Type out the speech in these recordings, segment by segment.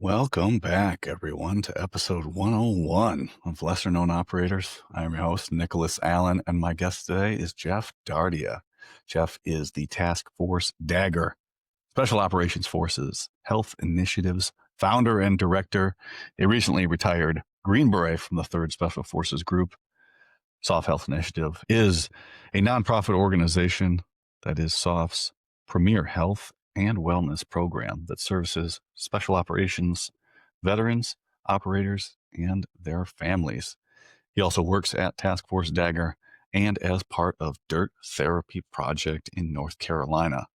Welcome back, everyone, to episode 101 of Lesser Known Operators. I am your host, Nicholas Allen, and my guest today is Geoff Dardia. Geoff is the Task Force Dagger, Special Operations Forces Health Initiatives founder and director, a recently retired Green Beret from the 3rd Special Forces Group. SOF Health Initiative is a nonprofit organization that is SOF's premier health and wellness program that services special operations veterans, operators, and their families. He also works at Task Force Dagger and as part of Dirt Therapy Project in North Carolina,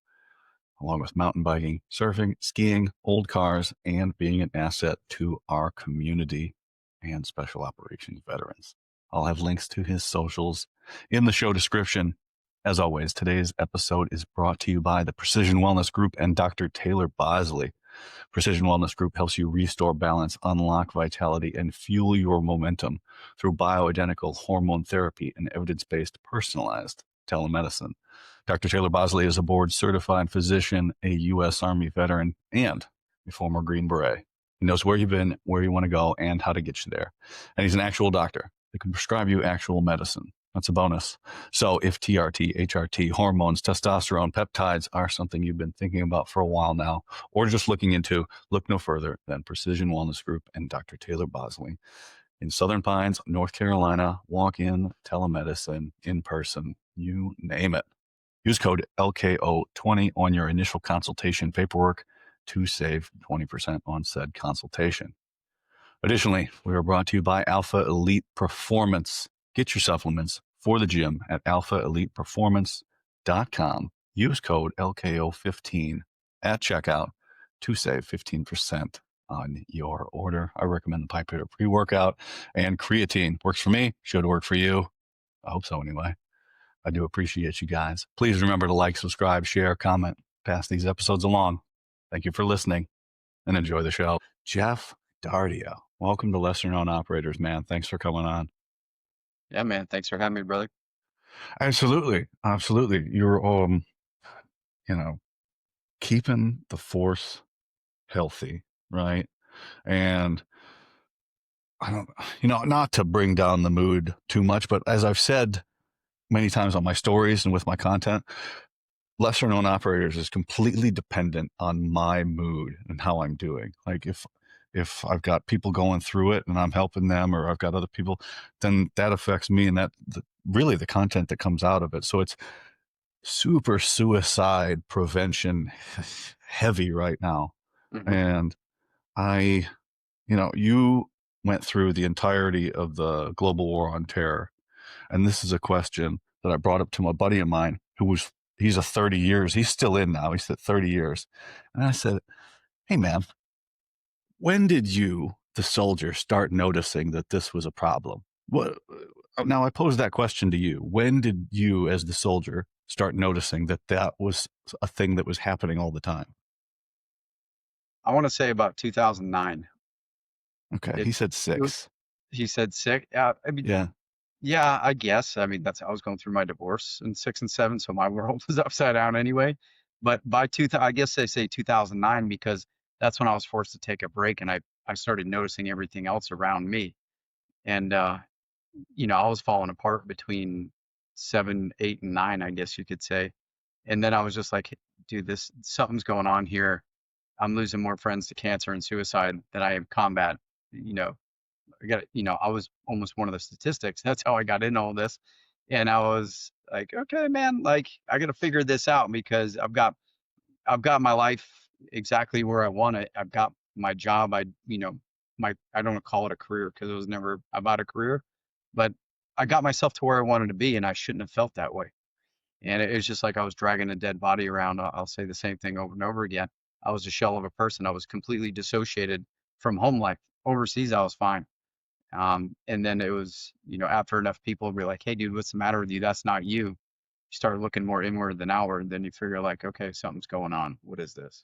along with mountain biking, surfing, skiing, old cars, and being an asset to our community and special operations veterans. I'll have links to his socials in the show description. As always, today's episode is brought to you by the Precision Wellness Group and Dr. Taylor Bosley. Precision Wellness Group helps you restore balance, unlock vitality, and fuel your momentum through bioidentical hormone therapy and evidence-based personalized telemedicine. Dr. Taylor Bosley is a board-certified physician, a U.S. Army veteran, and a former Green Beret. He knows where you've been, where you want to go, and how to get you there. And he's an actual doctor that can prescribe you actual medicine. That's a bonus. So if TRT, HRT, hormones, testosterone, peptides are something you've been thinking about for a while now, or just looking into, look no further than Precision Wellness Group and Dr. Taylor Bosley in Southern Pines, North Carolina. Walk-in, telemedicine, in person, you name it. Use code LKO20 on your initial consultation paperwork to save 20% on said consultation. Additionally, we are brought to you by Alpha Elite Performance. Get your supplements for the gym at alphaeliteperformance.com. Use code LKO15 at checkout to save 15% on your order. I recommend the Pipe Hitter pre-workout and creatine. Works for me, should work for you. I hope so anyway. I do appreciate you guys. Please remember to like, subscribe, share, comment, pass these episodes along. Thank you for listening and enjoy the show. Geoff Dardia, welcome to Lesser Known Operators, man. Thanks for coming on. Yeah, man. Thanks for having me, brother. Absolutely. Absolutely. You're, keeping the force healthy, right? And I don't, not to bring down the mood too much, but as I've said many times on my stories and with my content, Lesser Known Operators is completely dependent on my mood and how I'm doing. Like if I've got people going through it and I'm helping them, or I've got other people, then that affects me, and really the content that comes out of it. So it's super suicide prevention heavy right now. Mm-hmm. And you went through the entirety of the global war on terror. And this is a question that I brought up to my buddy of mine he's 30 years. He's still in now. He's at 30 years. And I said, hey man, when did you, the soldier, start noticing that this was a problem? Now I pose that question to you. When did you, as the soldier, start noticing that was a thing that was happening all the time? I want to say about 2009. Okay. It, He said it was, 6. he said sick. Yeah. I mean, Yeah. yeah, I guess. I mean, I was going through my divorce in 6 and 7. So my world was upside down anyway. But by I guess they say 2009 because that's when I was forced to take a break, and I started noticing everything else around me. And, I was falling apart between 7, 8, and 9, I guess you could say. And then I was just like, dude, something's going on here. I'm losing more friends to cancer and suicide than I am combat. You know, I was almost one of the statistics. That's how I got into all this. And I was like, okay, man, like I got to figure this out because I've got my life exactly where I want it. I've got my job. I don't call it a career because it was never about a career, but I got myself to where I wanted to be, and I shouldn't have felt that way. And it was just like I was dragging a dead body around. I'll say the same thing over and over again. I was a shell of a person. I was completely dissociated from home life. Overseas, I was fine. And then it was, after enough people were like, hey, dude, what's the matter with you? That's not you. You start looking more inward than outward. Then you figure like, okay, something's going on. What is this?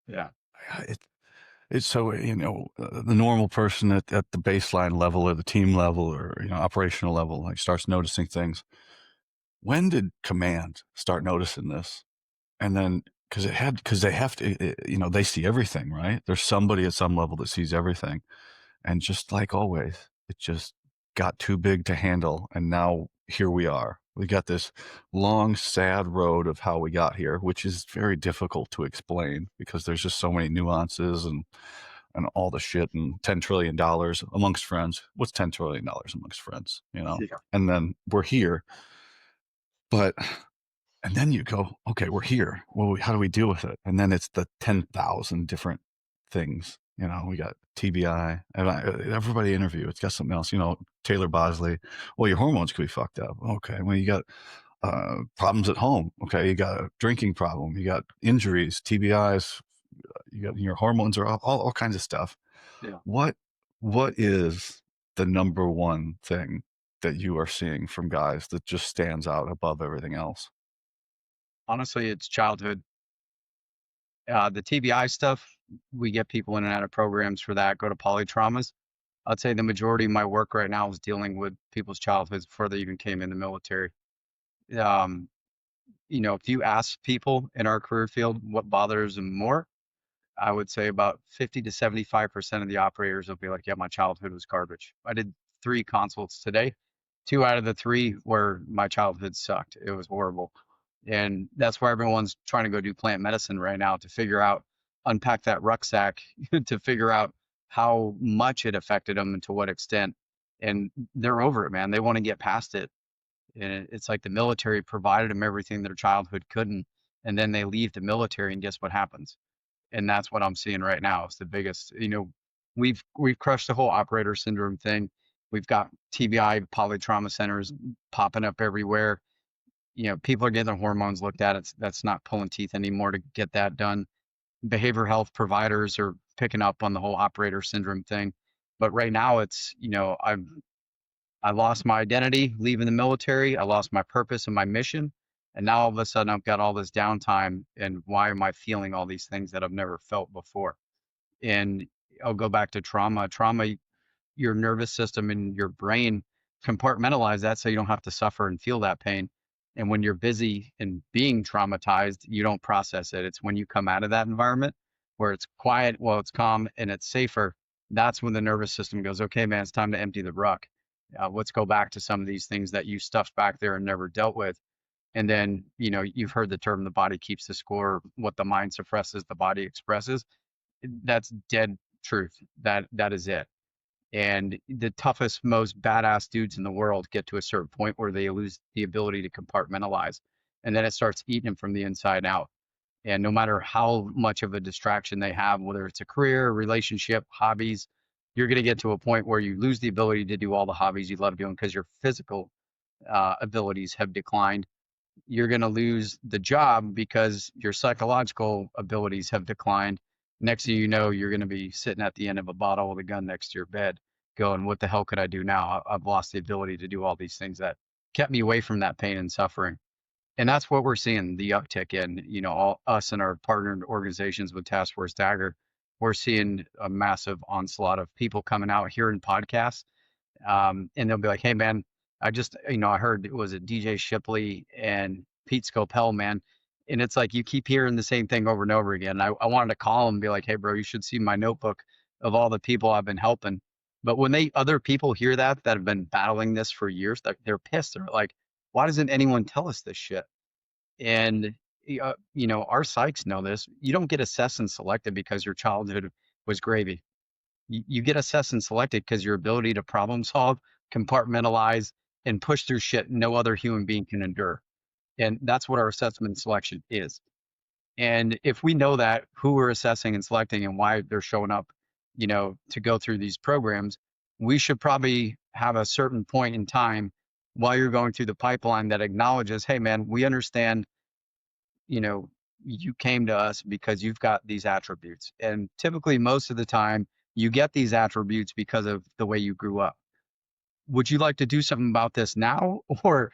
Yeah. It's so, the normal person at the baseline level or the team level or, operational level, like starts noticing things. When did command start noticing this? And then because they have to, they see everything, right? There's somebody at some level that sees everything. And just like always, it just got too big to handle. And now here we are. We got this long, sad road of how we got here, which is very difficult to explain because there's just so many nuances and all the shit and $10 trillion amongst friends. What's $10 trillion amongst friends, Yeah. And then we're here. But and then you go, okay, we're here. Well, how do we deal with it? And then it's the 10,000 different things. We got TBI, and everybody interview, it's got something else. Taylor Bosley. Well, your hormones could be fucked up. Okay, well, you got problems at home. Okay, you got a drinking problem. You got injuries, TBIs. You got your hormones are all kinds of stuff. Yeah. What what is the number one thing that you are seeing from guys that just stands out above everything else? Honestly, it's childhood. The TBI stuff, we get people in and out of programs for that, go to polytraumas. I'd say the majority of my work right now is dealing with people's childhoods before they even came in the military. Um, if you ask people in our career field what bothers them more, I would say about 50 to 75% of the operators will be like, yeah, my childhood was garbage. I did 3 consults today. 2 out of the 3 where my childhood sucked. It was horrible. And that's why everyone's trying to go do plant medicine right now to figure out, unpack that rucksack to figure out how much it affected them and to what extent. And they're over it, man. They want to get past it. And it's like the military provided them everything their childhood couldn't. And then they leave the military, and guess what happens? And that's what I'm seeing right now. It's the biggest, we've crushed the whole operator syndrome thing. We've got TBI polytrauma centers popping up everywhere. People are getting their hormones looked at. That's not pulling teeth anymore to get that done. Behavioral health providers are picking up on the whole operator syndrome thing. But right now it's, I lost my identity leaving the military. I lost my purpose and my mission. And now all of a sudden I've got all this downtime. And why am I feeling all these things that I've never felt before? And I'll go back to trauma. Trauma, your nervous system and your brain compartmentalize that so you don't have to suffer and feel that pain. And when you're busy and being traumatized, you don't process it. It's when you come out of that environment where it's quiet, well, it's calm and it's safer. That's when the nervous system goes, okay, man, it's time to empty the ruck. Let's go back to some of these things that you stuffed back there and never dealt with. And then, you've heard the term, the body keeps the score. What the mind suppresses, the body expresses. That's dead truth. That is it. And the toughest, most badass dudes in the world get to a certain point where they lose the ability to compartmentalize. And then it starts eating them from the inside out. And no matter how much of a distraction they have, whether it's a career, relationship, hobbies, you're going to get to a point where you lose the ability to do all the hobbies you love doing because your physical abilities have declined. You're going to lose the job because your psychological abilities have declined. Next thing you know, you're going to be sitting at the end of a bottle with a gun next to your bed going, what the hell could I do now? I've lost the ability to do all these things that kept me away from that pain and suffering. And that's what we're seeing the uptick in, all us and our partnered organizations with Task Force Dagger. We're seeing a massive onslaught of people coming out here in podcasts, and they'll be like, "Hey, man, I just, I heard it was a DJ Shipley and Pete Scopel, man." And it's like you keep hearing the same thing over and over again. I wanted to call him and be like, "Hey, bro, you should see my notebook of all the people I've been helping." But when other people hear that have been battling this for years, they're pissed. They're like, "Why doesn't anyone tell us this shit?" And our psychs know this. You don't get assessed and selected because your childhood was gravy. You get assessed and selected because your ability to problem solve, compartmentalize, and push through shit no other human being can endure. And that's what our assessment and selection is. And if we know that, who we're assessing and selecting and why they're showing up, to go through these programs, we should probably have a certain point in time while you're going through the pipeline that acknowledges, hey, man, we understand, you know, you came to us because you've got these attributes. And typically, most of the time, you get these attributes because of the way you grew up. Would you like to do something about this now or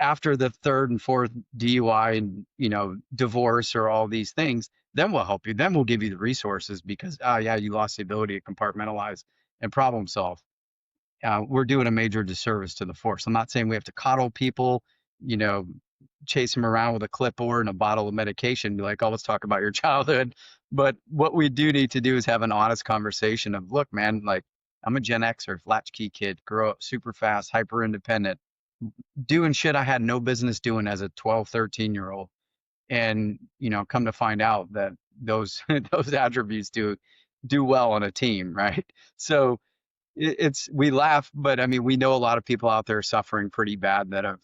after the third and fourth DUI and, divorce or all these things? Then we'll help you. Then we'll give you the resources because, oh, yeah, you lost the ability to compartmentalize and problem solve. We're doing a major disservice to the force. I'm not saying we have to coddle people, you know, chase him around with a clipboard and a bottle of medication, be like, oh, let's talk about your childhood. But what we do need to do is have an honest conversation of, look, man, like I'm a Gen Xer, latchkey kid, grow up super fast, hyper independent, doing shit I had no business doing as a 12, 13-year-old. And, come to find out that those those attributes do well on a team, right? So we laugh, but I mean, we know a lot of people out there suffering pretty bad that have,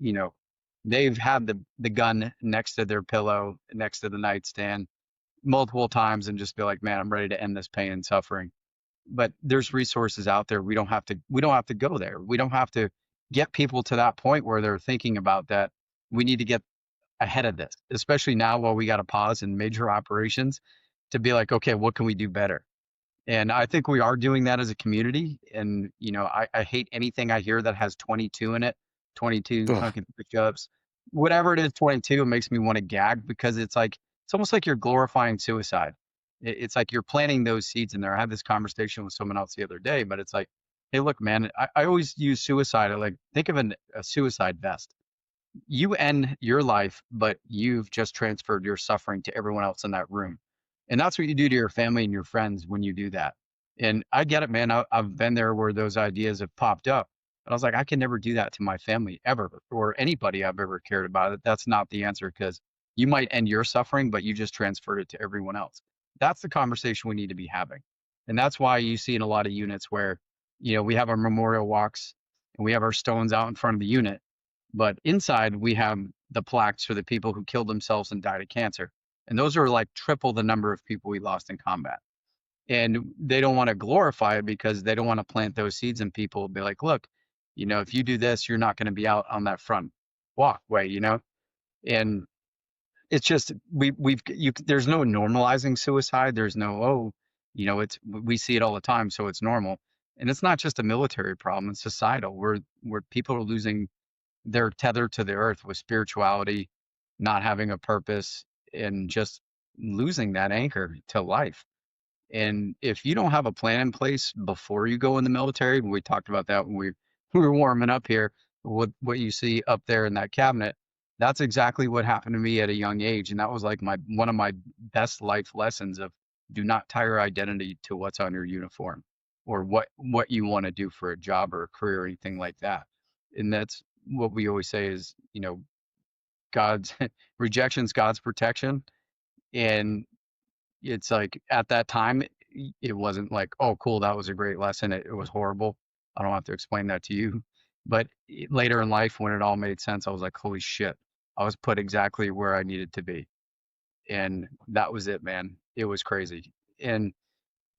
you know, they've had the gun next to their pillow, next to the nightstand multiple times and just be like, man, I'm ready to end this pain and suffering. But there's resources out there. We don't have to go there. We don't have to get people to that point where they're thinking about that. We need to get ahead of this, especially now while we got to pause in major operations to be like, okay, what can we do better? And I think we are doing that as a community. And, I hate anything I hear that has 22 in it, 22 Ugh. fucking push-ups, whatever it is, 22, it makes me want to gag because it's almost like you're glorifying suicide. It's like you're planting those seeds in there. I had this conversation with someone else the other day, but it's like, hey, look, man, I always use suicide. Like, think of a suicide vest. You end your life, but you've just transferred your suffering to everyone else in that room. And that's what you do to your family and your friends when you do that. And I get it, man. I've been there where those ideas have popped up. But I was like, I can never do that to my family ever or anybody I've ever cared about. That's not the answer because you might end your suffering, but you just transferred it to everyone else. That's the conversation we need to be having. And that's why you see in a lot of units where, we have our memorial walks and we have our stones out in front of the unit, but inside, we have the plaques for the people who killed themselves and died of cancer. And those are like triple the number of people we lost in combat. And they don't want to glorify it because they don't want to plant those seeds in people. Be like, look, if you do this, you're not going to be out on that front walkway. And it's just there's no normalizing suicide. There's no, we see it all the time, so it's normal. And it's not just a military problem; it's societal. Where people are losing they're tethered to the earth with spirituality, not having a purpose, and just losing that anchor to life. And if you don't have a plan in place before you go in the military, we talked about that when we were warming up here, what you see up there in that cabinet, that's exactly what happened to me at a young age. And that was like one of my best life lessons of do not tie your identity to what's on your uniform or what you want to do for a job or a career or anything like that. And that's what we always say is, God's rejection's God's protection. And it's like at that time, it wasn't like, oh, cool, that was a great lesson. It was horrible. I don't have to explain that to you. But later in life, when it all made sense, I was like, holy shit, I was put exactly where I needed to be. And that was it, man. It was crazy. And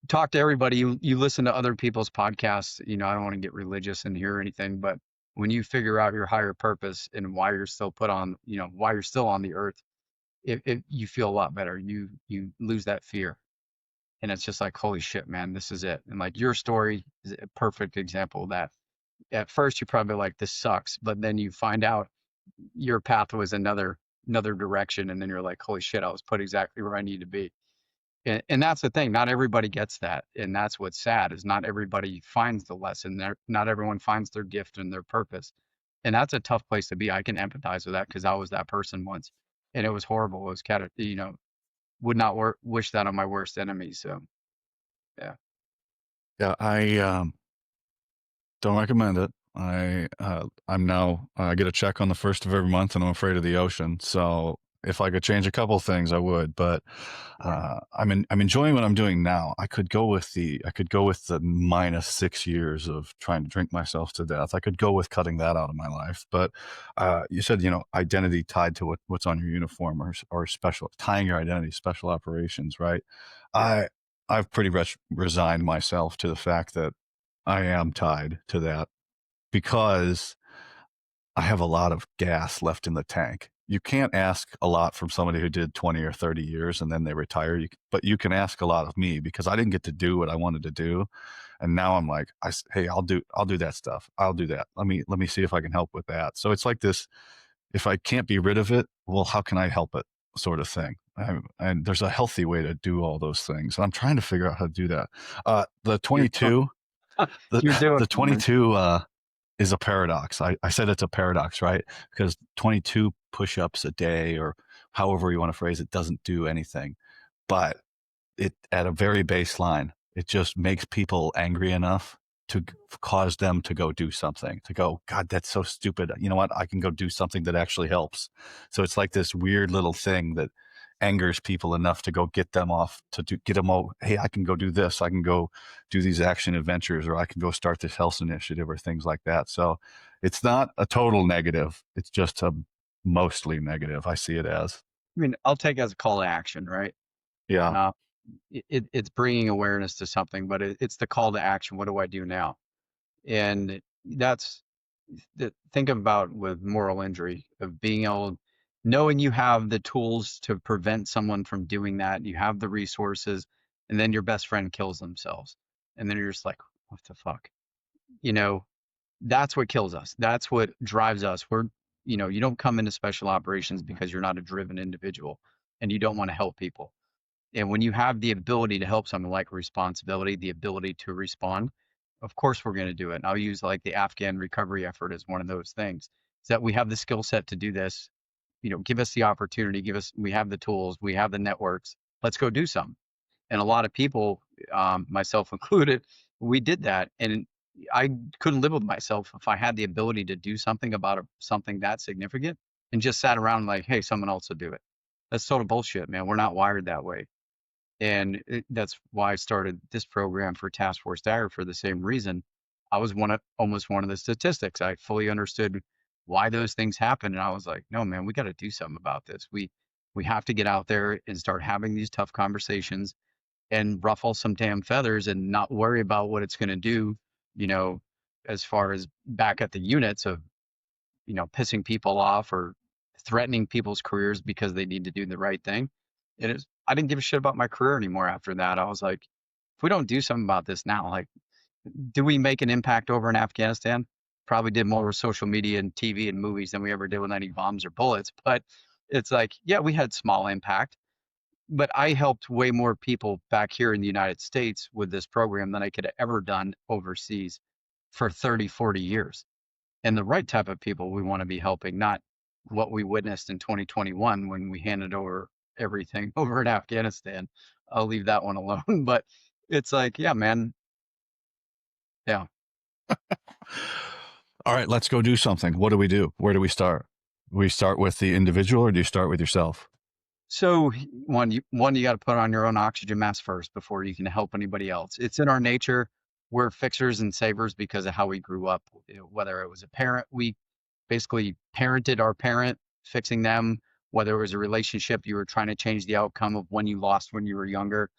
talk to everybody. You listen to other people's podcasts. I don't want to get religious in here or anything, but when you figure out your higher purpose and why you're still why you're still on the earth, you feel a lot better. You lose that fear, and it's just like, holy shit, man, this is it. And like your story is a perfect example of that. At first, you're probably like, this sucks, but then you find out your path was another direction, and then you're like, holy shit, I was put exactly where I need to be. And that's the thing. Not everybody gets that, and that's what's sad is not everybody finds the lesson. Not everyone finds their gift and their purpose, and that's a tough place to be. I can empathize with that because I was that person once, and it was horrible. It was would not wish that on my worst enemy. So yeah, Yeah, I don't recommend it. I'm now I get a check on the first of every month, and I'm afraid of the ocean. So if I could change a couple things, I would. But I'm enjoying what I'm doing now. I could go with the minus 6 years of trying to drink myself to death. I could go with cutting that out of my life. But you said identity tied to what's on your uniform or special tying your identity, special operations, right? yeah, I've pretty much resigned myself to the fact that I am tied to that because I have a lot of gas left in the tank. You can't ask a lot from somebody who did 20 or 30 years and then they retire. But you can ask a lot of me because I didn't get to do what I wanted to do. And now I'm like, hey, I'll do that stuff. I'll do that. Let me see if I can help with that. So it's like this, if I can't be rid of it, well, how can I help it sort of thing? And there's a healthy way to do all those things. And I'm trying to figure out how to do that. The you're 22, the, you're doing the it, man. 22, is a paradox. I said it's a paradox, right? Because 22 push-ups a day, or however you want to phrase it, doesn't do anything. But it, at a very baseline, it just makes people angry enough to cause them to go do something, to go, God, that's so stupid. You know what? I can go do something that actually helps. So it's like this weird little thing that angers people enough to go get them off, to get them, oh, hey, I can go do this. I can go do these action adventures, or I can go start this health initiative, or things like that. So it's not a total negative. It's just a mostly negative. I see it as. I mean, I'll take it as a call to action, right? Yeah. Uh, it's bringing awareness to something, but it's the call to action. What do I do now? And that's think about with moral injury of being able, knowing you have the tools to prevent someone from doing that, you have the resources, and then your best friend kills themselves. And then you're just like, what the fuck? You know, that's what kills us. That's what drives us. You don't come into special operations because you're not a driven individual and you don't want to help people. And when you have the ability to help someone, like responsibility, the ability to respond, of course we're going to do it. And I'll use like the Afghan recovery effort as one of those things. Is that we have the skill set to do this. Give us the opportunity, we have the tools, we have the networks. Let's go do some. And a lot of people, myself included, we did that. And I couldn't live with myself if I had the ability to do something about something that significant and just sat around like, hey, someone else will do it. That's total bullshit, man. We're not wired that way. And that's why I started this program for Task Force Dagger for the same reason. I was almost one of the statistics. I fully understood why those things happen, and I was like, no, man, we got to do something about this. We have to get out there and start having these tough conversations and ruffle some damn feathers and not worry about what it's going to do. You know, as far as back at the units of pissing people off or threatening people's careers because they need to do the right thing. I didn't give a shit about my career anymore after that. I was like, if we don't do something about this now, like, do we make an impact over in Afghanistan? Probably did more with social media and TV and movies than we ever did with any bombs or bullets. But it's like, yeah, we had small impact, but I helped way more people back here in the United States with this program than I could have ever done overseas for 30, 40 years. And the right type of people we want to be helping, not what we witnessed in 2021 when we handed over everything over in Afghanistan. I'll leave that one alone. But it's like, yeah, man. Yeah. All right, let's go do something. What do we do? Where do we start? We start with the individual, or do you start with yourself? So one, you got to put on your own oxygen mask first before you can help anybody else. It's in our nature. We're fixers and savers because of how we grew up. Whether it was a parent, we basically parented our parent, fixing them. Whether it was a relationship, you were trying to change the outcome of when you lost when you were younger.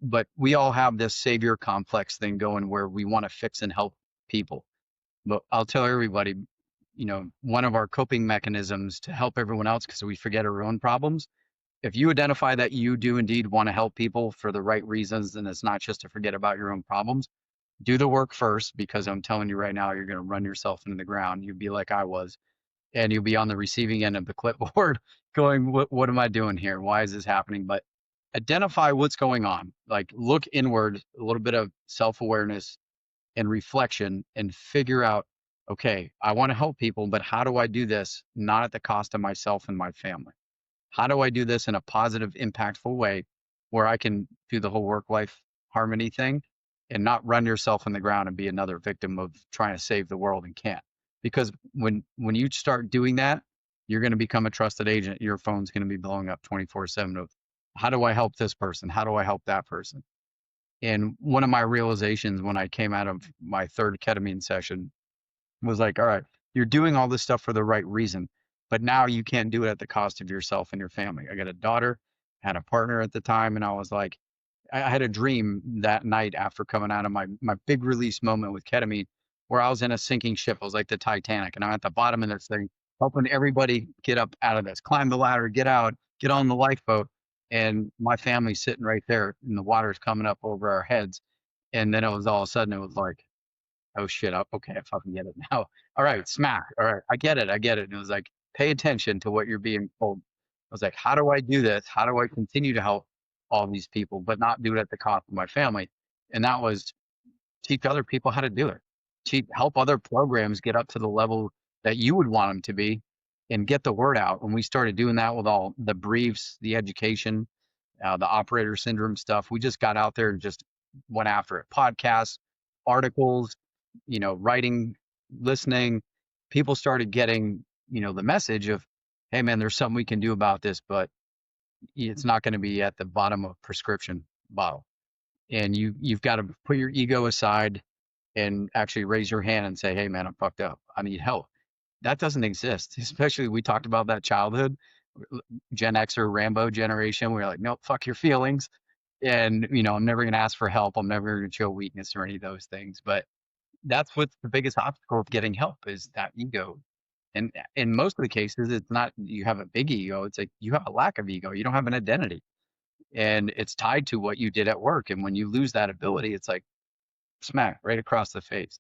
But we all have this savior complex thing going where we want to fix and help people. But I'll tell everybody, one of our coping mechanisms to help everyone else because we forget our own problems. If you identify that you do indeed want to help people for the right reasons, and it's not just to forget about your own problems, do the work first because I'm telling you right now, you're going to run yourself into the ground. You'll be like I was, and you'll be on the receiving end of the clipboard going, what am I doing here? Why is this happening? But identify what's going on. Like look inward, a little bit of self-awareness and reflection and figure out, okay, I want to help people, but how do I do this not at the cost of myself and my family? How do I do this in a positive, impactful way where I can do the whole work life harmony thing and not run yourself in the ground and be another victim of trying to save the world and can't? Because when you start doing that, you're going to become a trusted agent. Your phone's going to be blowing up 24/7 of how do I help this person? How do I help that person? And one of my realizations when I came out of my third ketamine session was like, all right, you're doing all this stuff for the right reason, but now you can't do it at the cost of yourself and your family. I got a daughter, had a partner at the time, and I was like, I had a dream that night after coming out of my big release moment with ketamine, where I was in a sinking ship. I was like the Titanic, and I'm at the bottom of this thing, helping everybody get up out of this, climb the ladder, get out, get on the lifeboat, and my family's sitting right there, and the water's coming up over our heads. And then it was all of a sudden, it was like, oh shit, okay, I fucking get it now. All right, smack. All right, I get it. I get it. And it was like, pay attention to what you're being told. I was like, how do I do this? How do I continue to help all these people, but not do it at the cost of my family? And that was teach other people how to do it. help other programs get up to the level that you would want them to be and get the word out. And we started doing that with all the briefs, the education, the operator syndrome stuff. We just got out there and just went after it. Podcasts, articles, writing, listening. People started getting, the message of, hey man, there's something we can do about this, but it's not going to be at the bottom of a prescription bottle. And you've got to put your ego aside and actually raise your hand and say, hey man, I'm fucked up. I need help. That doesn't exist. Especially we talked about that childhood, Gen X or Rambo generation. We're like, nope, fuck your feelings. And I'm never gonna ask for help. I'm never gonna show weakness or any of those things. But that's what's the biggest obstacle of getting help is that ego. And in most of the cases, it's not you have a big ego. It's like you have a lack of ego. You don't have an identity. And it's tied to what you did at work. And when you lose that ability, it's like smack right across the face.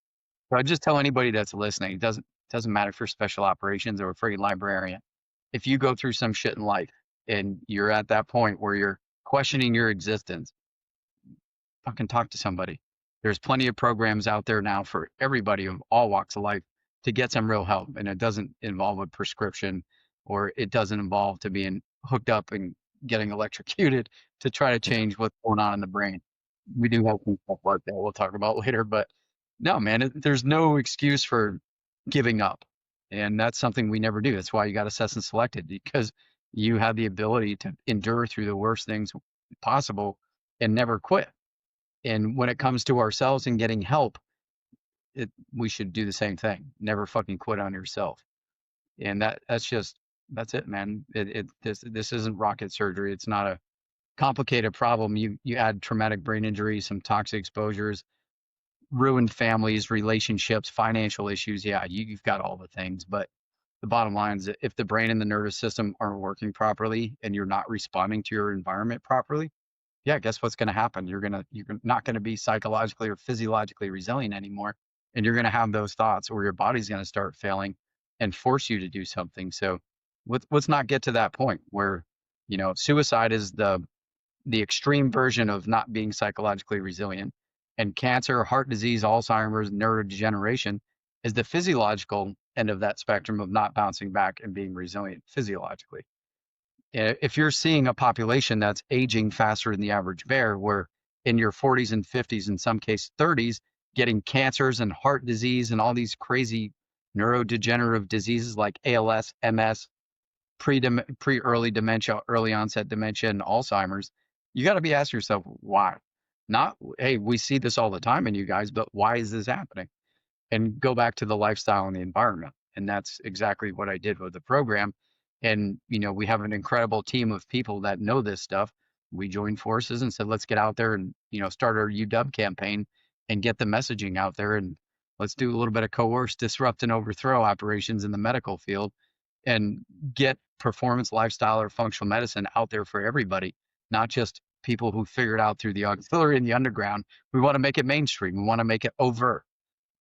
So I just tell anybody that's listening, it doesn't matter if you're special operations or a freaking librarian. If you go through some shit in life and you're at that point where you're questioning your existence, fucking talk to somebody. There's plenty of programs out there now for everybody of all walks of life to get some real help. And it doesn't involve a prescription or it doesn't involve to being hooked up and getting electrocuted to try to Yeah. change what's going on in the brain. We do have some stuff like that we'll talk about later, but no, man, there's no excuse for giving up. And that's something we never do. That's why you got assessed and selected because you have the ability to endure through the worst things possible and never quit. And when it comes to ourselves and getting help, we should do the same thing. Never fucking quit on yourself. And that's it, man. This isn't rocket surgery. It's not a complicated problem. You add traumatic brain injury, some toxic exposures, ruined families, relationships, financial issues. Yeah, you've got all the things. But the bottom line is that if the brain and the nervous system aren't working properly and you're not responding to your environment properly, yeah, guess what's going to happen? You're not going to be psychologically or physiologically resilient anymore, and you're going to have those thoughts, or your body's going to start failing and force you to do something. So, let's not get to that point where, suicide is the extreme version of not being psychologically resilient, and cancer, heart disease, Alzheimer's, neurodegeneration is the physiological end of that spectrum of not bouncing back and being resilient physiologically. If you're seeing a population that's aging faster than the average bear, where in your 40s and 50s, in some cases 30s, getting cancers and heart disease and all these crazy neurodegenerative diseases like ALS, MS, pre-early dementia, early onset dementia, and Alzheimer's, you got to be asking yourself why. Not, hey, we see this all the time in you guys, but why is this happening? And go back to the lifestyle and the environment. And that's exactly what I did with the program. And, we have an incredible team of people that know this stuff. We joined forces and said, let's get out there and, start our UW campaign and get the messaging out there. And let's do a little bit of coerce, disrupt, and overthrow operations in the medical field and get performance, lifestyle, or functional medicine out there for everybody, not just people who figure it out through the auxiliary and the underground. We want to make it mainstream. We want to make it overt.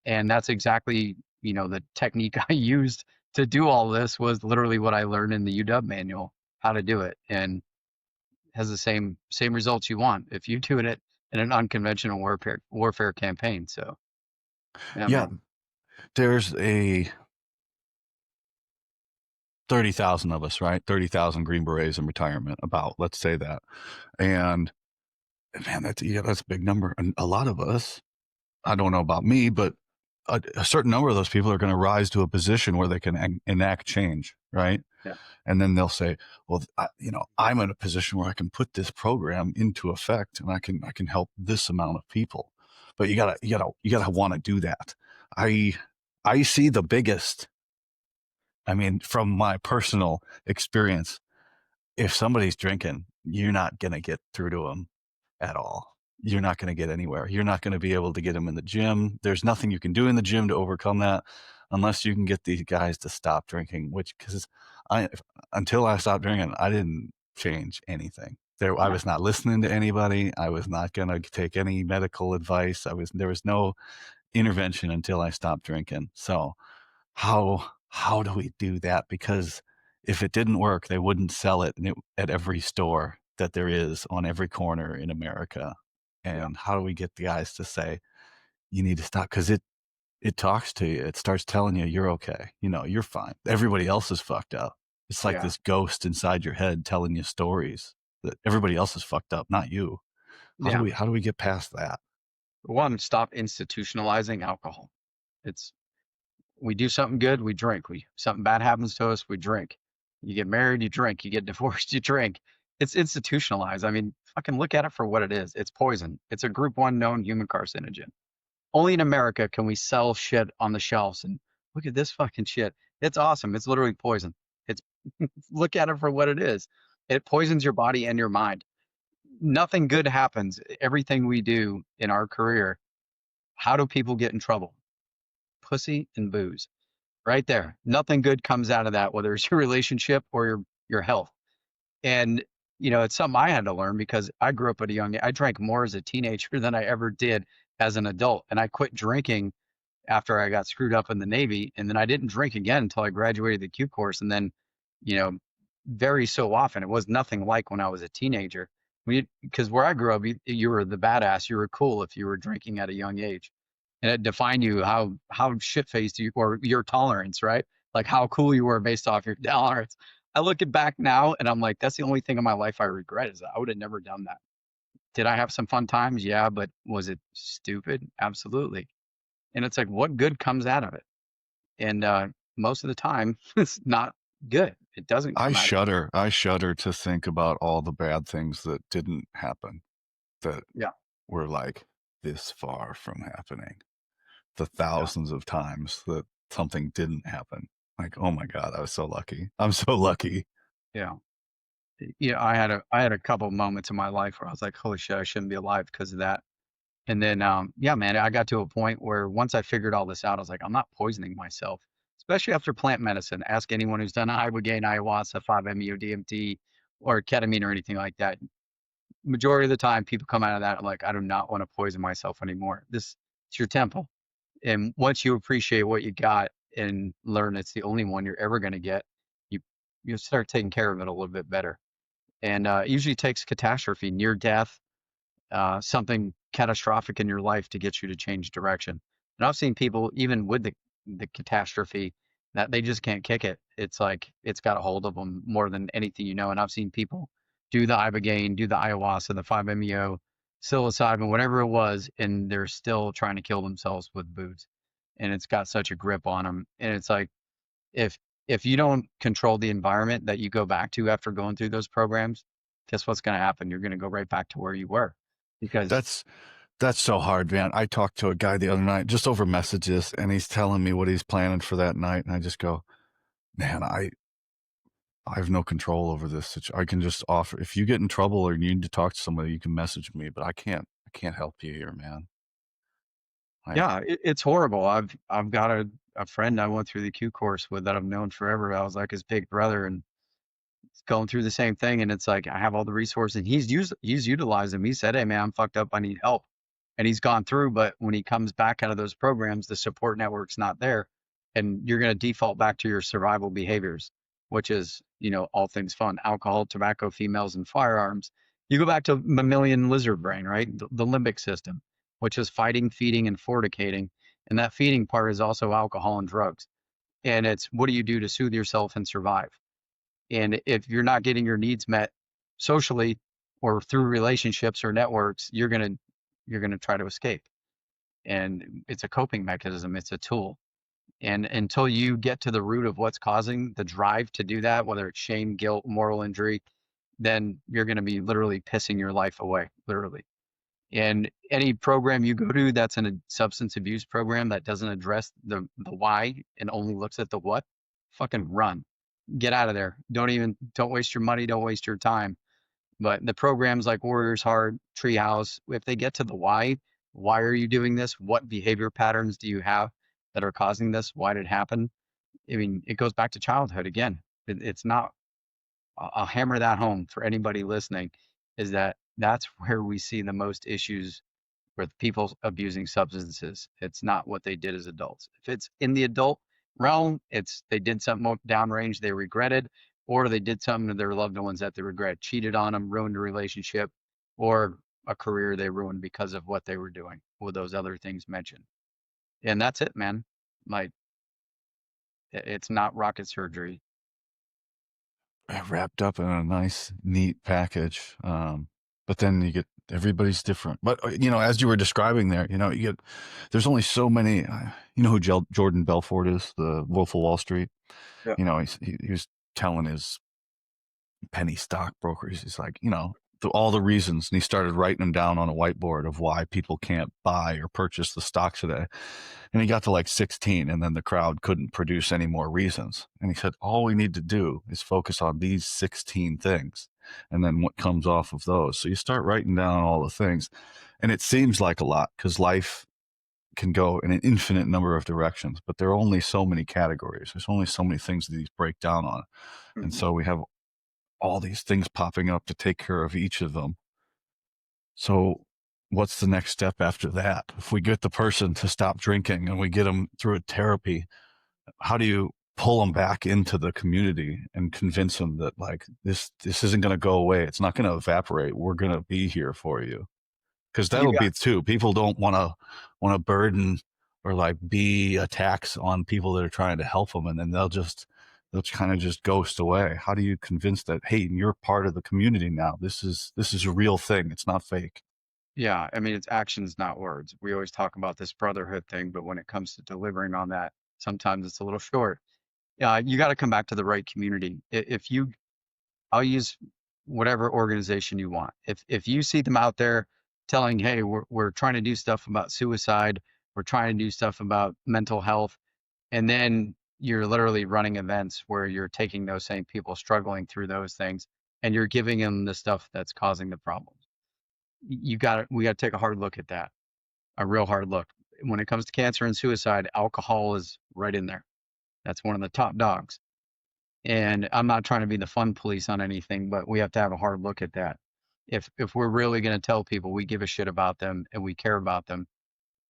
And that's exactly, the technique I used to do all this was literally what I learned in the UW manual, how to do it. And has the same results you want if you do it in an unconventional warfare campaign. So yeah, Yeah. man. There's a 30,000 of us, right? 30,000 Green Berets in retirement, about, let's say that. And man, that's a big number. And a lot of us, I don't know about me, but a certain number of those people are going to rise to a position where they can enact change, right? Yeah. And then they'll say, well, I'm in a position where I can put this program into effect and I can help this amount of people. But you gotta want to do that. I see the biggest, from my personal experience, if somebody's drinking, you're not going to get through to them at all. You're not going to get anywhere. You're not going to be able to get them in the gym. There's nothing you can do in the gym to overcome that unless you can get these guys to stop drinking, because until I stopped drinking, I didn't change anything. I Yeah. was not listening to anybody. I was not going to take any medical advice. There was no intervention until I stopped drinking. So how do we do that? Because if it didn't work, they wouldn't sell it at every store that there is on every corner in America. Yeah. And how do we get the guys to say, you need to stop? Because it talks to you. It starts telling you you're okay. You know, you're fine. Everybody else is fucked up. It's like Yeah. this ghost inside your head telling you stories that everybody else is fucked up, not you. Yeah. How do we get past that? One, stop institutionalizing alcohol. It's we do something good, we drink. We something bad happens to us, we drink. You get married, you drink. You get divorced, you drink. It's institutionalized. I mean, fucking look at it for what it is. It's poison. It's a group one known human carcinogen. Only in America can we sell shit on the shelves and look at this fucking shit. It's awesome. It's literally poison. It's look at it for what it is. It poisons your body and your mind. Nothing good happens. Everything we do in our career, how do people get in trouble? Pussy and booze. Right there. Nothing good comes out of that, whether it's your relationship or your health. And it's something I had to learn because I grew up at a young age. I drank more as a teenager than I ever did as an adult. And I quit drinking after I got screwed up in the Navy. And then I didn't drink again until I graduated the Q course. And then, you know, very so often, it was nothing like when I was a teenager. Because where I grew up, you were the badass. You were cool if you were drinking at a young age. And it defined you how shit faced you or your tolerance, right? Like how cool you were based off your tolerance. I look it back now and I'm like, that's the only thing in my life I regret is that I would have never done that. Did I have some fun times? Yeah, but was it stupid? Absolutely. And it's like, what good comes out of it? And most of the time, it's not good. It doesn't I come out of it. shudder. I shudder to think about all the bad things that didn't happen that Yeah, were like this far from happening. The yeah, thousands of times that something didn't happen. Like, oh my God, I was so lucky. I'm so lucky. yeah. Yeah, I had a couple moments in my life where I was like, holy shit, I shouldn't be alive because of that. And then, yeah, man, I got to a point where once I figured all this out, I was like, I'm not poisoning myself, especially after plant medicine. Ask anyone who's done ibogaine, ayahuasca, 5-MeO, DMT, or ketamine or anything like that. Majority of the time, people come out of that like, I do not want to poison myself anymore. It's your temple. And once you appreciate what you got and learn it's the only one you're ever going to get, you you start taking care of it a little bit better. And it usually takes catastrophe, near death, something catastrophic in your life to get you to change direction. And I've seen people, even with the catastrophe, that they just can't kick it. It's like it's got a hold of them more than anything you know. And I've seen people do the ibogaine, do the ayahuasca, the 5-MeO, psilocybin, whatever it was, and they're still trying to kill themselves with booze. And it's got such a grip on them. And it's like if if you don't control the environment that you go back to after going through those programs, guess what's going to happen? You're going to go right back to where you were because That's that's so hard, man. I talked to a guy the other night just over messages and he's telling me what he's planning for that night. And I just go, man, I have no control over this. I can just offer, if you get in trouble or you need to talk to somebody, you can message me, but I can't help you here, man. I, yeah, it's horrible. I've got a friend I went through the Q course with that I've known forever. I was like his big brother and going through the same thing. And it's like I have all the resources. And he's utilized them. He said, "Hey man, I'm fucked up. I need help." And he's gone through, but when he comes back out of those programs, the support network's not there, and you're going to default back to your survival behaviors, which is all things fun: alcohol, tobacco, females, and firearms. You go back to mammalian lizard brain, right? The limbic system, which is fighting, feeding, and fornicating, and that feeding part is also alcohol and drugs. And it's what do you do to soothe yourself and survive? And if you're not getting your needs met socially or through relationships or networks, you're gonna try to escape. And it's a coping mechanism, it's a tool. And until you get to the root of what's causing the drive to do that, whether it's shame, guilt, moral injury, then you're gonna be literally pissing your life away, literally. And any program you go to that's in a substance abuse program that doesn't address the why and only looks at the what, fucking run. Get out of there. Don't waste your money, don't waste your time. But the programs like Warriors Heart, Treehouse, if they get to the why are you doing this? What behavior patterns do you have that are causing this? Why did it happen? I mean, it goes back to childhood again. It's not. I'll hammer that home for anybody listening. Is that that's where we see the most issues with people abusing substances. It's not what they did as adults. If it's in the adult realm, it's they did something downrange they regretted, or they did something to their loved ones that they regret, cheated on them, ruined a relationship, or a career they ruined because of what they were doing with those other things mentioned. and that's it, man. Like it's not rocket surgery. Wrapped up in a nice, neat package. But then you get everybody's different. But as you were describing there, you get there's only so many. You know who Jordan Belfort is, the Wolf of Wall Street. Yeah. He was telling his penny stockbrokers, he's like, all the reasons, and he started writing them down on a whiteboard of why people can't buy or purchase the stocks today. And he got to like 16, and then the crowd couldn't produce any more reasons. And he said, all we need to do is focus on these 16 things, and then what comes off of those. So you start writing down all the things, and it seems like a lot because life can go in an infinite number of directions, but there are only so many categories. There's only so many things that these break down on. And Mhm. so we have all these things popping up to take care of each of them. So what's the next step after that? If we get the person to stop drinking and we get them through a therapy, how do you pull them back into the community and convince them that like this isn't going to go away? It's not going to evaporate. We're going to be here for you. Because You that'll got be too. People don't want to burden or like be a tax on people that are trying to help them, and then they'll kind of just ghost away. How do you convince that, hey, you're part of the community now? This is a real thing. It's not fake. Yeah, I mean, it's actions, not words. We always talk about this brotherhood thing, but when it comes to delivering on that, sometimes it's a little short. Yeah, you got to come back to the right community. If you, I'll use whatever organization you want. If you see them out there telling, hey, we're trying to do stuff about suicide, we're trying to do stuff about mental health, and then you're literally running events where you're taking those same people struggling through those things and you're giving them the stuff that's causing the problems. We got to take a hard look at that, a real hard look. When it comes to cancer and suicide, alcohol is right in there. That's one of the top dogs. And I'm not trying to be the fun police on anything, but we have to have a hard look at that. If we're really going to tell people we give a shit about them and we care about them,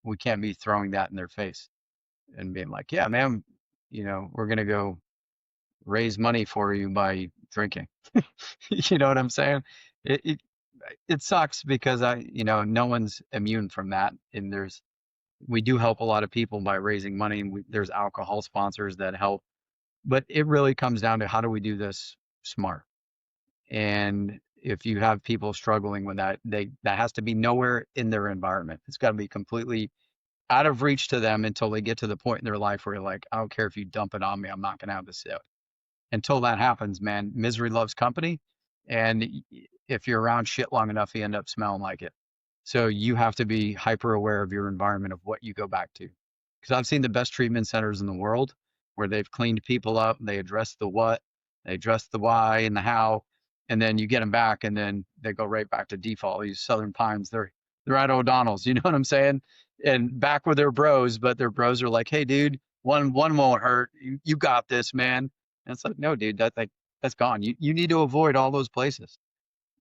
we can't be throwing that in their face and being like, "Yeah, man, we're going to go raise money for you by drinking." You know what I'm saying? It it sucks because no one's immune from that, and we do help a lot of people by raising money, and there's alcohol sponsors that help, but it really comes down to how do we do this smart? And if you have people struggling with that, that has to be nowhere in their environment. It's got to be completely out of reach to them until they get to the point in their life where you're like, I don't care if you dump it on me, I'm not gonna have this out. Until that happens, man, misery loves company. And if you're around shit long enough, you end up smelling like it. So you have to be hyper aware of your environment, of what you go back to. Because I've seen the best treatment centers in the world where they've cleaned people up, they address the what, they address the why and the how, and then you get them back, and then they go right back to default. These Southern Pines, they're at O'Donnell's, you know what I'm saying? And back with their bros, but their bros are like, hey, dude, one won't hurt. You got this, man. And it's like, no, dude, that's gone. You need to avoid all those places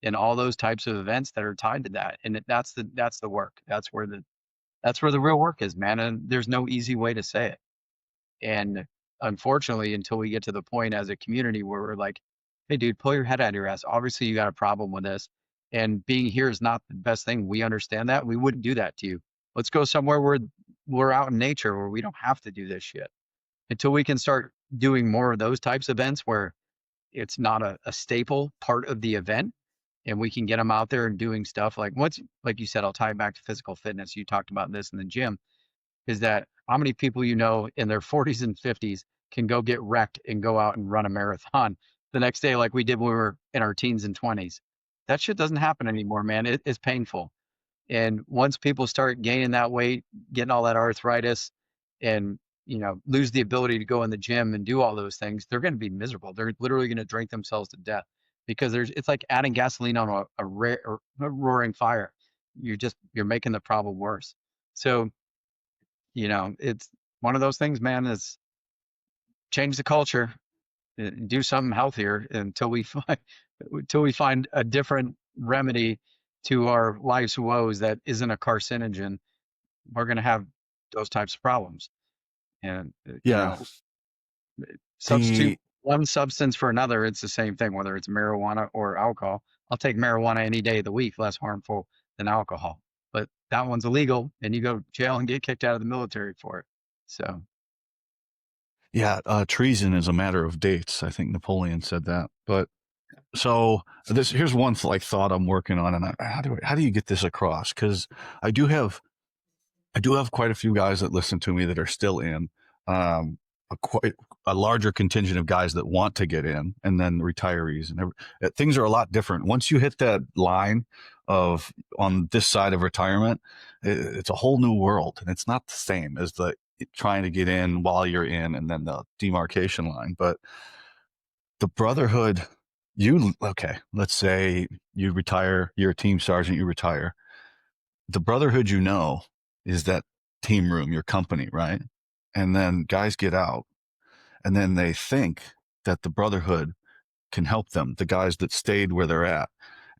and all those types of events that are tied to that. And that's the work. That's where the real work is, man. And there's no easy way to say it. And unfortunately, until we get to the point as a community where we're like, hey, dude, pull your head out of your ass. Obviously, you got a problem with this. And being here is not the best thing. We understand that. We wouldn't do that to you. Let's go somewhere where we're out in nature where we don't have to do this shit. Until we can start doing more of those types of events where it's not a staple part of the event and we can get them out there and doing stuff like you said, I'll tie it back to physical fitness. You talked about this in the gym, is that how many people in their 40s and 50s can go get wrecked and go out and run a marathon the next day like we did when we were in our teens and 20s. That shit doesn't happen anymore, man. It's painful. And once people start gaining that weight, getting all that arthritis, and lose the ability to go in the gym and do all those things, they're going to be miserable. They're literally going to drink themselves to death because it's like adding gasoline on a roaring fire. You're making the problem worse. So, it's one of those things, man, is change the culture, do something healthier until we find a different remedy to our life's woes that isn't a carcinogen. We're going to have those types of problems. And, Yeah. substitute The one substance for another. It's the same thing, whether it's marijuana or alcohol. I'll take marijuana any day of the week, less harmful than alcohol. But that one's illegal, and you go to jail and get kicked out of the military for it. So Yeah, treason is a matter of dates. I think Napoleon said that. But so here's one like thought I'm working on, and how do you get this across? Because I do have I do have quite a few guys that listen to me that are still in. Quite a larger contingent of guys that want to get in, and then retirees, and things are a lot different. Once you hit that line of on this side of retirement, it's a whole new world, and it's not the same as the trying to get in while you're in, and then the demarcation line. But the brotherhood, okay, let's say you retire, you're a team sergeant, you retire. The brotherhood, is that team room, your company, right? And then guys get out, and then they think that the brotherhood can help them, the guys that stayed where they're at.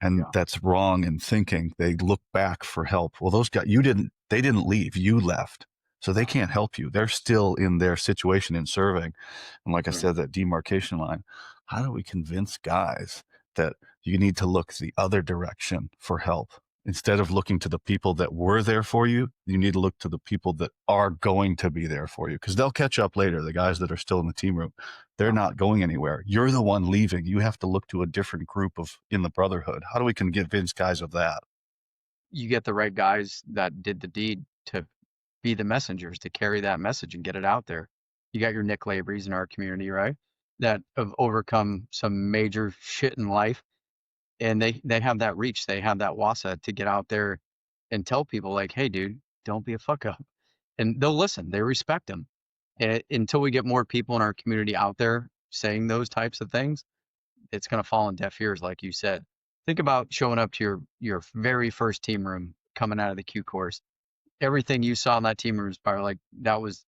And yeah, that's wrong in thinking. They look back for help. Well, those guys, they didn't leave, you left. So they can't help you. They're still in their situation in serving. And like I right. said, that demarcation line, how do we convince guys that you need to look the other direction for help? Instead of looking to the people that were there for you, you need to look to the people that are going to be there for you, because they'll catch up later. The guys that are still in the team room, they're Yeah. not going anywhere. You're the one leaving. You have to look to a different group in the brotherhood. How do we convince guys of that? You get the right guys that did the deed to be the messengers to carry that message and get it out there. You got your Nick Labrys in our community, right? That have overcome some major shit in life, and they have that reach, they have that wasa to get out there and tell people like, "Hey, dude, don't be a fuck up," and they'll listen. They respect them. And until we get more people in our community out there saying those types of things, it's going to fall on deaf ears, like you said. Think about showing up to your very first team room coming out of the Q course. Everything you saw in that team room is probably like that was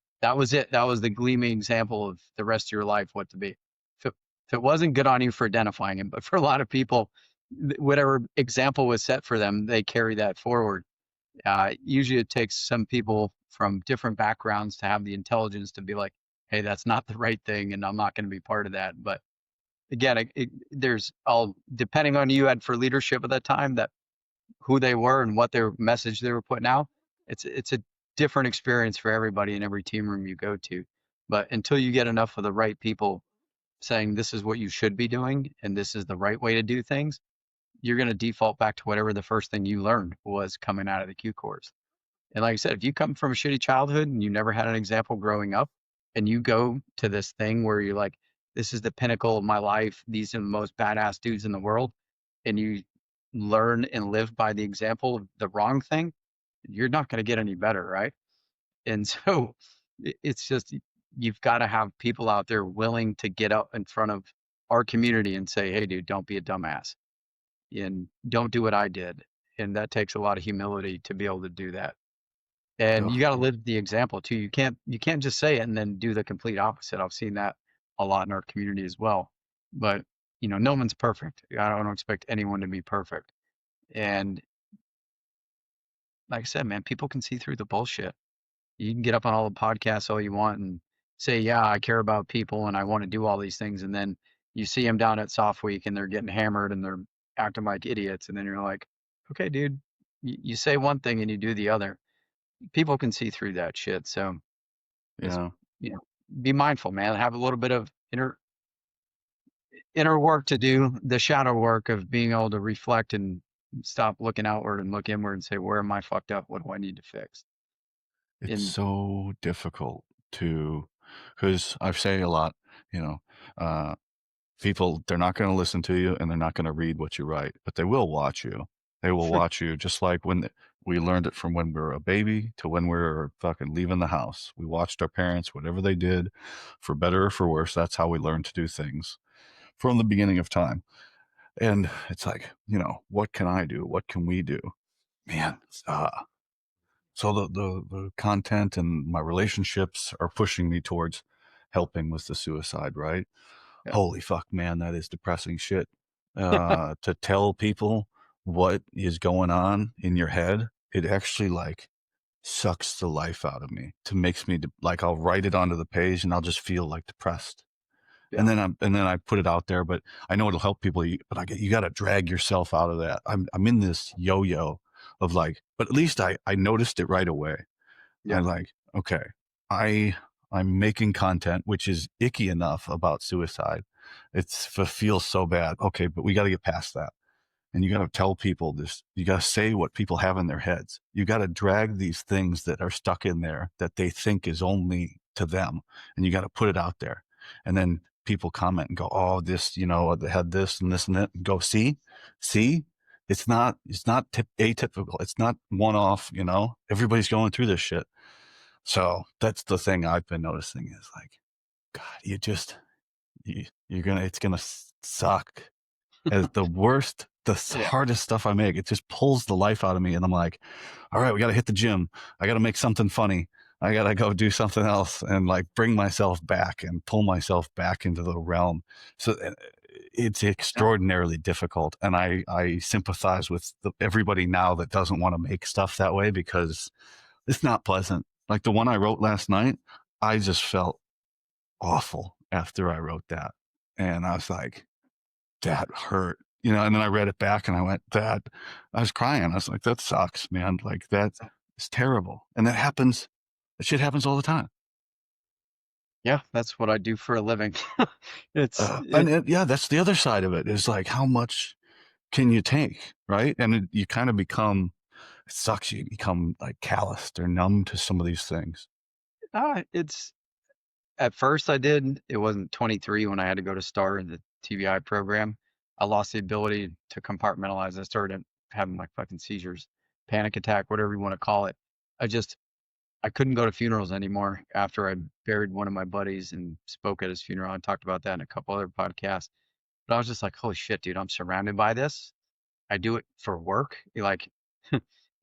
it. That was the gleaming example of the rest of your life, what to be. If it wasn't, good on you for identifying it. But for a lot of people, whatever example was set for them, they carry that forward. Usually, it takes some people from different backgrounds to have the intelligence to be like, "Hey, that's not the right thing, and I'm not going to be part of that." But again, there's all depending on you had for leadership at that time, that who they were and what their message they were putting out. It's a different experience for everybody in every team room you go to. But until you get enough of the right people saying this is what you should be doing and this is the right way to do things, you're going to default back to whatever the first thing you learned was coming out of the Q course. And like I said, if you come from a shitty childhood and you never had an example growing up, and you go to this thing where you're like, this is the pinnacle of my life, these are the most badass dudes in the world, and you learn and live by the example of the wrong thing, you're not going to get any better, right? And so it's just, you've got to have people out there willing to get up in front of our community and say, hey, dude, don't be a dumbass and don't do what I did. And that takes a lot of humility to be able to do that. And you got to live the example too. You can't just say it and then do the complete opposite. I've seen that a lot in our community as well. But no one's perfect. I don't expect anyone to be perfect. And like I said, man, people can see through the bullshit. You can get up on all the podcasts all you want and say, yeah, I care about people and I want to do all these things. And then you see them down at Soft Week and they're getting hammered and they're acting like idiots. And then you're like, okay, dude, you say one thing and you do the other. People can see through that shit. So just, Yeah. be mindful, man. Have a little bit of inner work to do, the shadow work of being able to reflect and stop looking outward and look inward and say, where am I fucked up? What do I need to fix? It's And so difficult because I say a lot, you know, uh, people, they're not going to listen to you and they're not going to read what you write, but they will watch you. They will watch you just like when we learned it from when we were a baby to when we were fucking leaving the house. We watched our parents, whatever they did, for better or for worse. That's how we learned to do things from the beginning of time. And it's like, what can I do? What can we do? Man, so the content and my relationships are pushing me towards helping with the suicide, right? yeah, Holy fuck, man, that is depressing shit. To tell people what is going on in your head, it actually like sucks the life out of me. To makes me like I'll write it onto the page and I'll just feel like depressed. yeah, And then I put it out there, but I know it'll help people. But you got to drag yourself out of that. I'm in this yo-yo of like, but at least I noticed it right away. I Yeah. like, okay, I I'm making content which is icky enough about suicide. It feels so bad. Okay, but we got to get past that. And you got to tell people this. You got to say what people have in their heads. You got to drag these things that are stuck in there that they think is only to them, and you got to put it out there. And then people comment and go, "Oh, this, they had this and this and that." And go, see, it's not atypical. It's not one off. Everybody's going through this shit. So that's the thing I've been noticing is like, God, it's gonna suck as the worst, the Yeah. hardest stuff I make. It just pulls the life out of me. And I'm like, all right, we got to hit the gym. I got to make something funny. I got to go do something else and like bring myself back and pull myself back into the realm. So it's Yeah. extraordinarily difficult. And I sympathize with everybody now that doesn't want to make stuff that way because it's not pleasant. Like the one I wrote last night, I just felt awful after I wrote that. And I was like, that hurt, and then I read it back and I went, I was crying. I was like, that sucks, man. Like that is terrible. And that shit happens all the time. Yeah. That's what I do for a living. It's And it. yeah, that's the other side of it is like, how much can you take? Right. And you kind of it sucks. You become like calloused or numb to some of these things. It's at first I did. It wasn't 23 when I had to go to STAR in the TBI program. I lost the ability to compartmentalize. I started having like fucking seizures, panic attack, whatever you want to call it. I just I couldn't go to funerals anymore after I buried one of my buddies and spoke at his funeral. I talked about that in a couple other podcasts. But I was just like, holy shit, dude, I'm surrounded by this. I do it for work. Like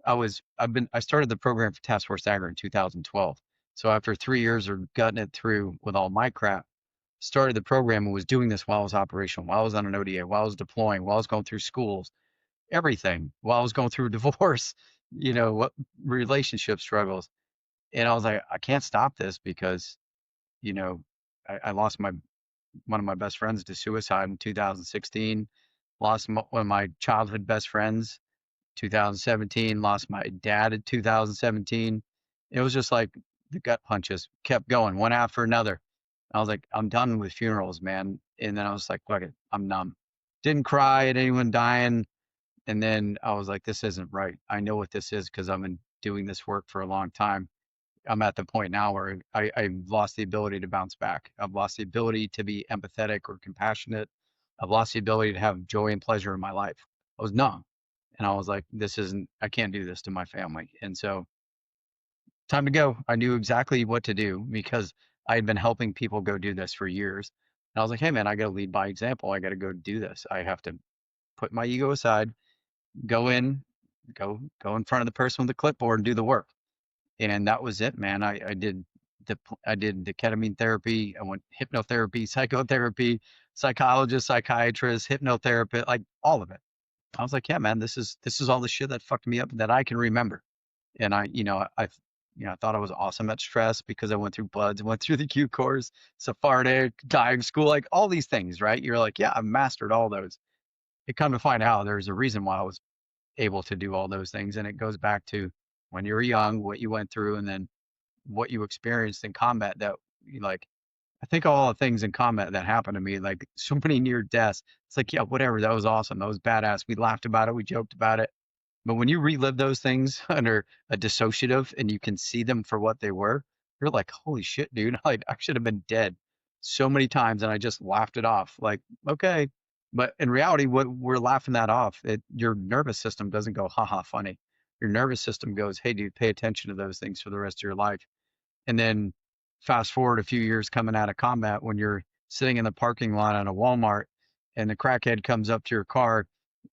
I started the program for Task Force Dagger in 2012. So after 3 years of gutting it through with all my crap, started the program and was doing this while I was operational, while I was on an ODA, while I was deploying, while I was going through schools, everything, while I was going through divorce, what relationship struggles. And I was like, I can't stop this because, you know, I lost one of my best friends to suicide in 2016, lost one of my childhood best friends 2017, lost my dad in 2017. It was just like the gut punches kept going one after another. I was like, I'm done with funerals, man. And then I was like, fuck it, I'm numb. Didn't cry at anyone dying. And then I was like, this isn't right. I know what this is because I've been doing this work for a long time. I'm at the point now where I've lost the ability to bounce back. I've lost the ability to be empathetic or compassionate. I've lost the ability to have joy and pleasure in my life. I was numb. And I was like, I can't do this to my family. And so, time to go. I knew exactly what to do because I had been helping people go do this for years. And I was like, hey, man, I got to lead by example. I got to go do this. I have to put my ego aside, go in, go in front of the person with the clipboard and do the work. And that was it, man. I did the ketamine therapy. I went hypnotherapy, psychotherapy, psychologist, psychiatrist, hypnotherapist, like all of it. I was like, yeah, man, this is all the shit that fucked me up that I can remember. And I thought I was awesome at stress because I went through BUDS, went through the Q course, Sephardic, dying school, like all these things, right? You're like, yeah, I've mastered all those. It come to find out there's a reason why I was able to do all those things. And it goes back to when you were young, what you went through, and then what you experienced in combat that you like. I think all the things in combat that happened to me, like so many near deaths, it's like, yeah, whatever. That was awesome. That was badass. We laughed about it. We joked about it. But when you relive those things under a dissociative and you can see them for what they were, you're like, holy shit, dude. Like, I should have been dead so many times and I just laughed it off. Like, okay. But in reality, what we're laughing that off, your nervous system doesn't go, haha, funny. Your nervous system goes, hey, dude, pay attention to those things for the rest of your life. And then fast forward a few years coming out of combat when you're sitting in the parking lot at a Walmart and the crackhead comes up to your car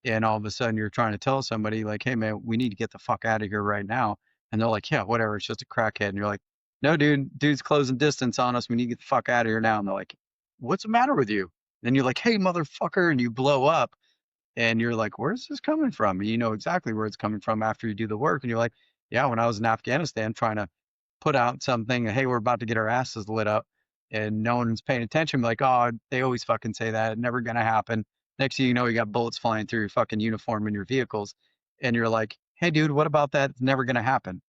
and all of a sudden you're trying to tell somebody like, hey man, we need to get the fuck out of here right now. And they're like, yeah, whatever, it's just a crackhead. And you're like, no, dude's closing distance on us. We need to get the fuck out of here now. And they're like, what's the matter with you? Then you're like, hey, motherfucker. And you blow up and you're like, where's this coming from? And you know exactly where it's coming from after you do the work. And you're like, yeah, when I was in Afghanistan trying to put out something, hey, we're about to get our asses lit up, and no one's paying attention. I'm like, oh, they always fucking say that. Never gonna happen. Next thing you know, you got bullets flying through your fucking uniform and your vehicles. And you're like, hey, dude, what about that? It's never going to happen.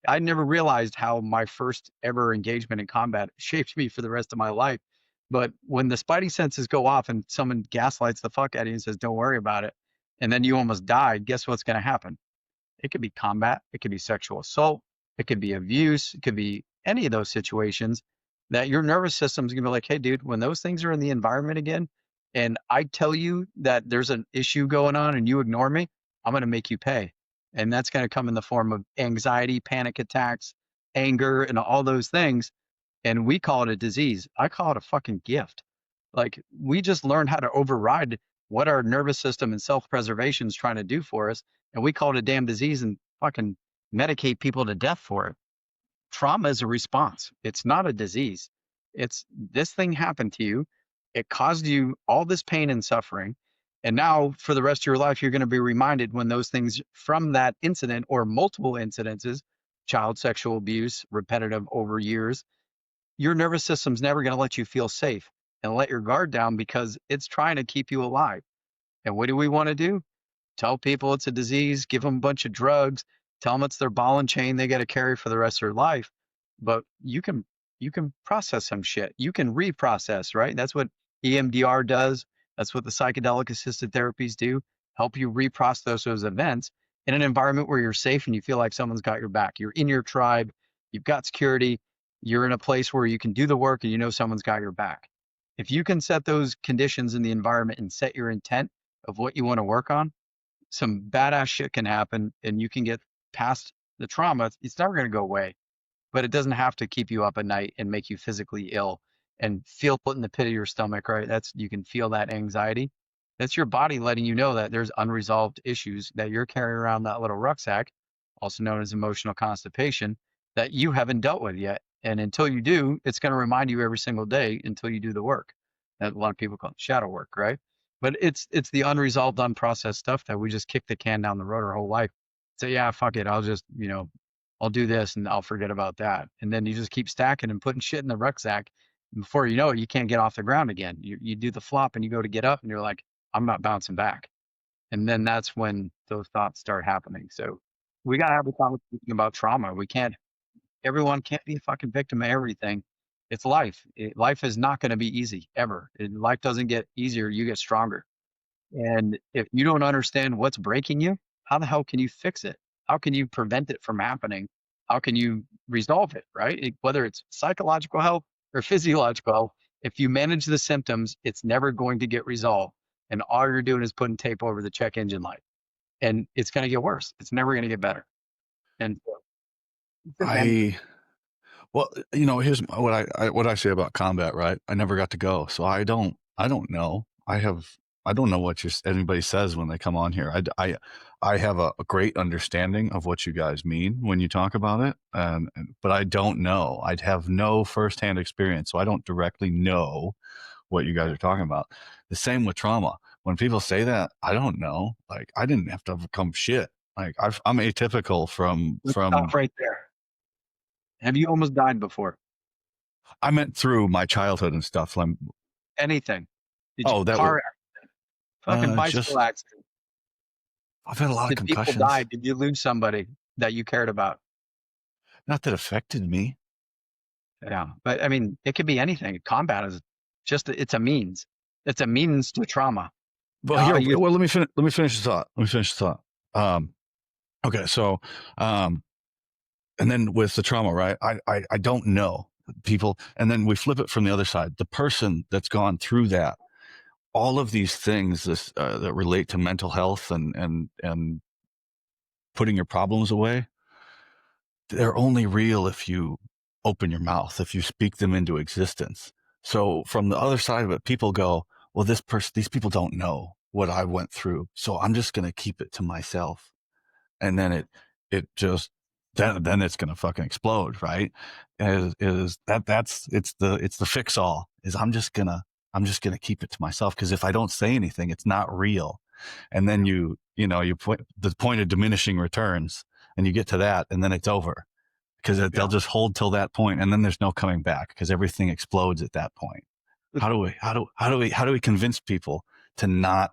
I never realized how my first ever engagement in combat shaped me for the rest of my life. But when the spidey senses go off and someone gaslights the fuck out of you and says, don't worry about it, and then you almost died, guess what's going to happen? It could be combat, it could be sexual assault, it could be abuse, it could be any of those situations that your nervous system's gonna be like, hey, dude, when those things are in the environment again, and I tell you that there's an issue going on and you ignore me, I'm gonna make you pay. And that's gonna come in the form of anxiety, panic attacks, anger, and all those things. And we call it a disease. I call it a fucking gift. Like we just learned how to override what our nervous system and self-preservation is trying to do for us, and we call it a damn disease and fucking medicate people to death for it. Trauma is a response. It's not a disease. It's this thing happened to you. It caused you all this pain and suffering. And now for the rest of your life, you're going to be reminded when those things from that incident or multiple incidences, child sexual abuse, repetitive over years, your nervous system's never going to let you feel safe and let your guard down because it's trying to keep you alive. And what do we want to do? Tell people it's a disease, give them a bunch of drugs, tell them it's their ball and chain they got to carry for the rest of their life. But you can process some shit. You can reprocess, right? That's what EMDR does. That's what the psychedelic assisted therapies do. Help you reprocess those events in an environment where you're safe and you feel like someone's got your back. You're in your tribe, you've got security, you're in a place where you can do the work and you know someone's got your back. If you can set those conditions in the environment and set your intent of what you want to work on, some badass shit can happen and you can get past the trauma. It's never going to go away, but it doesn't have to keep you up at night and make you physically ill and feel put in the pit of your stomach, right? That's, you can feel that anxiety. That's your body letting you know that there's unresolved issues that you're carrying around that little rucksack, also known as emotional constipation, that you haven't dealt with yet. And until you do, it's going to remind you every single day until you do the work. That a lot of people call it shadow work, right? But it's the unresolved, unprocessed stuff that we just kick the can down the road our whole life. Say, yeah, fuck it. I'll just, I'll do this and I'll forget about that. And then you just keep stacking and putting shit in the rucksack. And before you know it, you can't get off the ground again. You do the flop and you go to get up and you're like, I'm not bouncing back. And then that's when those thoughts start happening. So we got to have a conversation about trauma. Everyone can't be a fucking victim of everything. It's life. Life is not going to be easy ever. Life doesn't get easier. You get stronger. And if you don't understand what's breaking you, how the hell can you fix it? How can you prevent it from happening? How can you resolve it, right? Whether it's psychological health or physiological health, if you manage the symptoms, it's never going to get resolved. And all you're doing is putting tape over the check engine light. And it's going to get worse. It's never going to get better. And so, it's a man- I Well, here's what I say about combat. Right, I never got to go, so I don't know. I don't know what anybody says when they come on here. I have a great understanding of what you guys mean when you talk about it, but I don't know. I'd have no firsthand experience, so I don't directly know what you guys are talking about. The same with trauma. When people say that, I don't know. Like I didn't have to overcome shit. Like I'm atypical from let's stop right there. Have you almost died before? I meant through my childhood and stuff. Anything? Did you Oh, that was car fucking bicycle just accident? I've had a lot of Did people die? concussions. Did you lose somebody that you cared about? Not that affected me. Yeah, but I mean, it could be anything. Combat is just it's a means. It's a means to trauma. Well, I'll here, use well, let me finish the thought. Um, okay, so, and then with the trauma, right? I don't know people, and then we flip it from the other side. The person that's gone through that, all of these things that relate to mental health and putting your problems away, they're only real if you open your mouth, if you speak them into existence. So from the other side of it, people go, well, these people don't know what I went through. So I'm just going to keep it to myself. And then it just, then it's going to fucking explode. Right. It's the fix all is I'm just going to keep it to myself. Cause if I don't say anything, it's not real. And then you put the point of diminishing returns and you get to that and then it's over because they'll just hold till that point and then there's no coming back because everything explodes at that point. How do we convince people to not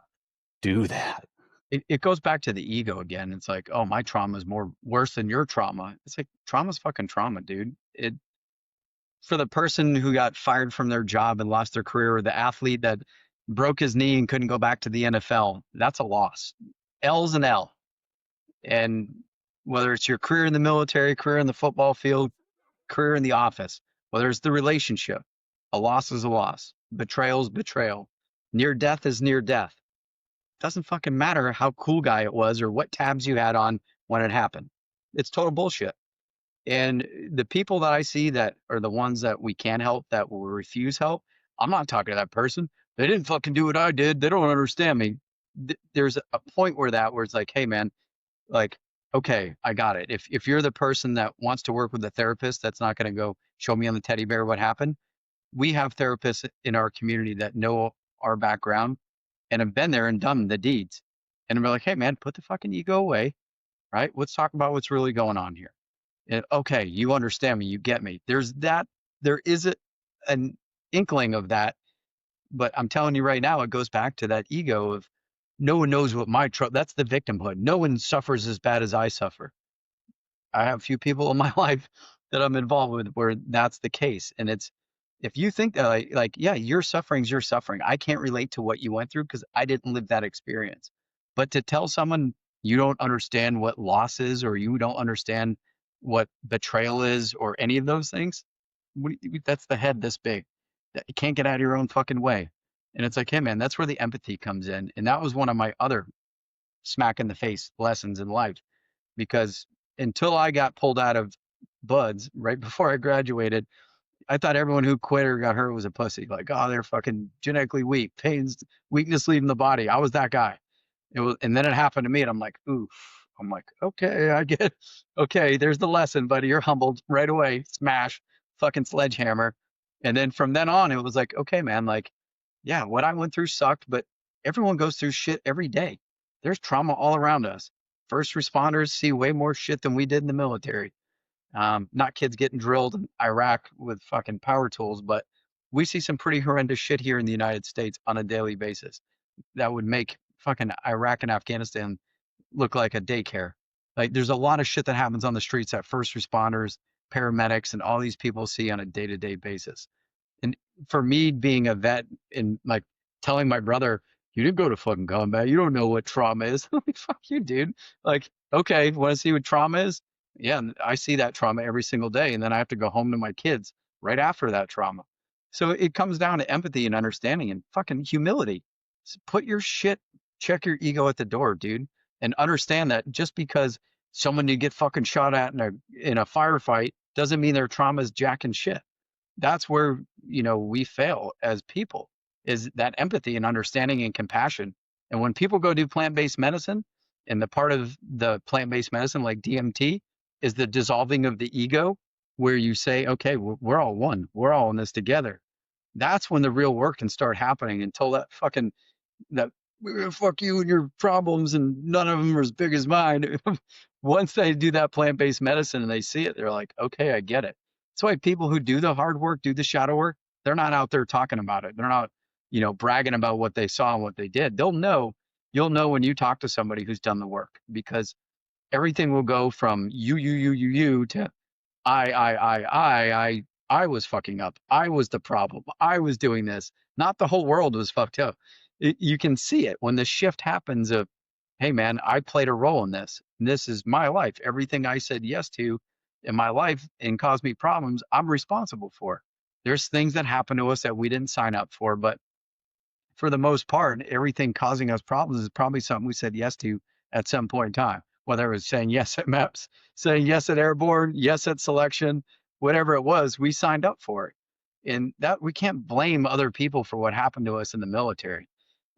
do that? it goes back to the ego again. It's like, oh, my trauma is more worse than your trauma. It's like trauma's fucking trauma, dude. It For the person who got fired from their job and lost their career, or the athlete that broke his knee and couldn't go back to the NFL, that's a loss. L's an L. And whether it's your career in the military, career in the football field, career in the office, whether it's the relationship, a loss is a loss. Betrayal is betrayal. Near death is near death. Doesn't fucking matter how cool guy it was or what tabs you had on when it happened. It's total bullshit. And the people that I see that are the ones that we can help, that will refuse help, I'm not talking to that person. They didn't fucking do what I did. They don't understand me. There's a point where it's like, hey man, like, okay, I got it. If you're the person that wants to work with a therapist that's not going to go show me on the teddy bear what happened, we have therapists in our community that know our background and have been there and done the deeds. And we're like, hey man, put the fucking ego away, right? Let's talk about what's really going on here. And okay, you understand me, you get me. There is an inkling of that, but I'm telling you right now, it goes back to that ego of no one knows what my trouble. That's the victimhood. No one suffers as bad as I suffer. I have a few people in my life that I'm involved with where that's the case. And it's, if you think that yeah, your suffering's your suffering. I can't relate to what you went through because I didn't live that experience. But to tell someone you don't understand what loss is, or you don't understand what betrayal is, or any of those things, that's the head this big. That you can't get out of your own fucking way. And it's like, hey man, that's where the empathy comes in. And that was one of my other smack in the face lessons in life, because until I got pulled out of buds right before I graduated, I thought everyone who quit or got hurt was a pussy. Like, oh, they're fucking genetically weak, pains, weakness leaving the body. I was that guy. It was, and then it happened to me, and I'm like, oof. I'm like, okay, I get, okay, there's the lesson, buddy. You're humbled right away. Smash, fucking sledgehammer. And then from then on, it was like, okay, man, like, yeah, what I went through sucked, but everyone goes through shit every day. There's trauma all around us. First responders see way more shit than we did in the military. Not kids getting drilled in Iraq with fucking power tools, but we see some pretty horrendous shit here in the United States on a daily basis that would make fucking Iraq and Afghanistan look like a daycare. Like there's a lot of shit that happens on the streets that first responders, paramedics, and all these people see on a day-to-day basis. And for me being a vet and like telling my brother, you didn't go to fucking combat, you don't know what trauma is. I'm like, fuck you, dude. Like, okay, want to see what trauma is? Yeah, and I see that trauma every single day, and then I have to go home to my kids right after that trauma. So it comes down to empathy and understanding and fucking humility. Put your shit, check your ego at the door, dude, and understand that just because someone you get fucking shot at in a firefight doesn't mean their trauma is jack and shit. That's where, we fail as people, is that empathy and understanding and compassion. And when people go do plant-based medicine, and the part of the plant-based medicine like DMT is the dissolving of the ego, where you say, okay, we're all one, we're all in this together. That's when the real work can start happening. Until that we're gonna fuck you and your problems and none of them are as big as mine. Once they do that plant-based medicine and they see it, they're like, okay, I get it. That's why people who do the hard work, do the shadow work, they're not out there talking about it. They're not, bragging about what they saw and what they did. You'll know when you talk to somebody who's done the work, because everything will go from you to I was fucking up. I was the problem. I was doing this. Not the whole world was fucked up. You can see it when the shift happens of, hey man, I played a role in this. This is my life. Everything I said yes to in my life and caused me problems, I'm responsible for. There's things that happen to us that we didn't sign up for, but for the most part, everything causing us problems is probably something we said yes to at some point in time. Whether it was saying yes at MEPS, saying yes at airborne, yes at selection, whatever it was, we signed up for it. And that we can't blame other people for what happened to us in the military.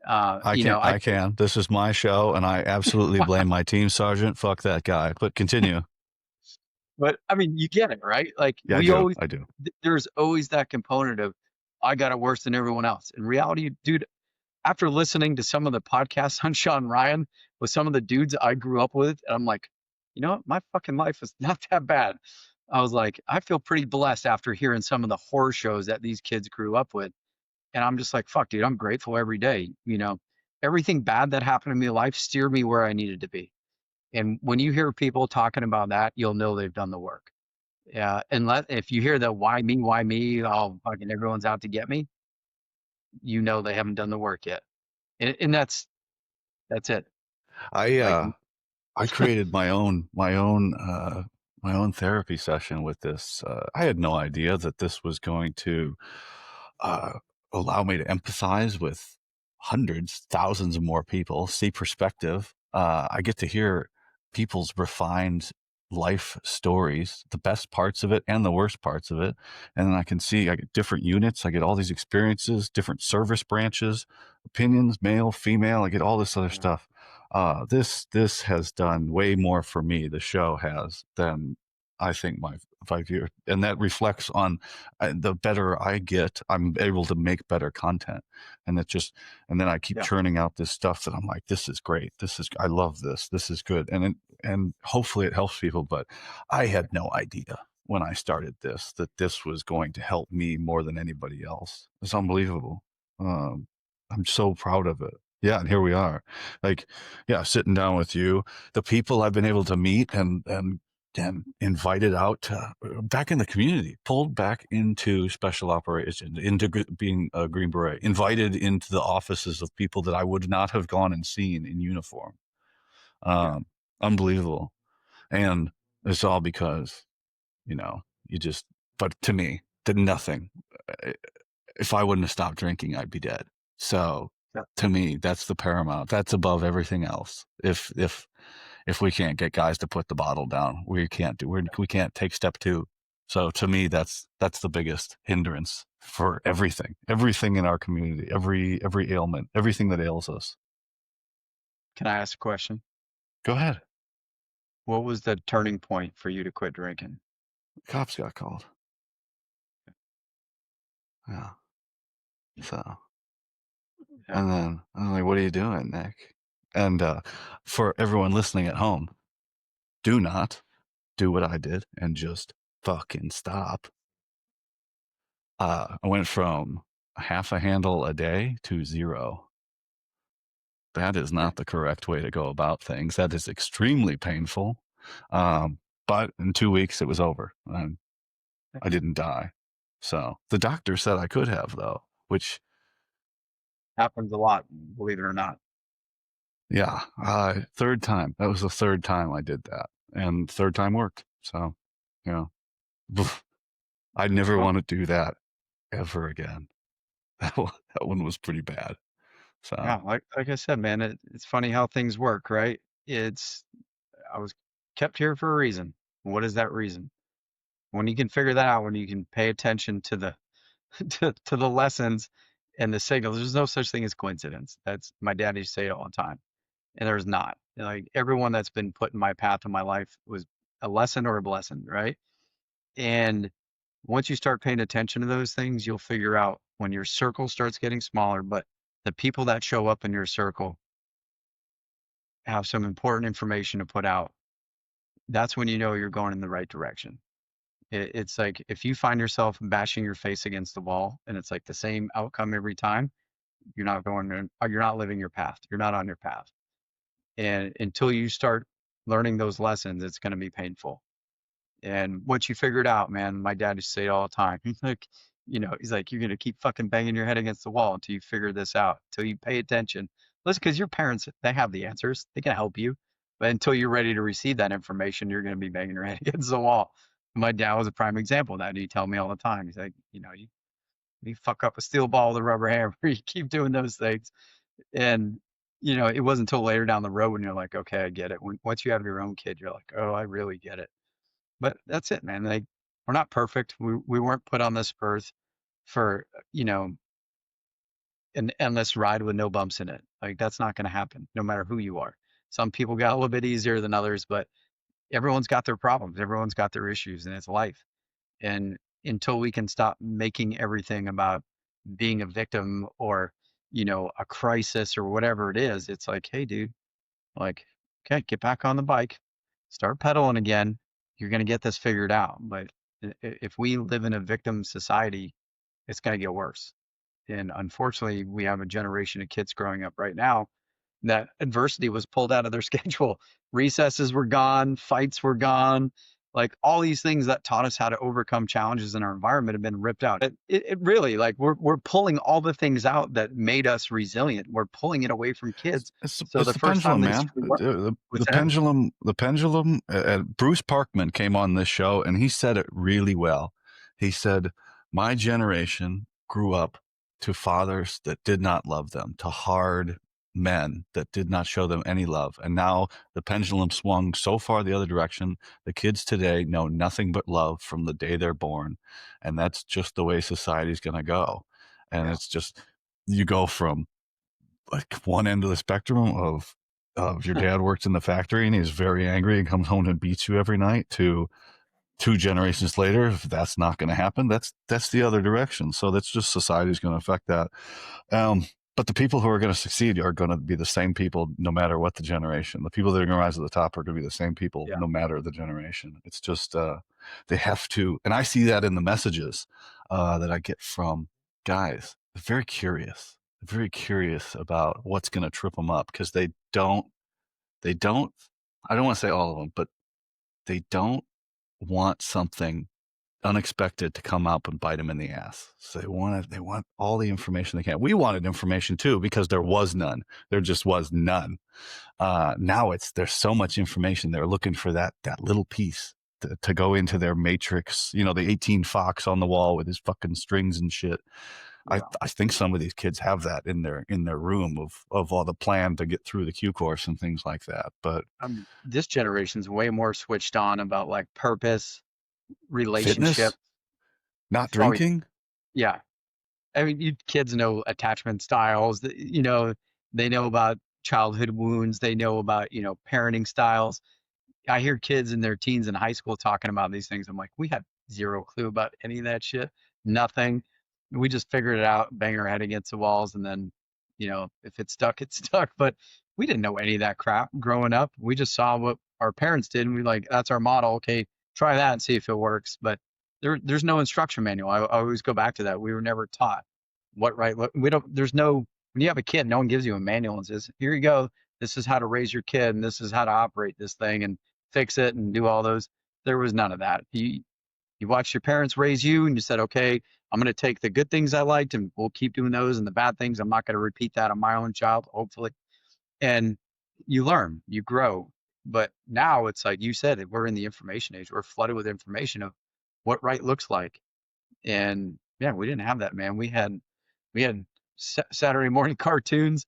I can't. I I can. This is my show, and I absolutely blame my team sergeant. Fuck that guy. But continue. but I mean, you get it, right? Like Yeah, I we do. always, I do. there's always that component of I got it worse than everyone else. In reality, dude, after listening to some of the podcasts on Sean Ryan with some of the dudes I grew up with, and I'm like, you know what? My fucking life is not that bad. I was like, I feel pretty blessed after hearing some of the horror shows that these kids grew up with. And I'm just like, fuck, dude, I'm grateful every day. everything bad that happened to me in life steered me where I needed to be. And when you hear people talking about that, you'll know they've done the work. Yeah, and if you hear the why me, oh fucking everyone's out to get me, you know they haven't done the work yet. And that's it. I Like uh I created my own therapy session with this. I had no idea that this was going to uh, allow me to empathize with hundreds, thousands of more people, see perspective. I get to hear people's refined life stories, the best parts of it and the worst parts of it. And then I get different units. I get all these experiences, different service branches, opinions, male, female. I get all this other stuff. This has done way more for me. The show has than I think my 5 years, and that reflects on the better I get, I'm able to make better content. And it just, and then I keep yeah, churning out this stuff that I'm like, this is great. I love this. This is good. And hopefully it helps people. But I had no idea when I started this that this was going to help me more than anybody else. It's unbelievable. Um, I'm so proud of it. Yeah. And here we are. Like, yeah, sitting down with you, the people I've been able to meet and invited out back in the community, pulled back into special operations, into being a Green Beret, invited into the offices of people that I would not have gone and seen in uniform. yeah. Um, Unbelievable. And it's all because, you just, but to me, did nothing. If I wouldn't have stopped drinking, I'd be dead. So Yeah. to me, that's the paramount. That's above everything else. If we can't get guys to put the bottle down, we can't take step two. So to me, that's the biggest hindrance for everything in our community, every ailment, everything that ails us. Can I ask a question? Go ahead. What was the turning point for you to quit drinking? Cops got called. Yeah. So, Yeah. and then I'm like, what are you doing, Nick? And for everyone listening at home, do not do what I did and just fucking stop. I went from half a handle a day to zero. That is Okay. not the correct way to go about things. That is extremely painful. But in 2 weeks, it was over. And Yeah. I didn't die. So the doctor said I could have, though, which, Happens a lot, believe it or not. yeah, third time. That was the third time I did that. And third time worked. So, you know, I never Well, want to do that ever again. That one was pretty bad. So, yeah, like I said, man, it's funny how things work, right? It's I was kept here for a reason. What is that reason? When you can figure that out, when you can pay attention to the to the lessons and the signals, there's no such thing as coincidence. That's my dad used to say it all the time. And there's not. Like everyone that's been put in my path in my life was a lesson or a blessing, right? And once you start paying attention to those things, you'll figure out when your circle starts getting smaller, but the people that show up in your circle have some important information to put out. That's when you know you're going in the right direction. It's like if you find yourself bashing your face against the wall and it's like the same outcome every time, you're not living your path. You're not on your path. And until you start learning those lessons, it's going to be painful. And once you figure it out, man, my dad used to say it all the time. He's like, he's like, you're going to keep fucking banging your head against the wall until you figure this out, until you pay attention. Listen, because your parents, they have the answers, they can help you. But until you're ready to receive that information, you're going to be banging your head against the wall. My dad was a prime example of that. He tell me all the time. He's like, you fuck up a steel ball with a rubber hammer, you keep doing those things. And, it wasn't until later down the road when you're like, okay, I get it. Once you have your own kid, you're like, oh, I really get it. But that's it, man. Like we're not perfect. We weren't put on this earth for, an endless ride with no bumps in it. Like that's not going to happen no matter who you are. Some people got a little bit easier than others, but everyone's got their problems. Everyone's got their issues and it's life. And until we can stop making everything about being a victim or, a crisis or whatever it is, it's like, hey, dude, like, okay, get back on the bike, start pedaling again. You're going to get this figured out. But if we live in a victim society, it's going to get worse. And unfortunately, we have a generation of kids growing up right now that adversity was pulled out of their schedule. Recesses were gone, fights were gone. Like all these things that taught us how to overcome challenges in our environment have been ripped out. It really like we're pulling all the things out that made us resilient. We're pulling it away from kids. So It's the the first time pendulum, they man. screw up, what's The that? pendulum, the pendulum. Bruce Parkman came on this show and he said it really well. He said, "My generation grew up to fathers that did not love them, to hard men that did not show them any love, and now the pendulum swung so far the other direction. The kids today know nothing but love from the day they're born, and that's just the way society's going to go. And Yeah. it's just you go from." Like one end of the spectrum of your dad works in the factory and he's very angry and comes home and beats you every night to 2 generations later, if that's not going to happen, that's the other direction. So that's just society's going to affect that. Um, but the people who are going to succeed are going to be the same people no matter what the generation. The people that are going to rise to the top are going to be the same people Yeah. no matter the generation. It's just they have to, and I see that in the messages that I get from guys. They're very curious about what's going to trip them up because they don't. I don't want to say all of them, but they don't want something unexpected to come up and bite them in the ass. So they want all the information they can. We wanted information too because there was none. There just was none. Now there's so much information. They're looking for that little piece to go into their matrix. You know, the 18 Fox on the wall with his fucking strings and shit. Yeah. I think some of these kids have that in their room of all the plan to get through the Q course and things like that. But This generation's way more switched on about like purpose, relationship. fitness, not Oh yeah. drinking, Yeah. I mean, you kids know attachment styles, they know about childhood wounds, they know about, parenting styles. I hear kids in their teens and high school talking about these things. I'm like, we had zero clue about any of that shit. Nothing. We just figured it out, bang our head against the walls, and then, if it's stuck, it's stuck. But we didn't know any of that crap growing up. We just saw what our parents did, and we like, that's our model. Okay, try that and see if it works. But there's no instruction manual. I always go back to that. We were never taught what right. We don't. There's no. When you have a kid, no one gives you a manual and says, "Here you go. This is how to raise your kid, and this is how to operate this thing." And fix it and do all those. There was none of that. You watched your parents raise you and you said, okay, I'm going to take the good things I liked and we'll keep doing those, and the bad things, I'm not going to repeat that on my own child, hopefully. And you learn, you grow. But now it's like you said, we're in the information age. We're flooded with information of what right looks like. And yeah, we didn't have that, man. We had Saturday morning cartoons.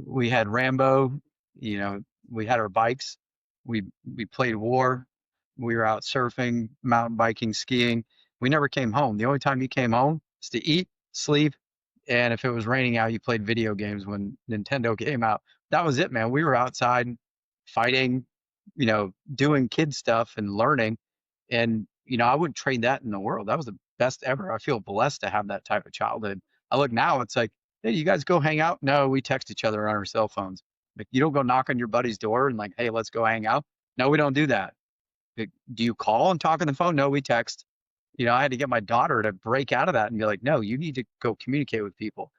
We had Rambo. You know, we had our bikes. We played war. We were out surfing, mountain biking, skiing. We never came home. The only time you came home was to eat, sleep, and if it was raining out, you played video games when Nintendo came out. That was it, man. We were outside fighting, doing kid stuff and learning. And, I wouldn't trade that in the world. That was the best ever. I feel blessed to have that type of childhood. I look now, it's like, hey, you guys go hang out? No, we text each other on our cell phones. Like, you don't go knock on your buddy's door and like, hey, let's go hang out. No, we don't do that. Like, do you call and talk on the phone? No, we text. I had to get my daughter to break out of that and be like, no, you need to go communicate with people.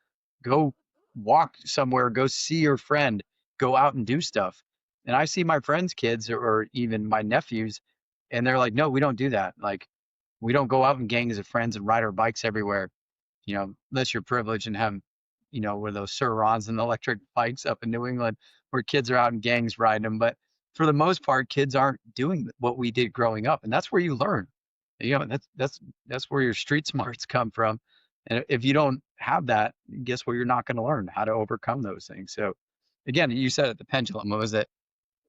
Go walk somewhere, go see your friend, go out and do stuff. And I see my friends' kids or even my nephews, and they're like, no, we don't do that. Like, we don't go out in gangs of friends and ride our bikes everywhere, unless you're privileged and have, where those Surrons and electric bikes up in New England where kids are out in gangs riding them. But for the most part, kids aren't doing what we did growing up. And that's where you learn. That's where your street smarts come from. And if you don't have that, guess where you're not going to learn how to overcome those things. So again, you said it, the pendulum. What was it?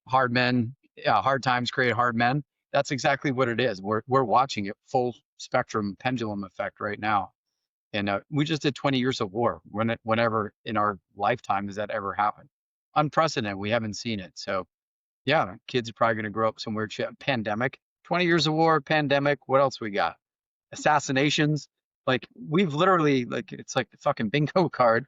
Hard men, yeah, hard times create hard men. That's exactly what it is. We're watching it full spectrum pendulum effect right now. And we just did 20 years of war. Whenever in our lifetime has that ever happened? Unprecedented. We haven't seen it. So yeah, kids are probably going to grow up some weird shit. Pandemic, 20 years of war, pandemic. What else we got? Assassinations. Like we've literally like it's like the fucking bingo card.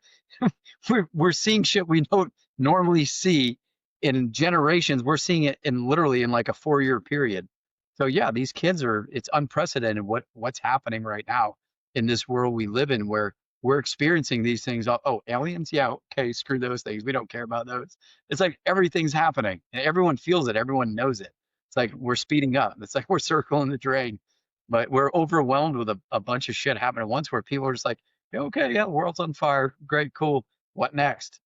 we're seeing shit we don't normally see in generations. We're seeing it in literally in like a 4-year period. So yeah, these kids it's unprecedented what's happening right now in this world we live in where we're experiencing these things. Oh, aliens? Yeah, okay, screw those things. We don't care about those. It's like everything's happening and everyone feels it. Everyone knows it. It's like we're speeding up. It's like we're circling the drain, but we're overwhelmed with a bunch of shit happening at once where people are just like, "Yeah, okay, yeah, the world's on fire. Great, cool. What next?"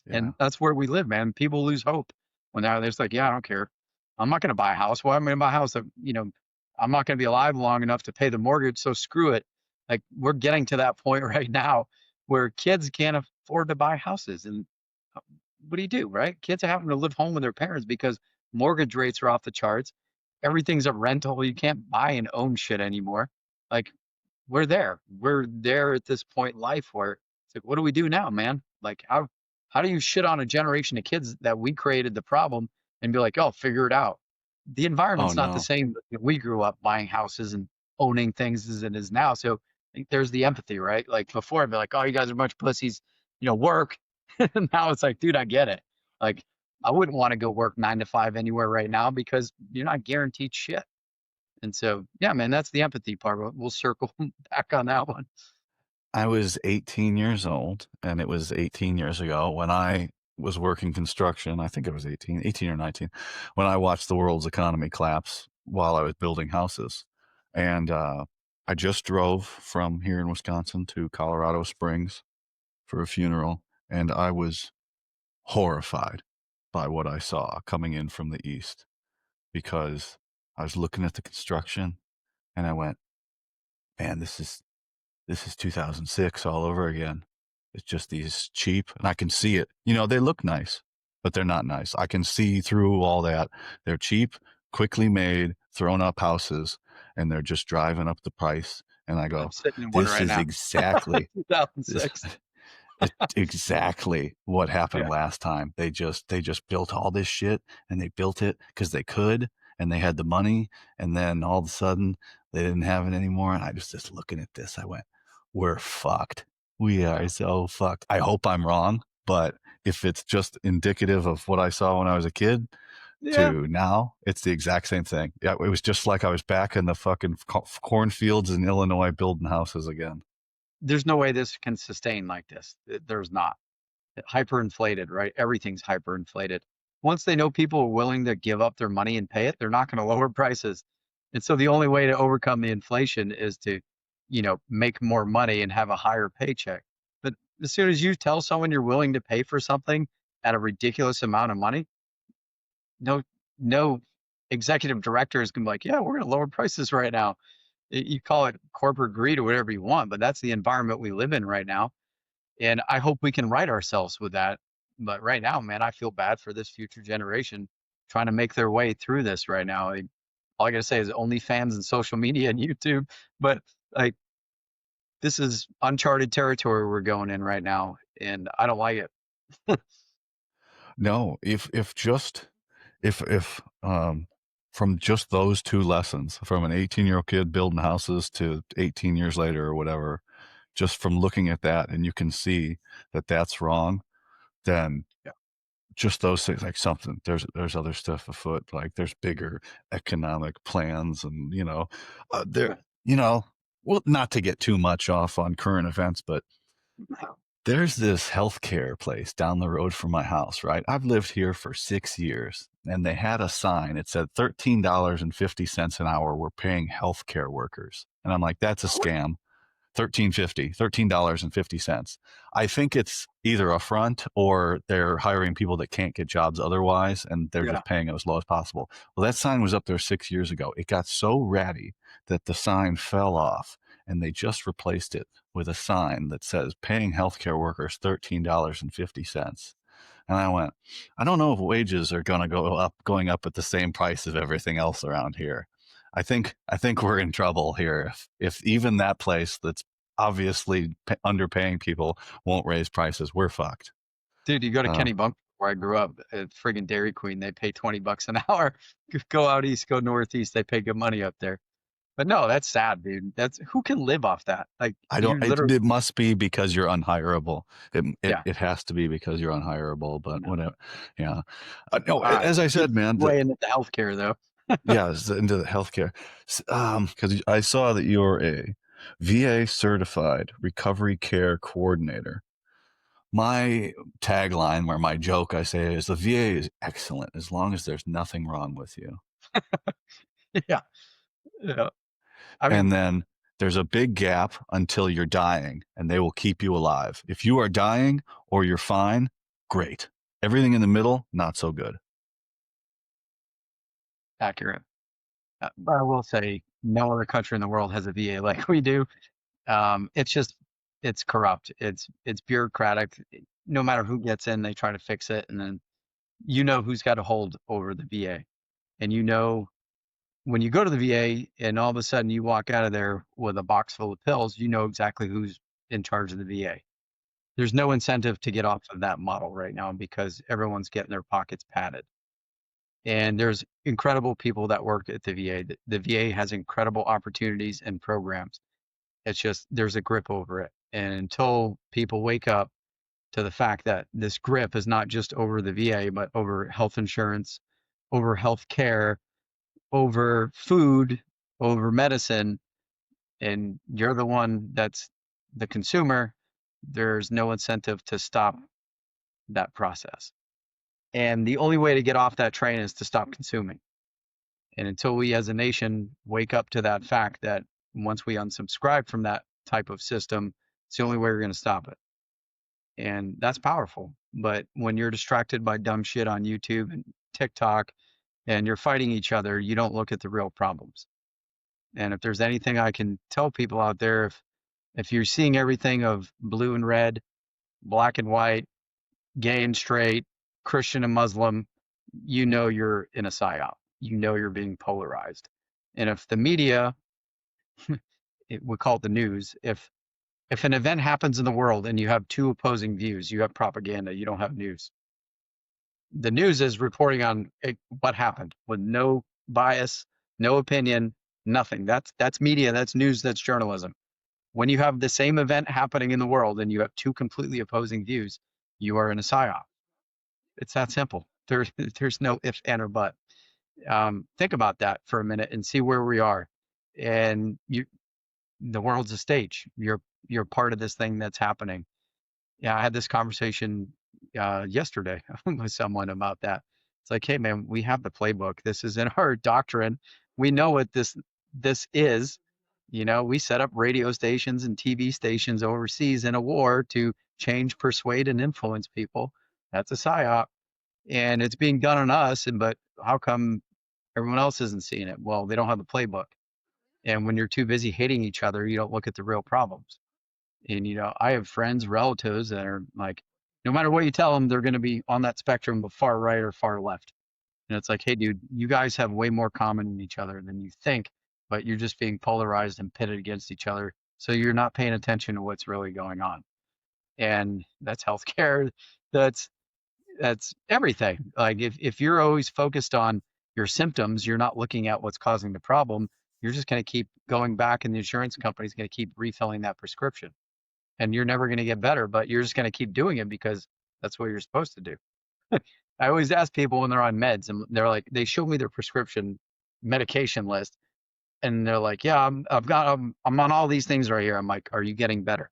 Yeah. And that's where we live, man. People lose hope when they're just like, yeah, I don't care. I'm not going to buy a house. Why am I going to buy a house? I'm not going to be alive long enough to pay the mortgage. So screw it. Like we're getting to that point right now where kids can't afford to buy houses. And uh, what do you do, right? Kids are having to live home with their parents because mortgage rates are off the charts. Everything's a rental. You can't buy and own shit anymore. Like we're there. We're there at this point in life where it's like, what do we do now, man? Like how do you shit on a generation of kids that we created the problem and be like, oh, figure it out? The Oh environment's not the no. same that we grew up buying houses and owning things as it is now. So I think there's the empathy, right? Like before I'd be like, oh, you guys are a bunch of pussies, work. And now it's like, dude, I get it. Like I wouldn't want to go work 9 to 5 anywhere right now because you're not guaranteed shit. And so, yeah, man, that's the empathy part. We'll circle back on that one. I was 18 years old, and it was 18 years ago when I was working construction. I think I was 18 or 19, when I watched the world's economy collapse while I was building houses. And I just drove from here in Wisconsin to Colorado Springs for a funeral, and I was horrified by what I saw coming in from the east because I was looking at the construction and I went, man, this is 2006 all over again. It's just these cheap, and I can see it. They look nice, but they're not nice. I can see through all that. They're cheap, quickly made, thrown up houses, and they're just driving up the price. And I I'm go, sitting in one this right is now. exactly this, 2006. it's exactly what happened Yeah. last time. They just built all this shit, and they built it because they could, and they had the money, and then all of a sudden they didn't have it anymore. And I was just looking at this. I went, we're fucked. We are Yeah. so fucked. I hope I'm wrong, but if it's just indicative of what I saw when I was a kid Yeah. to now, it's the exact same thing. Yeah, it was just like I was back in the fucking cornfields in Illinois building houses again. There's no way this can sustain like this. There's not. Hyperinflated, right? Everything's hyperinflated. Once they know people are willing to give up their money and pay it, they're not going to lower prices. And so the only way to overcome the inflation is to, make more money and have a higher paycheck. But as soon as you tell someone you're willing to pay for something at a ridiculous amount of money, no, no executive director is going to be like, yeah, we're going to lower prices right now. You call it corporate greed or whatever you want, but that's the environment we live in right now. And I hope we can right ourselves with that. But right now, man, I feel bad for this future generation trying to make their way through this right now. All I gotta say is OnlyFans and social media and YouTube. But like, this is uncharted territory we're going in right now, and I don't like it. No, if from just those two lessons, from an 18-year-old kid building houses to 18 years later or whatever, just from looking at that, and you can see that that's wrong, then Yeah, just those things, like something, there's other stuff afoot, like there's bigger economic plans, and there, right. you know well, not to get too much off on current events, but there's this healthcare place down the road from my house, right? I've lived here for 6 years, and they had a sign. It said $13.50 an hour. We're paying healthcare workers. And I'm like, that's a scam. 13.50, $13.50. I think it's either a front or they're hiring people that can't get jobs otherwise, and they're Yeah, just paying it as low as possible. Well, that sign was up there 6 years ago. It got so ratty that the sign fell off, and they just replaced it with a sign that says paying healthcare workers $13.50. And I went, I don't know if wages are going to going up at the same price as everything else around here. I think we're in trouble here if even that place that's obviously underpaying people won't raise prices. We're fucked. dude, you go to So Kenny Bunk where I grew up at friggin' Dairy Queen. They pay $20 an hour. Go out east, go northeast. They pay good money up there. But no, that's sad, dude. That's who can live off that? Like I don't. you It, literally, it must be because you're unhirable. It, it yeah. it has to be because you're unhirable. But No. whatever. Yeah. No. All right. As I Good said, man. way into the healthcare though. Yeah. Into the healthcare. Because I saw that you're a VA Certified Recovery Care Coordinator. My tagline or my joke I say is the VA is excellent as long as there's nothing wrong with you. Yeah. Yeah. I And mean, then there's a big gap until you're dying, and they will keep you alive. If you are dying or you're fine, great. Everything in the middle, not so good. accurate. But I will say no other country in the world has a VA like we do. It's just, it's corrupt. It's bureaucratic. No matter who gets in, they try to fix it. And then who's got a hold over the VA. And when you go to the VA and all of a sudden you walk out of there with a box full of pills, you know exactly who's in charge of the VA. There's no incentive to get off of that model right now because everyone's getting their pockets padded. And there's incredible people that work at the VA. The VA has incredible opportunities and programs. It's just there's a grip over it. And until people wake up to the fact that this grip is not just over the VA, but over health insurance, over health care, over food, over medicine, and you're the one that's the consumer, there's no incentive to stop that process. And the only way to get off that train is to stop consuming. And until we as a nation wake up to that fact that once we unsubscribe from that type of system, it's the only way we're going to stop it. And that's powerful. But when you're distracted by dumb shit on YouTube and TikTok and you're fighting each other, you don't look at the real problems. And if there's anything I can tell people out there, if you're seeing everything of blue and red, black and white, gay and straight, Christian and Muslim, you know you're in a psyop. You know you're being polarized. And if the media, we call it the news, if an event happens in the world and you have two opposing views, you have propaganda, you don't have news. The news is reporting on what happened with no bias, no opinion, nothing. That's media, that's news, that's journalism. When you have the same event happening in the world and you have two completely opposing views, you are in a psyop. It's that simple. There's no if, and, or but. Think about that for a minute and see where we are. And the world's a stage. You're part of this thing that's happening. Yeah, I had this conversation yesterday with someone about that. It's like, hey man, we have the playbook. This is in our doctrine. We know what this is. We set up radio stations and TV stations overseas in a war to change, persuade, and influence people. That's a psyop, and it's being done on us. But how come everyone else isn't seeing it? Well, they don't have the playbook. And when you're too busy hating each other, you don't look at the real problems. And, I have friends, relatives that are like, no matter what you tell them, they're going to be on that spectrum of far right or far left. And it's like, hey, dude, you guys have way more common in each other than you think, but you're just being polarized and pitted against each other. So you're not paying attention to what's really going on. And that's healthcare. That's that's everything. Like if you're always focused on your symptoms, you're not looking at what's causing the problem. You're just going to keep going back, and the insurance company's going to keep refilling that prescription, and you're never going to get better, but you're just going to keep doing it because that's what you're supposed to do. I always ask people when they're on meds and they're like, they show me their prescription medication list and they're like, yeah, I'm on all these things right here. I'm like, are you getting better?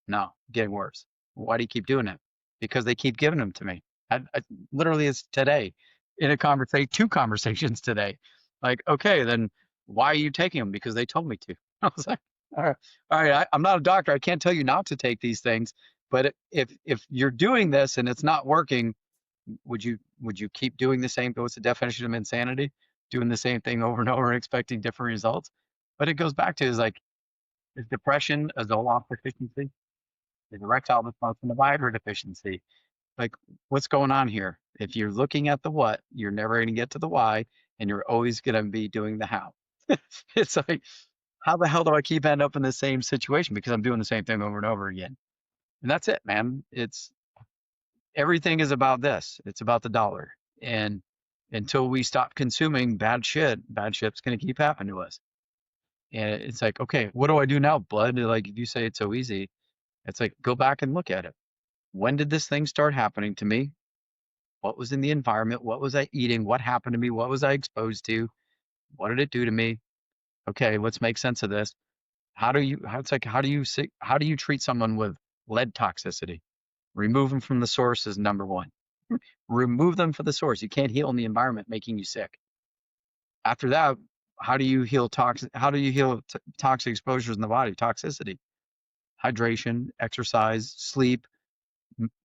No, getting worse. Why do you keep doing it? Because they keep giving them to me. I literally it's today in a conversation, two conversations today. Like, okay, then why are you taking them? Because they told me to. I was like, all right. I'm not a doctor. I can't tell you not to take these things. But if you're doing this and it's not working, would you keep doing the same? What's the definition of insanity? Doing the same thing over and over and expecting different results. But it goes back to is depression a Zoloft deficiency? Is erectile dysfunction a Viagra deficiency? Like, what's going on here? If you're looking at the what, you're never going to get to the why, and you're always going to be doing the how. It's like, how the hell do I keep ending up in the same situation? Because I'm doing the same thing over and over again. And that's it, man. It's everything is about this. It's about the dollar. And until we stop consuming bad shit's going to keep happening to us. And it's like, okay, what do I do now, bud? Like, if you say it's so easy, it's like, go back and look at it. When did this thing start happening to me? What was in the environment? What was I eating? What happened to me? What was I exposed to? What did it do to me? Okay, let's make sense of this. how do you treat someone with lead toxicity? Remove them from the source is number one. Remove them from the source. You can't heal in the environment making you sick. After that, how do you heal toxic exposures in the body? Toxicity, hydration, exercise, sleep,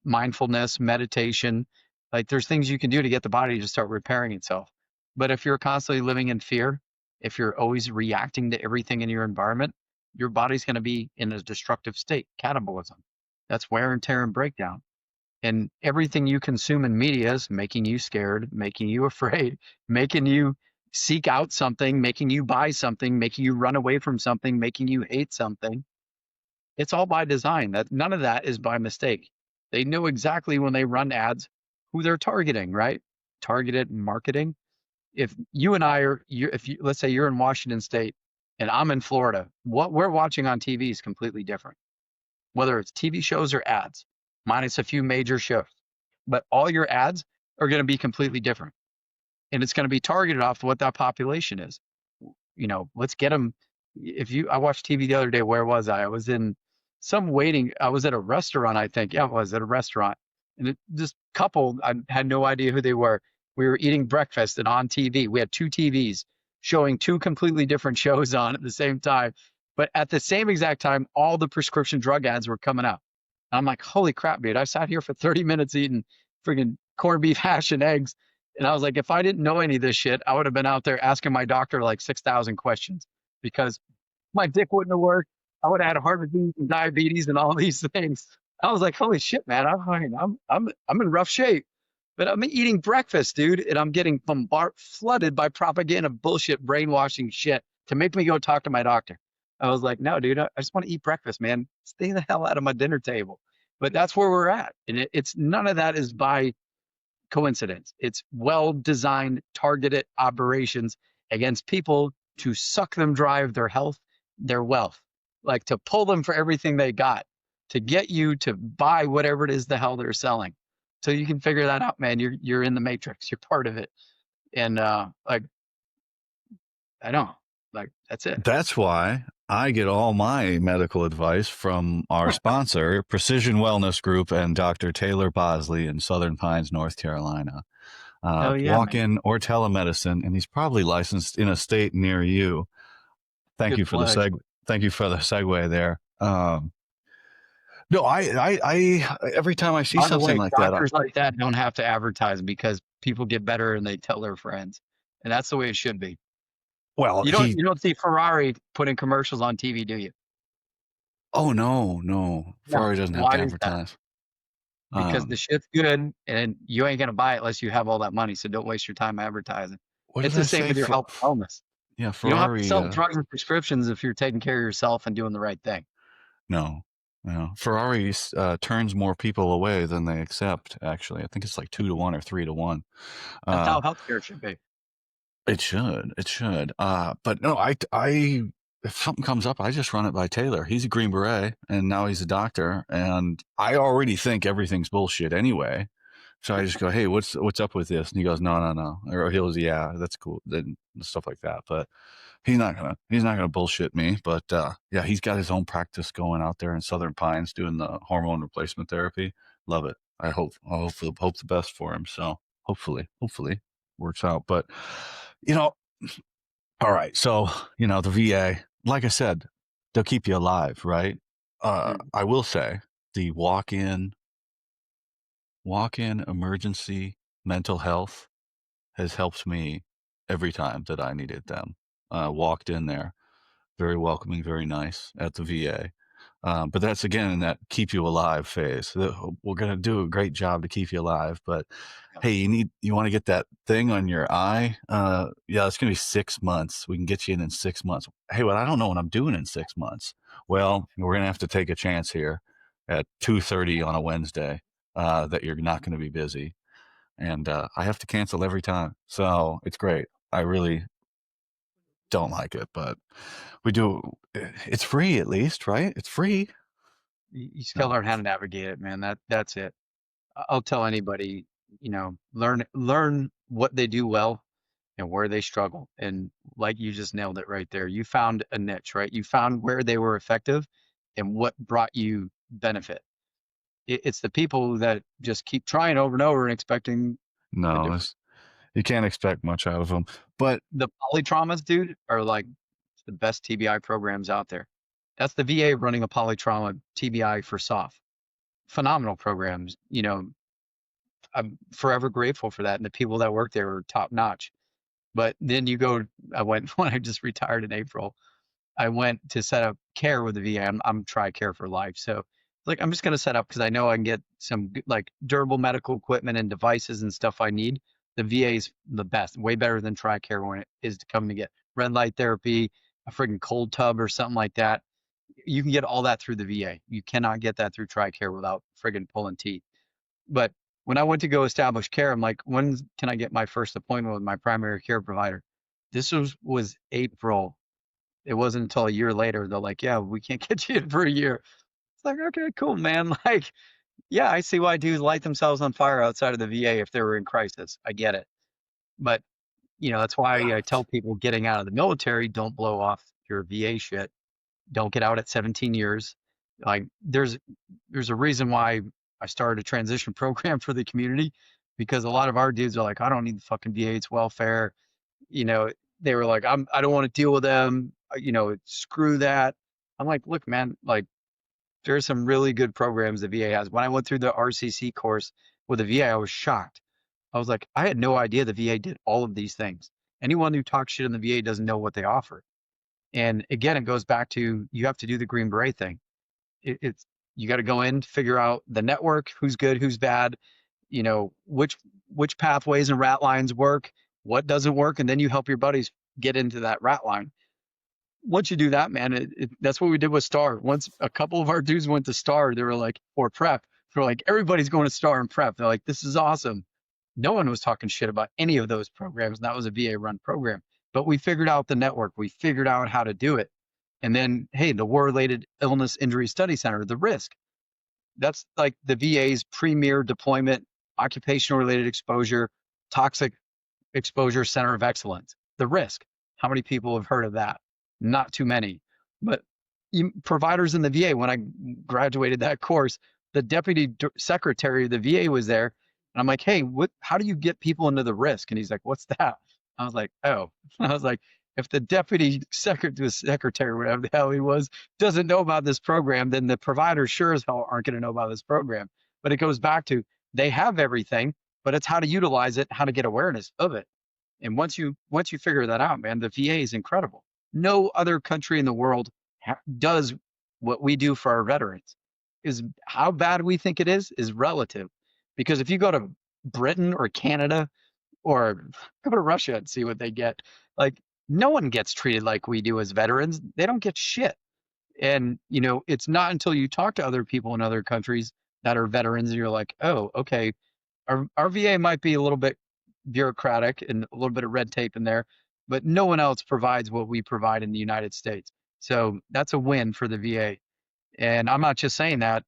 mindfulness, meditation. Like there's things you can do to get the body to start repairing itself. But if you're constantly living in fear, if you're always reacting to everything in your environment, your body's going to be in a destructive state, catabolism. That's wear and tear and breakdown. And everything you consume in media is making you scared, making you afraid, making you seek out something, making you buy something, making you run away from something, making you hate something. It's all by design. That none of that is by mistake. They know exactly when they run ads who they're targeting, right? Targeted marketing. If you and I are, if you, let's say you're in Washington State and I'm in Florida, what we're watching on TV is completely different. Whether it's TV shows or ads, minus a few major shows, but all your ads are going to be completely different, and it's going to be targeted off what that population is. Let's get them. I watched TV the other day. Where was I? I was in I was at a restaurant, I think. Yeah, I was at a restaurant. And this couple, I had no idea who they were. We were eating breakfast and on TV. We had two TVs showing two completely different shows on at the same time. But at the same exact time, all the prescription drug ads were coming out. And I'm like, holy crap, dude. I sat here for 30 minutes eating freaking corned beef hash and eggs. And I was like, if I didn't know any of this shit, I would have been out there asking my doctor like 6,000 questions because my dick wouldn't have worked. I would have had heart disease and diabetes and all these things. I was like, holy shit, man, I'm in rough shape. But I'm eating breakfast, dude, and I'm getting flooded by propaganda, bullshit, brainwashing shit to make me go talk to my doctor. I was like, no, dude, I just want to eat breakfast, man. Stay the hell out of my dinner table. But that's where we're at, and it's none of that is by coincidence. It's well designed, targeted operations against people to suck them dry of their health, their wealth, like to pull them for everything they got, to get you to buy whatever it is the hell they're selling. So you can figure that out, man. You're in the matrix. You're part of it. And like I know, like that's it. That's why I get all my medical advice from our sponsor, Precision Wellness Group, and Dr. Taylor Bosley in Southern Pines, North Carolina. Oh yeah, Walk man. in or telemedicine, and he's probably licensed in a state near you. Thank Good you for the plug. Thank you for the segue there. No, I every time I see By the something way, like that, doctors like that don't have to advertise because people get better and they tell their friends. And that's the way it should be. well, You don't see Ferrari putting commercials on TV, do you? oh no, No. Ferrari doesn't have Why to is that? advertise. Because the Um, shit's good and you ain't gonna buy it unless you have all that money. So don't waste your time advertising. what did It's the I same say? with your health and wellness. Yeah, You don't have to Ferrari. sell drugs and prescriptions if you're taking care of yourself and doing the right thing. No, no. Ferrari turns more people away than they accept. Actually, I think it's like 2 to 1 or 3 to 1. That's Uh, how healthcare should be. it should, it should. But no, if something comes up, I just run it by Taylor. He's a Green Beret, and now he's a doctor, and I already think everything's bullshit anyway. So I just go, hey, what's up with this? And he goes, no, or he goes, yeah, that's cool, then stuff like that. But he's not gonna bullshit me. But yeah, he's got his own practice going out there in Southern Pines doing the hormone replacement therapy. Love it. I hope the best for him. So hopefully works out. But you know, all right. So the VA, like I said, they'll keep you alive, right? Mm. I will say the walk-in emergency mental health has helped me every time that I needed them. Walked in there, very welcoming, very nice at the VA. But that's again in that keep you alive phase. We're going to do a great job to keep you alive, but Yeah. hey, you want to get that thing on your eye? Yeah, it's going to be 6 months. We can get you in 6 months. Hey, well, I don't know what I'm doing in 6 months. Well, we're going to have to take a chance here at 2:30 on a Wednesday that you're not going to be busy, and I have to cancel every time. So it's great. I really don't like it, but we do. It's free at least, right? It's free. You just gotta No, learn how to navigate it, man. That's it. I'll tell anybody, learn what they do well and where they struggle. And like you just nailed it right there. You found a niche, right? You found where they were effective and what brought you benefit. It's the people that just keep trying over and over and expecting nothing No, different. you can't expect much out of them. But The polytraumas, dude, are like the best TBI programs out there. That's the VA running a polytrauma TBI for SOF. Phenomenal programs. I'm forever grateful for that. And the people that work there are top notch. But then I went when I just retired in April. I went to set up care with the VA. I'm TRICARE for life. So like, I'm just going to set up because I know I can get some like durable medical equipment and devices and stuff I need. The VA is the best, way better than TRICARE when it is to come to get red light therapy, a friggin' cold tub or something like that. You can get all that through the VA. You cannot get that through TRICARE without friggin' pulling teeth. But when I went to go establish care, I'm like, when can I get my first appointment with my primary care provider? This was April. It wasn't until a year later they're like, yeah, we can't get you in for a year. It's like, okay, cool, man. Like, yeah, I see why dudes light themselves on fire outside of the VA if they were in crisis. I get it. But, that's why I tell people getting out of the military, don't blow off your VA shit. Don't get out at 17 years. Like, there's a reason why I started a transition program for the community because a lot of our dudes are like, I don't need the fucking VA, it's welfare. You know, they were like, I don't want to deal with them. Screw that. I'm like, look, man, like there's some really good programs the VA has. When I went through the RCC course with the VA, I was shocked. I was like, I had no idea the VA did all of these things. Anyone who talks shit in the VA doesn't know what they offer. And again, it goes back to you have to do the Green Beret thing. It's you got to go in, figure out the network, who's good, who's bad, which pathways and rat lines work, what doesn't work, and then you help your buddies get into that rat line. Once you do that, man, that's what we did with Star. Once a couple of our dudes went to Star, they were like, or Prep, they're like, everybody's going to Star and Prep. They're like, this is awesome. No one was talking shit about any of those programs. And that was a VA run program. But we figured out the network. We figured out how to do it. And then, hey, the War Related Illness Injury Study Center, the risk. That's like the VA's premier deployment, occupational related exposure, toxic exposure center of excellence. The risk. How many people have heard of that? Not too many. But providers in the VA, when I graduated that course, the deputy secretary of the VA was there. And I'm like, hey, how do you get people into the risk? And he's like, what's that? I was like, oh. I was like, if the deputy secretary, whatever the hell he was, doesn't know about this program, then the providers sure as hell aren't going to know about this program. But it goes back to they have everything, but it's how to utilize it, how to get awareness of it. And once you figure that out, man, the VA is incredible. No other country in the world does what we do for our veterans. Is how bad we think it is relative. Because if you go to Britain or Canada or go to Russia and see what they get, like no one gets treated like we do as veterans. They don't get shit. And it's not until you talk to other people in other countries that are veterans and you're like, oh, okay, our VA might be a little bit bureaucratic and a little bit of red tape in there, but no one else provides what we provide in the United States. So that's a win for the VA. And I'm not just saying that,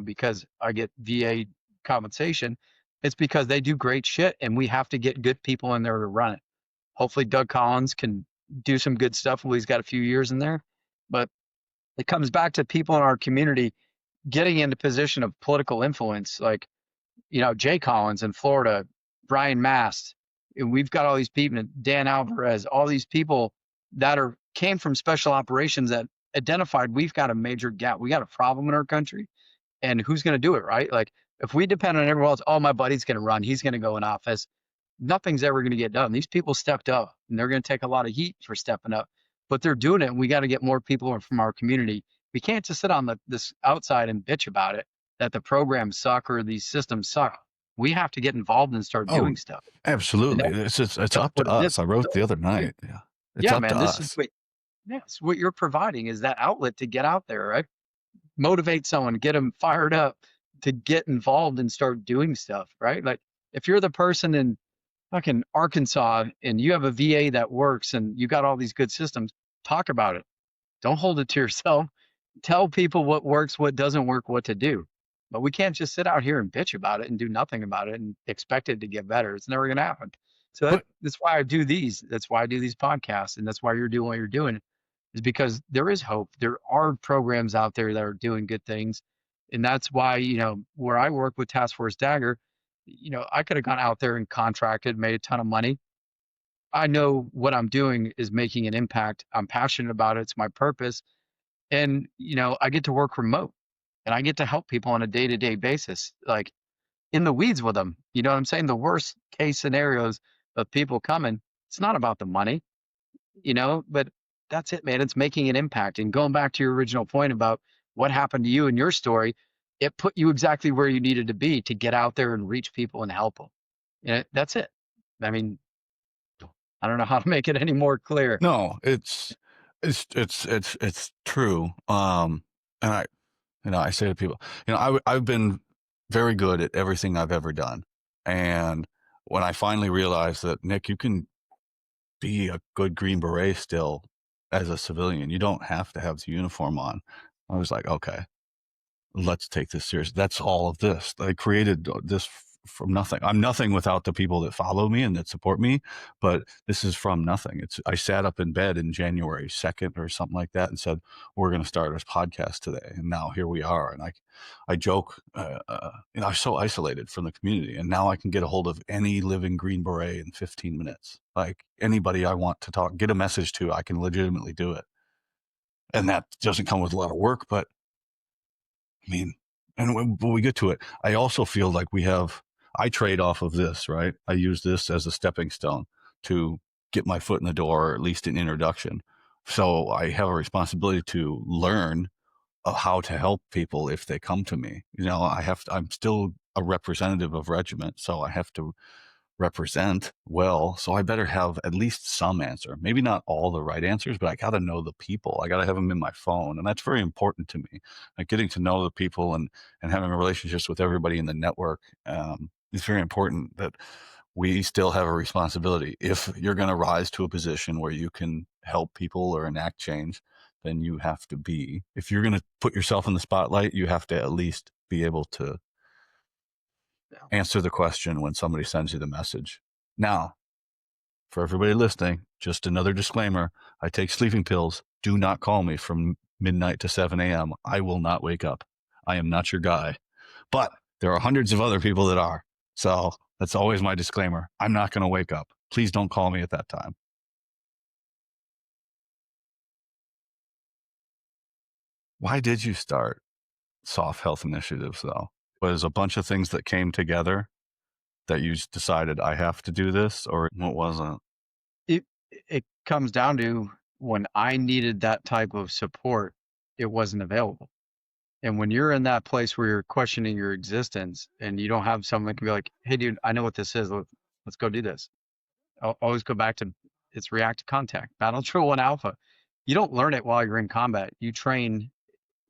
because I get VA compensation. It's because they do great shit and we have to get good people in there to run it. Hopefully Doug Collins can do some good stuff while he's got a few years in there. But it comes back to people in our community getting into position of political influence. Like Jay Collins in Florida, Brian Mast. And we've got all these people, Dan Alvarez, all these people that came from special operations that identified we've got a major gap. We got a problem in our country. And who's going to do it, right? Like if we depend on everyone else, oh, my buddy's going to run, he's going to go in office. Nothing's ever going to get done. These people stepped up and they're going to take a lot of heat for stepping up, but they're doing it. And we got to get more people from our community. We can't just sit on this outside and bitch about it, that the programs suck or these systems suck. We have to get involved and start oh, doing stuff. And absolutely. It's that's up to what it is. us. I wrote the other Yeah, night. Yeah. It's yeah, up to man, us. what you're providing is that outlet to get out there, right? Motivate someone, get them fired up to get involved and start doing stuff, right? Like if you're the person in fucking Arkansas and you have a VA that works and you got all these good systems, talk about it. Don't hold it to yourself. Tell people what works, what doesn't work, what to do. But we can't just sit out here and bitch about it and do nothing about it and expect it to get better. It's never going to happen. So But that's why I do these. That's why I do these podcasts, and that's why you're doing what you're doing, is because there is hope. There are programs out there that are doing good things, and that's why where I work with Task Force Dagger, I could have gone out there and contracted, made a ton of money. I know what I'm doing is making an impact. I'm passionate about it. It's my purpose, and I get to work remote, and I get to help people on a day-to-day basis, like in the weeds with them. You know what I'm saying? The worst case scenarios of people coming, it's not about the money, but that's it, man. It's making an impact. And going back to your original point about what happened to you and your story, it put you exactly where you needed to be to get out there and reach people and help them. That's it. I mean, I don't know how to make it any more clear. no, it's true. And I say to people, I've been very good at everything I've ever done. And when I finally realized that, Nick, you can be a good Green Beret still as a civilian. You don't have to have the uniform on. I was like, okay, let's take this serious. That's all of this. I created this from nothing. I'm nothing without the people that follow me and that support me, but this is from nothing. I sat up in bed in January 2nd or something like that and said, we're going to start this podcast today. And now here we are. And I joke, I'm so isolated from the community, and now I can get a hold of any living Green Beret in 15 minutes. Like anybody I want to get a message to, I can legitimately do it. And that doesn't come with a lot of work, but I mean, and when we get to it, I also feel like I trade off of this, right? I use this as a stepping stone to get my foot in the door, or at least an introduction. So I have a responsibility to learn how to help people if they come to me. I'm still a representative of regiment, so I have to represent well. So I better have at least some answer. Maybe not all the right answers, but I got to know the people. I got to have them in my phone. And that's very important to me. Like getting to know the people and having relationships with everybody in the network. It's very important that we still have a responsibility. If you're going to rise to a position where you can help people or enact change, then you have to if you're going to put yourself in the spotlight, you have to at least be able to answer the question when somebody sends you the message. Now, for everybody listening, just another disclaimer. I take sleeping pills. Do not call me from midnight to 7 a.m. I will not wake up. I am not your guy. But there are hundreds of other people that are. So that's always my disclaimer. I'm not going to wake up. Please don't call me at that time. Why did you start SOF Health Initiatives, though? Was a bunch of things that came together that you decided I have to do this, or what wasn't? It comes down to when I needed that type of support, it wasn't available. And when you're in that place where you're questioning your existence and you don't have someone that can be like, hey, dude, I know what this is. Let's go do this. I'll always go back to it's react to contact, battle drill 1 alpha. You don't learn it while you're in combat. You train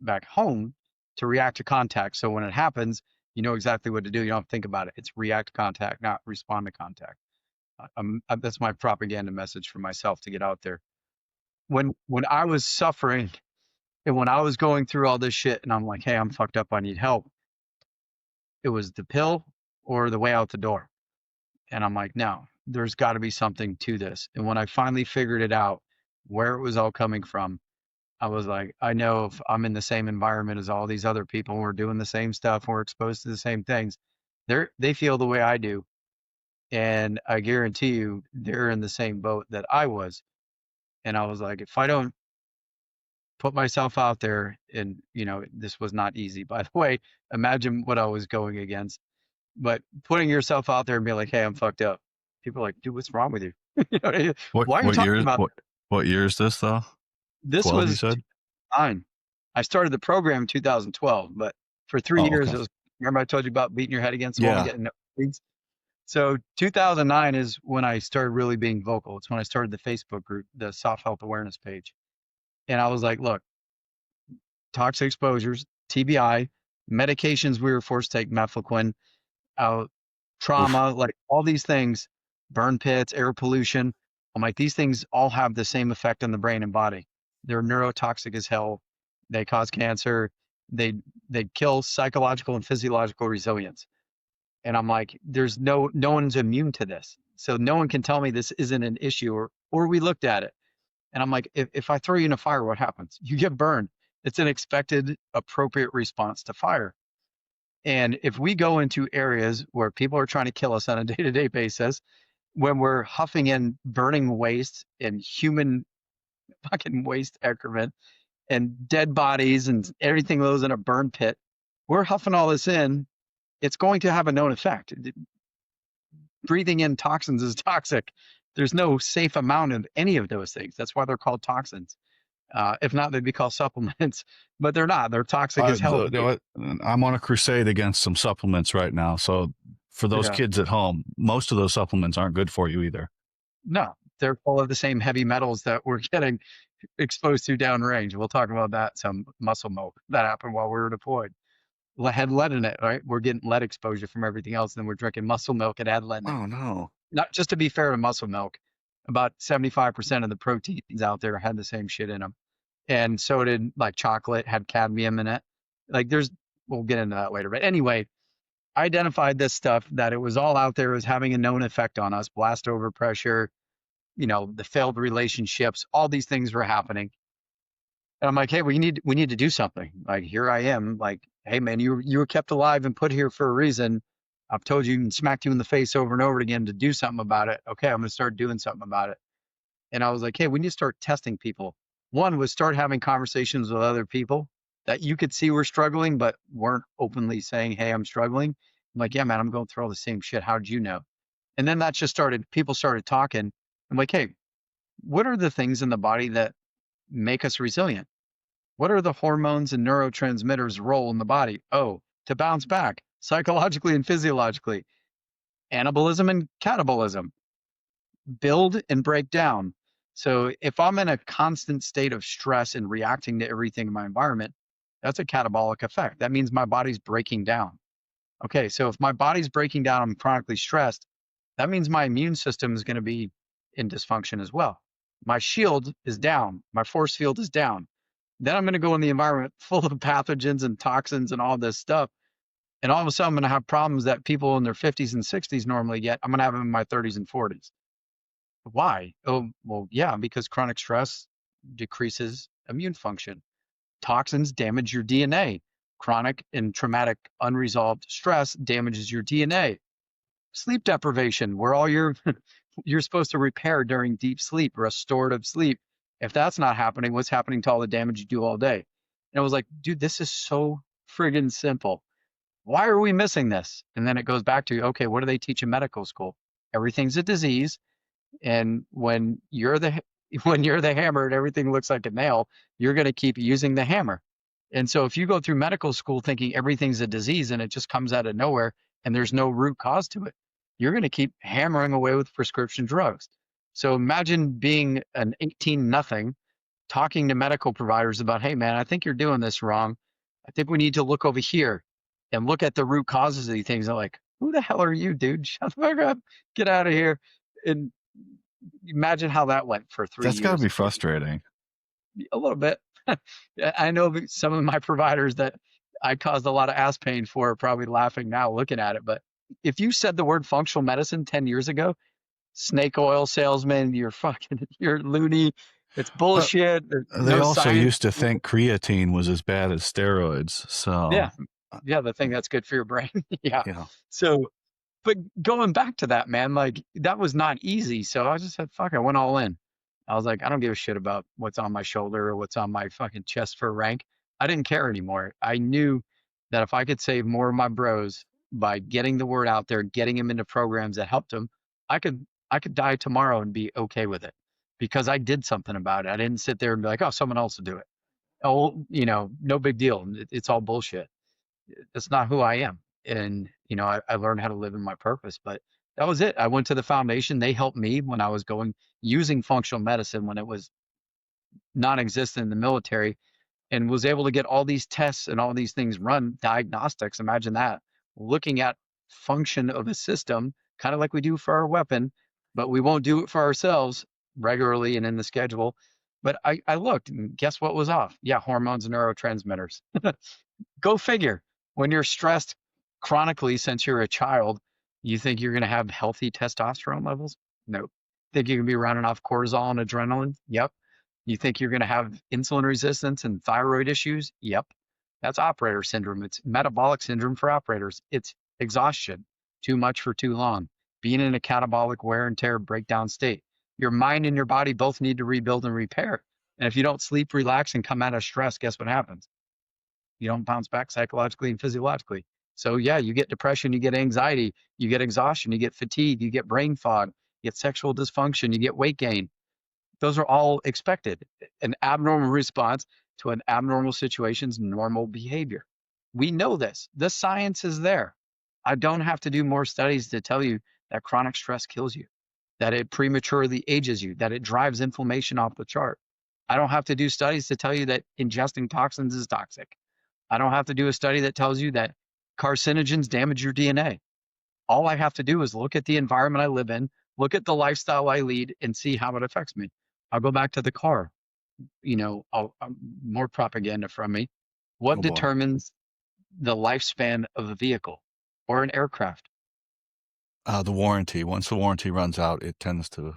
back home to react to contact. So when it happens, you know exactly what to do. You don't have to think about it. It's react to contact, not respond to contact. That's my propaganda message for myself to get out there. When I was suffering and when I was going through all this shit and I'm like, hey, I'm fucked up, I need help. It was the pill or the way out the door. And I'm like, no, there's got to be something to this. And when I finally figured it out, where it was all coming from, I was like, I know if I'm in the same environment as all these other people, and we're doing the same stuff, and we're exposed to the same things, they feel the way I do. And I guarantee you they're in the same boat that I was. And I was like, if I don't put myself out there, and this was not easy, by the way, imagine what I was going against. But putting yourself out there and being like, hey, I'm fucked up. People are like, dude, what's wrong with you? What Why are you what talking year about what year is this though? this? 12, you Was said? 2009. I started the program in 2012, but for 3 years Oh, okay. it was. Remember I told you about beating your head against the wall and Yeah. getting leads? So 2009 is when I started really being vocal. It's when I started the Facebook group, the SOF Health Awareness page. And I was like, look, toxic exposures, TBI, medications we were forced to take, mefloquine, Oof. trauma, like all these things, burn pits, air pollution. I'm like, these things all have the same effect on the brain and body. They're neurotoxic as hell. They cause cancer. They they kill psychological and physiological resilience. And I'm like, there's no one's immune to this. So no one can tell me this isn't an issue, or we looked at it. And I'm like, if I throw you in a fire, what happens? You get burned. It's an expected, appropriate response to fire. And if we go into areas where people are trying to kill us on a day-to-day basis, when we're huffing in burning waste and human fucking waste excrement and dead bodies and everything goes in a burn pit, we're huffing all this in. It's going to have a known effect. Breathing in toxins is toxic. There's no safe amount of any of those things. That's why they're called toxins. If not, they'd be called supplements, but they're not. They're toxic as hell to you. I'm on a crusade against some supplements right now. So for those Yeah. kids at home, most of those supplements aren't good for you either. No, they're full of the same heavy metals that we're getting exposed to downrange. We'll talk about that. Some muscle milk that happened while we were deployed. Had lead in it, right? We're getting lead exposure from everything else, and then we're drinking muscle milk and had lead in it. Oh no. Not just to be fair to muscle milk, about 75% of the proteins out there had the same shit in them. And so did like chocolate, had cadmium in it. Like we'll get into that later. But anyway, I identified this stuff that it was all out there, was having a known effect on us, blast overpressure, the failed relationships, all these things were happening. And I'm like, hey, we need to do something. Like, here I am, like, hey man, you were kept alive and put here for a reason. I've told you and smacked you in the face over and over again to do something about it. Okay, I'm gonna start doing something about it. And I was like, hey, we need to start testing people. One was start having conversations with other people that you could see were struggling, but weren't openly saying, hey, I'm struggling. I'm like, yeah, man, I'm going through all the same shit. How did you know? And then that just people started talking. I'm like, hey, what are the things in the body that make us resilient? What are the hormones and neurotransmitters role in the body? Oh, to bounce back psychologically and physiologically. Anabolism and catabolism, build and break down. So if I'm in a constant state of stress and reacting to everything in my environment, that's a catabolic effect. That means my body's breaking down. Okay, so if my body's breaking down, I'm chronically stressed, that means my immune system is going to be in dysfunction as well. My shield is down, my force field is down. Then I'm going to go in the environment full of pathogens and toxins and all this stuff. And all of a sudden, I'm going to have problems that people in their 50s and 60s normally get. I'm going to have them in my 30s and 40s. Why? Oh, well, yeah, because chronic stress decreases immune function. Toxins damage your DNA. Chronic and traumatic unresolved stress damages your DNA. Sleep deprivation, where all you're supposed to repair during deep sleep, restorative sleep. If that's not happening, what's happening to all the damage you do all day? And I was like, dude, this is so friggin' simple. Why are we missing this? And then it goes back to, okay, what do they teach in medical school? Everything's a disease. And when you're the when you're the hammer and everything looks like a nail, you're going to keep using the hammer. And so if you go through medical school thinking everything's a disease and it just comes out of nowhere and there's no root cause to it, you're going to keep hammering away with prescription drugs. So imagine being an 18 nothing talking to medical providers about, hey man, I think you're doing this wrong. I think we need to look over here and look at the root causes of these things. I'm like, who the hell are you, dude? Shut the fuck up. Get out of here. And imagine how that went for 3 That's got to years. be frustrating. A little bit. I know some of my providers that I caused a lot of ass pain for are probably laughing now looking at it. But if you said the word functional medicine 10 years ago, snake oil salesman, you're loony. It's bullshit. There's They no also science. used to think creatine was as bad as steroids. So, Yeah. Yeah. The thing that's good for your brain. Yeah. yeah. So, but going back to that, man, like that was not easy. So I just said, fuck, I went all in. I was like, I don't give a shit about what's on my shoulder or what's on my fucking chest for rank. I didn't care anymore. I knew that if I could save more of my bros by getting the word out there, getting them into programs that helped them, I could die tomorrow and be okay with it because I did something about it. I didn't sit there and be like, oh, someone else will do it. Oh, no big deal. It's all bullshit. That's not who I am. And, I learned how to live in my purpose, but that was it. I went to the foundation. They helped me when I was using functional medicine when it was non-existent in the military and was able to get all these tests and all these things run, diagnostics. Imagine that, looking at function of a system, kind of like we do for our weapon, but we won't do it for ourselves regularly and in the schedule. But I looked and guess what was off? Yeah, hormones and neurotransmitters. Go figure. When you're stressed chronically since you're a child, You think you're going to have healthy testosterone levels? Nope. Think you're going to be running off cortisol and adrenaline? Yep. You think you're going to have insulin resistance and thyroid issues? Yep. That's operator syndrome. It's metabolic syndrome for operators. It's exhaustion, too much for too long, being in a catabolic wear and tear breakdown state. Your mind and your body both need to rebuild and repair. And if you don't sleep, relax, and come out of stress, guess what happens? You don't bounce back psychologically and physiologically. So yeah, you get depression, you get anxiety, you get exhaustion, you get fatigue, you get brain fog, you get sexual dysfunction, you get weight gain. Those are all expected. An abnormal response to an abnormal situation's normal behavior. We know this. The science is there. I don't have to do more studies to tell you that chronic stress kills you, that it prematurely ages you, that it drives inflammation off the chart. I don't have to do studies to tell you that ingesting toxins is toxic. I don't have to do a study that tells you that carcinogens damage your DNA. All I have to do is look at the environment I live in, look at the lifestyle I lead, and see how it affects me. I'll go back to the car. More propaganda from me. What Oh boy. determines the lifespan of a vehicle or an aircraft? The warranty. Once the warranty runs out, it tends to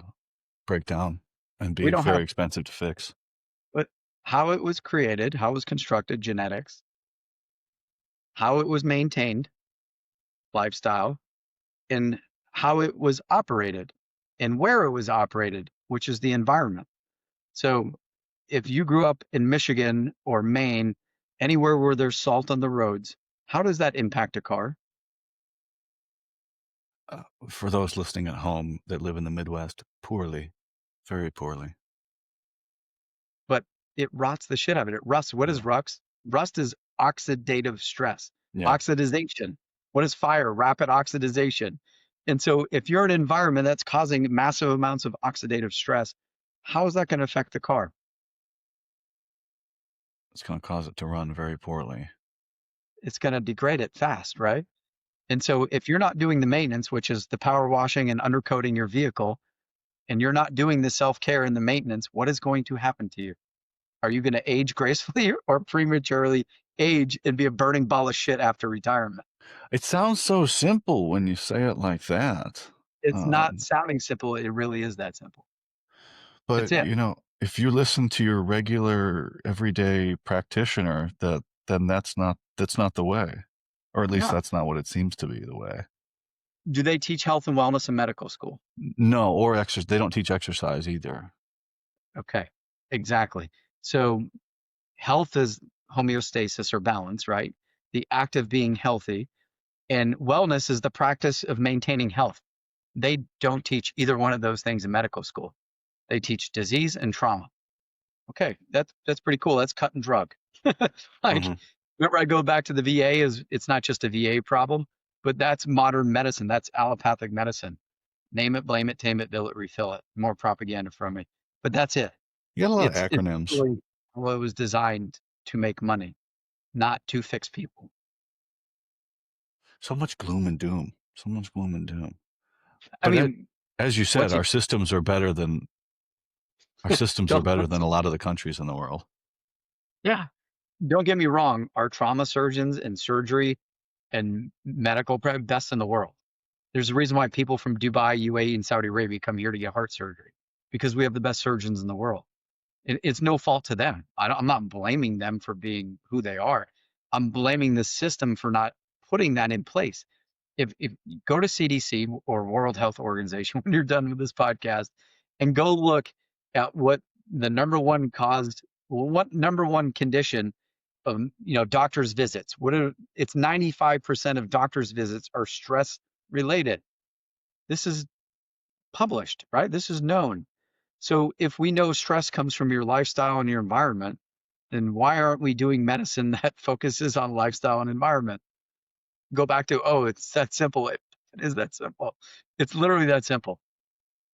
break down and We be don't very have, expensive to fix. but how it was created, how it was constructed, genetics, how it was maintained, lifestyle, and how it was operated and where it was operated, which is the environment. So if you grew up in Michigan or Maine, anywhere where there's salt on the roads, how does that impact a car? For those listening at home that live in the Midwest, poorly, very poorly. But it rots the shit out of it. It rusts. What is Yeah. rust? Rust is oxidative stress, Yeah. oxidization. What is fire? Rapid oxidization. And so if you're in an environment that's causing massive amounts of oxidative stress, how is that going to affect the car? It's going to cause it to run very poorly. It's going to degrade it fast, right? And so if you're not doing the maintenance, which is the power washing and undercoating your vehicle, and you're not doing the self-care and the maintenance, what is going to happen to you? Are you going to age gracefully or prematurely age and be a burning ball of shit after retirement? It sounds so simple when you say it like that. It's not Um, sounding simple. It really is that simple. It's but it. if you listen to your regular everyday practitioner, then that's not the way, or at least Yeah. that's not what it seems to be the way. Do they teach health and wellness in medical school? No, or exercise. They don't teach exercise either. Okay. Exactly. So health is homeostasis or balance, right? The act of being healthy. And wellness is the practice of maintaining health. They don't teach either one of those things in medical school. They teach disease and trauma. Okay, that's pretty cool. That's cut and drug. Like, Hmm. whenever I go back to the VA, is it's not just a VA problem, but that's modern medicine. That's allopathic medicine. Name it, blame it, tame it, bill it, refill it. More propaganda from me, but that's it. You got a lot of It's acronyms. really how it was designed to make money, not to fix people. So much gloom and doom. So much gloom and doom. I But mean, as you said, what's our systems are better than don't, a lot of the countries in the world. yeah, don't get me wrong. Our trauma surgeons and surgery and medical best in the world. There's a reason why people from Dubai, UAE, and Saudi Arabia come here to get heart surgery because we have the best surgeons in the world. It's no fault to them. I'm not blaming them for being who they are. I'm blaming the system for not putting that in place. If you go to CDC or World Health Organization when you're done with this podcast and go look at what the what number one condition of doctors visits. It's 95% of doctors visits are stress related. This is published, right? This is known. So if we know stress comes from your lifestyle and your environment, then why aren't we doing medicine that focuses on lifestyle and environment? Go back to, oh, it's that simple. It is that simple. It's literally that simple.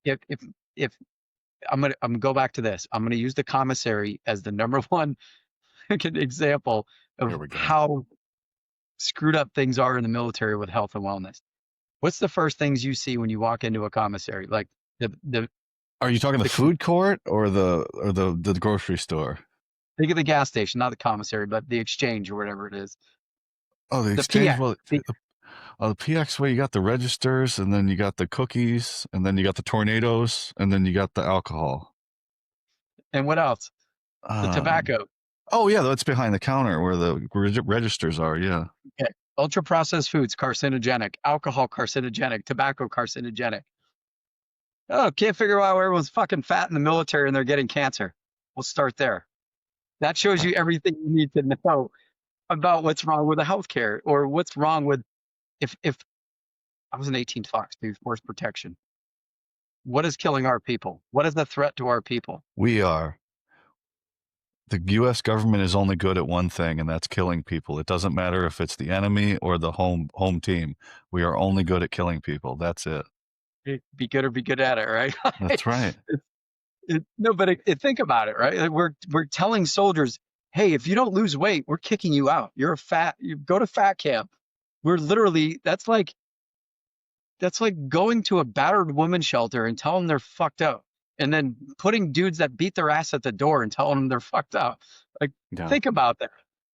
If if I'm gonna go back to this. I'm gonna use the commissary as the number one example Here of we go. how screwed up things are in the military with health and wellness. What's the first things you see when you walk into a commissary? Like the Are you talking the the food court or the grocery store? think of the gas station, not the commissary, but the exchange or whatever it is. Oh, the The exchange. PX. Well, The PX way, you got the registers, and then you got the cookies, and then you got the tornadoes, and then you got the alcohol. And what else? The Um, tobacco. oh yeah, that's behind the counter where the registers are. Yeah, Okay. Ultra processed foods, carcinogenic. Alcohol, carcinogenic. Tobacco, carcinogenic. Oh, can't figure out why everyone's fucking fat in the military and they're getting cancer. We'll start there. That shows you everything you need to know about what's wrong with the healthcare or what's wrong with if I was an 18 Fox, dude, force protection. What is killing our people? What is the threat to our people? we are. The U.S. government is only good at one thing, and that's killing people. It doesn't matter if it's the enemy or the home team. We are only good at killing people. That's it. Be good or be good at it, right? That's right. No, but think about it, right? Like we're telling soldiers, hey, if you don't lose weight, we're kicking you out. You're a fat. You go to fat camp. We're literally that's like going to a battered woman shelter and telling them they're fucked up, and then putting dudes that beat their ass at the door and telling them they're fucked up. Like, Yeah. think about that.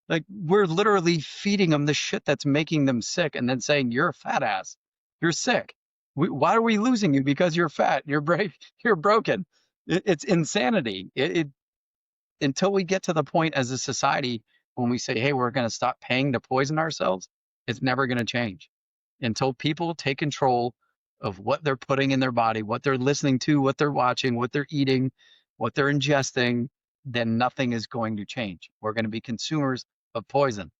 Like, we're literally feeding them the shit that's making them sick, and then saying you're a fat ass, you're sick. Why are we losing you? Because you're fat. You're brave. You're broken. It's insanity. Until we get to the point as a society when we say, hey, we're going to stop paying to poison ourselves, it's never going to change until people take control of what they're putting in their body, what they're listening to, what they're watching, what they're eating, what they're ingesting, then nothing is going to change. We're going to be consumers of poison,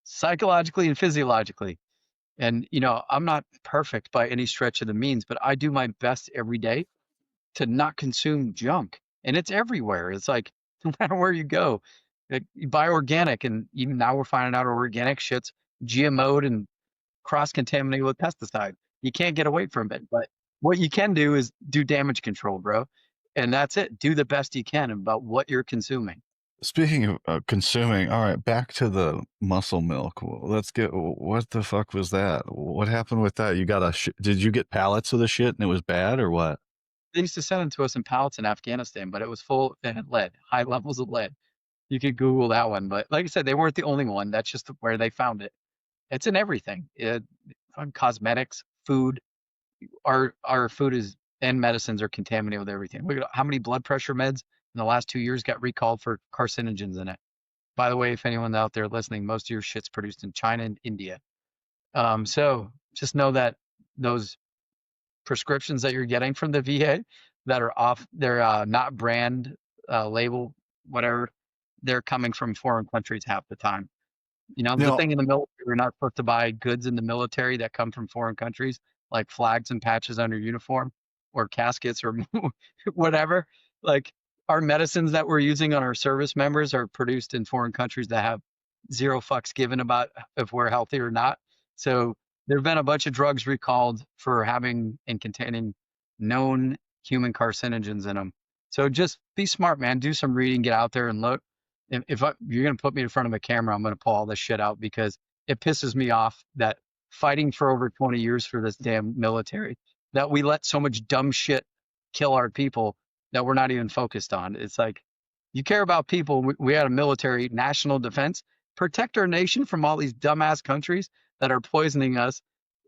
psychologically and physiologically. And, I'm not perfect by any stretch of the means, but I do my best every day to not consume junk. And it's everywhere. It's like, no matter where you go, you buy organic. And even now we're finding out organic shit's GMO'd and cross-contaminated with pesticide. You can't get away from it. But what you can do is do damage control, bro. And that's it. Do the best you can about what you're consuming. Speaking of consuming, all right, back to the muscle milk. Let's get, what the fuck was that? What happened with that? Did you get pallets of the shit and it was bad or what? They used to send them to us in pallets in Afghanistan, but it was full, it had lead, high levels of lead. You could Google that one. But like I said, they weren't the only one. That's just where they found it. It's in everything. On cosmetics, food. Our food is and medicines are contaminated with everything. Look at how many blood pressure meds in the last 2 years got recalled for carcinogens in it. By the way, if anyone out there listening, most of your shit's produced in China and India. So just know that those prescriptions that you're getting from the VA that are off, they're not brand label, whatever, they're coming from foreign countries half the time. You The know, thing in the military, we're not supposed to buy goods in the military that come from foreign countries, like flags and patches on your uniform or caskets or whatever. Like our medicines that we're using on our service members are produced in foreign countries that have zero fucks given about if we're healthy or not. So there have been a bunch of drugs recalled for having and containing known human carcinogens in them. So just be smart, man. Do some reading, get out there and look. If you're going to put me in front of a camera, I'm going to pull all this shit out because it pisses me off that fighting for over 20 years for this damn military, that we let so much dumb shit kill our people that we're not even focused on. It's like, you care about people. We had a military, national defense, protect our nation from all these dumbass countries that are poisoning us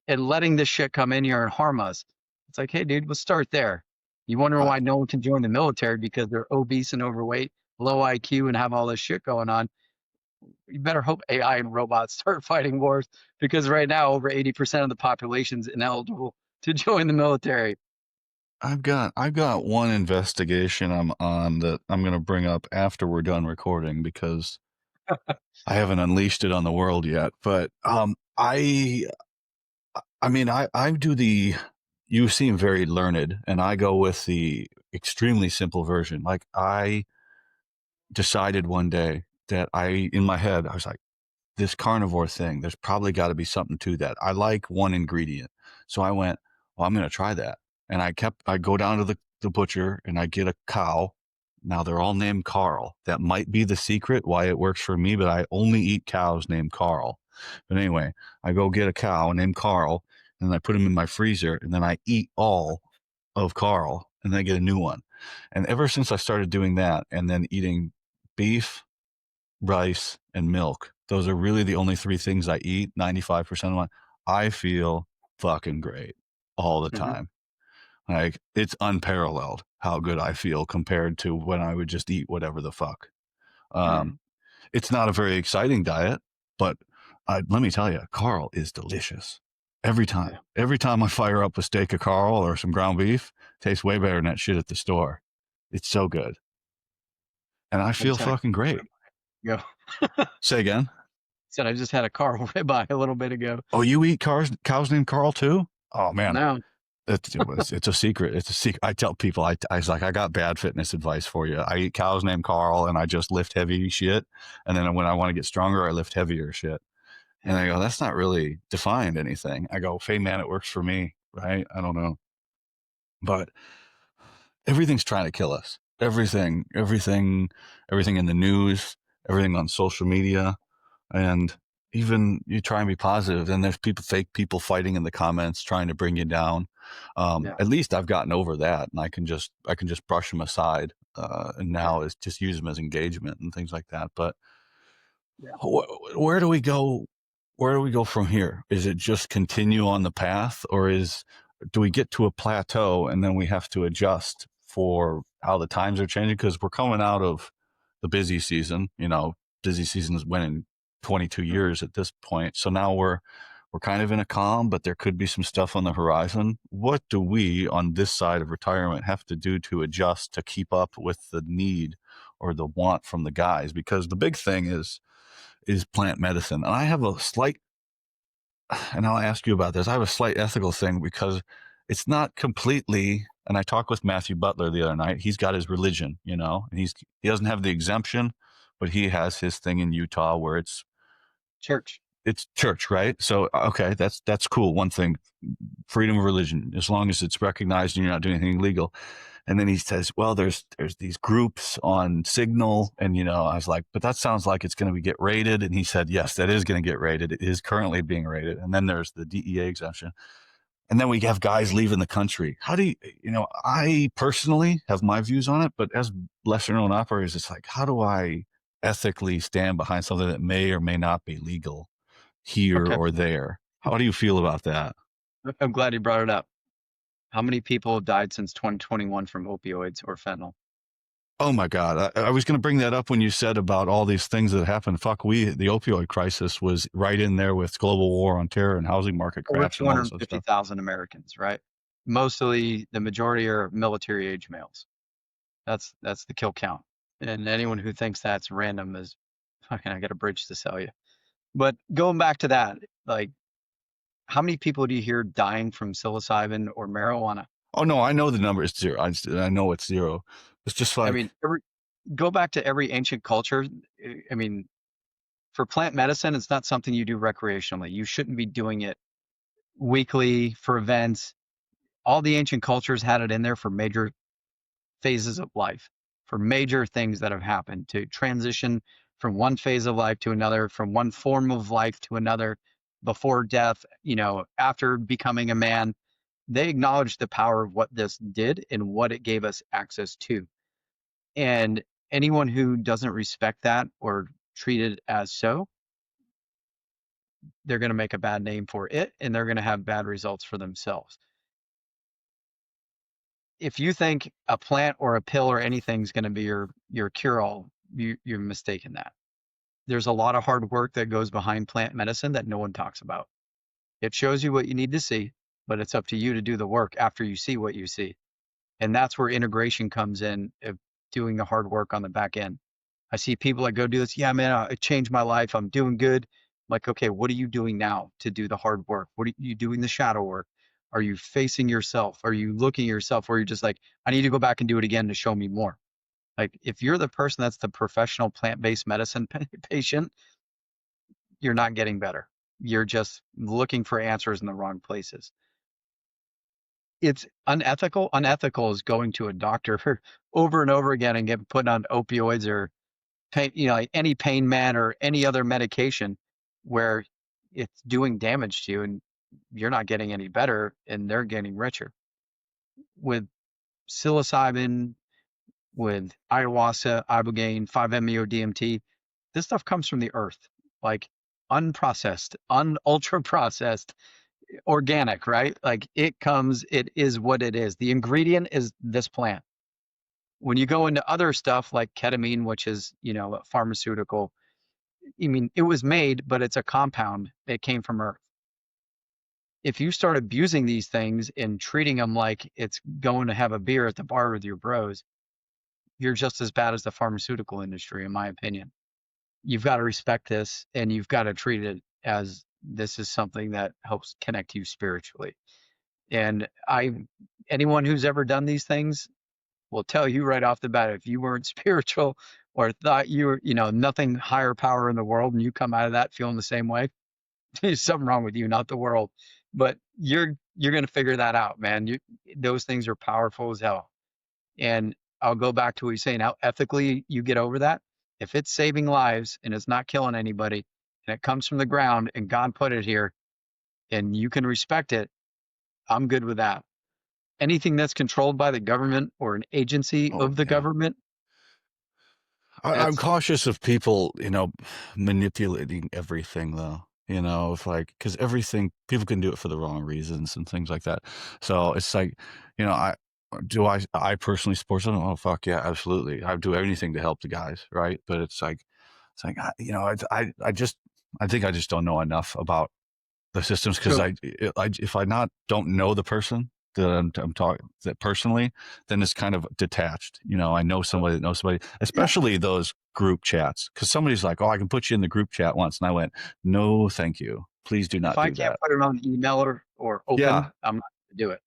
and letting this shit come in here and harm us. It's like, hey, dude, let's start there. You wonder I, why no one can join the military because they're obese and overweight, low IQ, and have all this shit going on. You better hope AI and robots start fighting wars because right now over 80% of the population's ineligible to join the military. I've got one investigation I'm on that I'm going to bring up after we're done recording because I haven't unleashed it on the world yet. But I mean, I do the. You seem very learned, and I go with the extremely simple version. Like I decided one day that in my head, I was like, this carnivore thing, there's probably got to be something to that. I like one ingredient. So I went, well, I'm going to try that. And I go down to the butcher and I get a cow. Now they're all named Carl. That might be the secret why it works for me, but I only eat cows named Carl. But anyway, I go get a cow named Carl and I put him in my freezer and then I eat all of Carl and then I get a new one. And ever since I started doing that and then eating beef, rice, and milk. Those are really the only three things I eat 95% of my. I feel fucking great all the Hmm. time. Like, it's unparalleled how good I feel compared to when I would just eat whatever the fuck. Hmm. Um, it's not a very exciting diet, but let me tell you, Carl is delicious every time. Yeah. Every time I fire up a steak of Carl or some ground beef, tastes way better than that shit at the store. It's so good, and I I feel just had a fucking great. go. Say again. Said I just had a Carl ribeye a little bit ago. Oh, you eat cows named Carl too? Oh man, Now, it's a secret. It's a secret. I tell people, I was like, I got bad fitness advice for you. I eat cows named Carl, and I just lift heavy shit. And then when I want to get stronger, I lift heavier shit. And hell I go, yeah, that's not really defined anything. I go, hey man, it works for me, right? I don't know, but everything's trying to kill us. Everything in the news, everything on social media, and even you try and be positive, and there's fake people fighting in the comments trying to bring you down. yeah, At least I've gotten over that, and I can just brush them aside, and yeah, now it's just use them as engagement and things like that. But yeah. where do we go? Where do we go from here? Is it just continue on the path, or do we get to a plateau and then we have to adjust for how the times are changing? Because we're coming out of the busy season. Busy season has went in 22 Mhm. years at this point. So now we're kind of in a calm, but there could be some stuff on the horizon. What do we on this side of retirement have to do to adjust to keep up with the need or the want from the guys? Because the big thing is plant medicine. And I have a slight, and I'll ask you about this. I have a slight ethical thing because it's not completely. And I talked with Matthew Butler the other night. He's got his religion, and he doesn't have the exemption, but he has his thing in Utah where Church. it's church, right? So okay, that's cool. One thing, freedom of religion, as long as it's recognized and you're not doing anything illegal. And then he says, well, there's these groups on Signal. And, I was like, but that sounds like it's going to get rated. And he said, yes, that is going to get rated. It is currently being rated. And then there's the DEA exemption. And then we have guys leaving the country. How do I personally have my views on it, but as lesser known operators, it's like, how do I ethically stand behind something that may or may not be legal here Okay, or there? How do you feel about that? I'm glad you brought it up. How many people have died since 2021 from opioids or fentanyl? Oh my God. I was going to bring that up when you said about all these things that happened. Fuck, the opioid crisis was right in there with global war on terror and housing market Over crash and all this other stuff. 250,000 Americans, right? Mostly, the majority are military age males. That's the kill count. And anyone who thinks that's random is fucking, I got a bridge to sell you. But going back to that, like, how many people do you hear dying from psilocybin or marijuana? Oh no, I know the number is zero. I know it's zero. It's just I like, mean, go back to every ancient culture. I mean, for plant medicine, it's not something you do recreationally. You shouldn't be doing it weekly for events. All the ancient cultures had it in there for major phases of life, for major things that have happened, to transition from one phase of life to another, from one form of life to another, before death, after becoming a man. They acknowledged the power of what this did and what it gave us access to. And anyone who doesn't respect that or treat it as so, they're going to make a bad name for it and they're going to have bad results for themselves. If you think a plant or a pill or anything is going to be your cure all, you're mistaken that. There's a lot of hard work that goes behind plant medicine that no one talks about. It shows you what you need to see, but it's up to you to do the work after you see what you see. And that's where integration comes in, of doing the hard work on the back end. I see people that go do this. Yeah, man, it changed my life. I'm doing good. I'm like, okay, what are you doing now to do the hard work? What are you doing the shadow work? Are you facing yourself? Are you looking at yourself where you're just like, I need to go back and do it again to show me more? Like, if you're the person that's the professional plant-based medicine patient, you're not getting better. You're just looking for answers in the wrong places. It's unethical. Unethical is going to a doctor over and over again and getting put on opioids or pain, like any pain man or any other medication where it's doing damage to you and you're not getting any better and they're getting richer. With psilocybin, with ayahuasca, ibogaine, 5-MeO DMT, this stuff comes from the earth. Like, unprocessed, ultra processed, organic, right? Like it comes, it is what it is. The ingredient is this plant. When you go into other stuff like ketamine, which is, a pharmaceutical, I mean, it was made, but it's a compound. It came from Earth. If you start abusing these things and treating them like it's going to have a beer at the bar with your bros, you're just as bad as the pharmaceutical industry, in my opinion. You've got to respect this and you've got to treat it as this is something that helps connect you spiritually. And anyone who's ever done these things will tell you right off the bat, if you weren't spiritual or thought you were, nothing higher power in the world and you come out of that feeling the same way, there's something wrong with you, not the world. But you're going to figure that out, man. Those things are powerful as hell. And I'll go back to what you're saying, how ethically you get over that. If it's saving lives and it's not killing anybody and it comes from the ground and God put it here and you can respect it, I'm good with that. Anything that's controlled by the government or an agency Oh of the yeah. government, I'm that's cautious of people, manipulating everything though. If like, because everything people can do it for the wrong reasons and things like that. So it's like, I I personally support something. Oh fuck yeah, absolutely. I do anything to help the guys, right? But it's like I think I just don't know enough about the systems because so. if I not don't know the person that I'm talking that personally, then it's kind of detached. I know somebody that knows somebody, Yeah. especially those group chats. Because somebody's like, "Oh, I can put you in the group chat once," and I went, "No, thank you. Please do If not I do can't that." put it on email or Yeah, open, I'm not going to do it.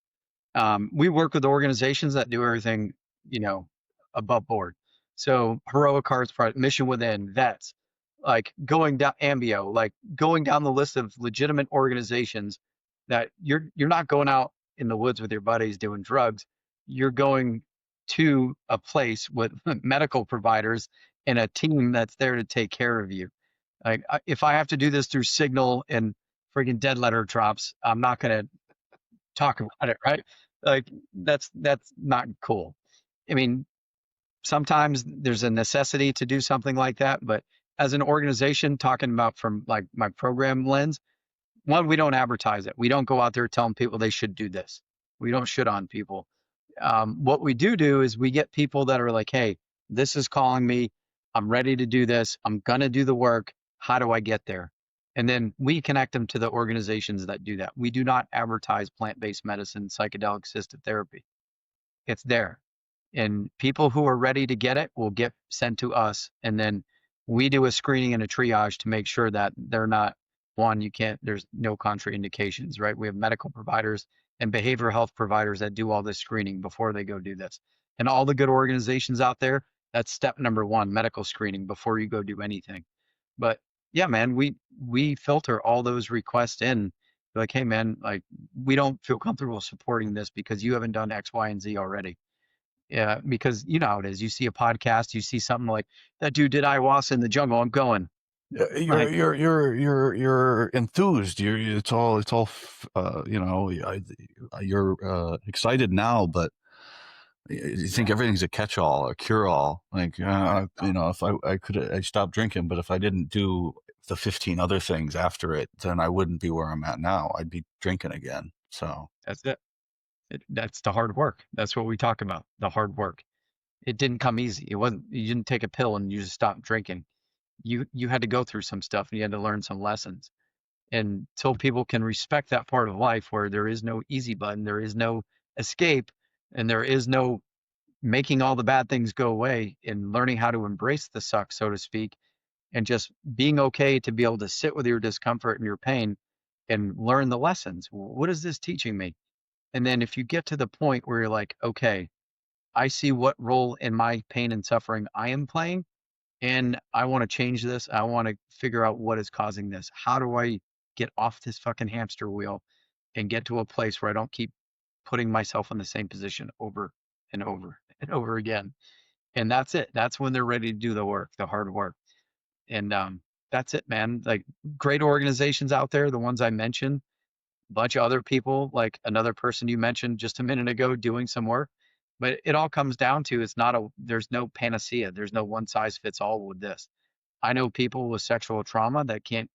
We work with organizations that do everything, you know, above board. So Heroic Hearts Project, Mission Within, Vets, like going down Ambio, like going down the list of legitimate organizations that you're not going out in the woods with your buddies doing drugs. You're going to a place with medical providers and a team that's there to take care of you. Like if I have to do this through Signal and freaking dead letter drops, I'm not going to talk about it, right? Like that's not cool. I mean, sometimes there's a necessity to do something like that, but as an organization, talking about from like my program lens, one, we don't advertise it. We don't go out there telling people they should do this. We don't shit on people. What we do is we get people that are like, hey, this is calling me. I'm ready to do this. I'm going to do the work. How do I get there? And then we connect them to the organizations that do that. We do not advertise plant based medicine, psychedelic assisted therapy. It's there. And people who are ready to get it will get sent to us. And then we do a screening and a triage to make sure that they're not one, you can't, there's no contraindications, right? We have medical providers and behavioral health providers that do all this screening before they go do this. And all the good organizations out there, that's step number one, medical screening before you go do anything. But yeah, man, we filter all those requests in. Like, hey man, like we don't feel comfortable supporting this because you haven't done X, Y, and Z already. Yeah, because you know how it is. You see a podcast, you see something like that dude did ayahuasca in the jungle. I'm going. you're Like, you're you're you're you're enthused. It's all you're excited now, but you think everything's a catch-all, a cure-all. Like, if I could, I stopped drinking, but if I didn't do the 15 other things after it, then I wouldn't be where I'm at now. I'd be drinking again. So, that's it. That's the hard work. That's what we talk about. The hard work. It didn't come easy. It wasn't. You didn't take a pill and you just stopped drinking. You had to go through some stuff and you had to learn some lessons. And so people can respect that part of life where there is no easy button, there is no escape, and there is no making all the bad things go away and learning how to embrace the suck, so to speak, and just being okay to be able to sit with your discomfort and your pain and learn the lessons. What is this teaching me? And then if you get to the point where you're like, okay, I see what role in my pain and suffering I am playing, and I want to change this. I want to figure out what is causing this. How do I get off this fucking hamster wheel and get to a place where I don't keep putting myself in the same position over and over and over again? And that's it. That's when they're ready to do the work, the hard work. And that's it, man. Like great organizations out there, the ones I mentioned, a bunch of other people, like another person you mentioned just a minute ago doing some work. But it all comes down to there's no panacea. There's no one size fits all with this. I know people with sexual trauma that can't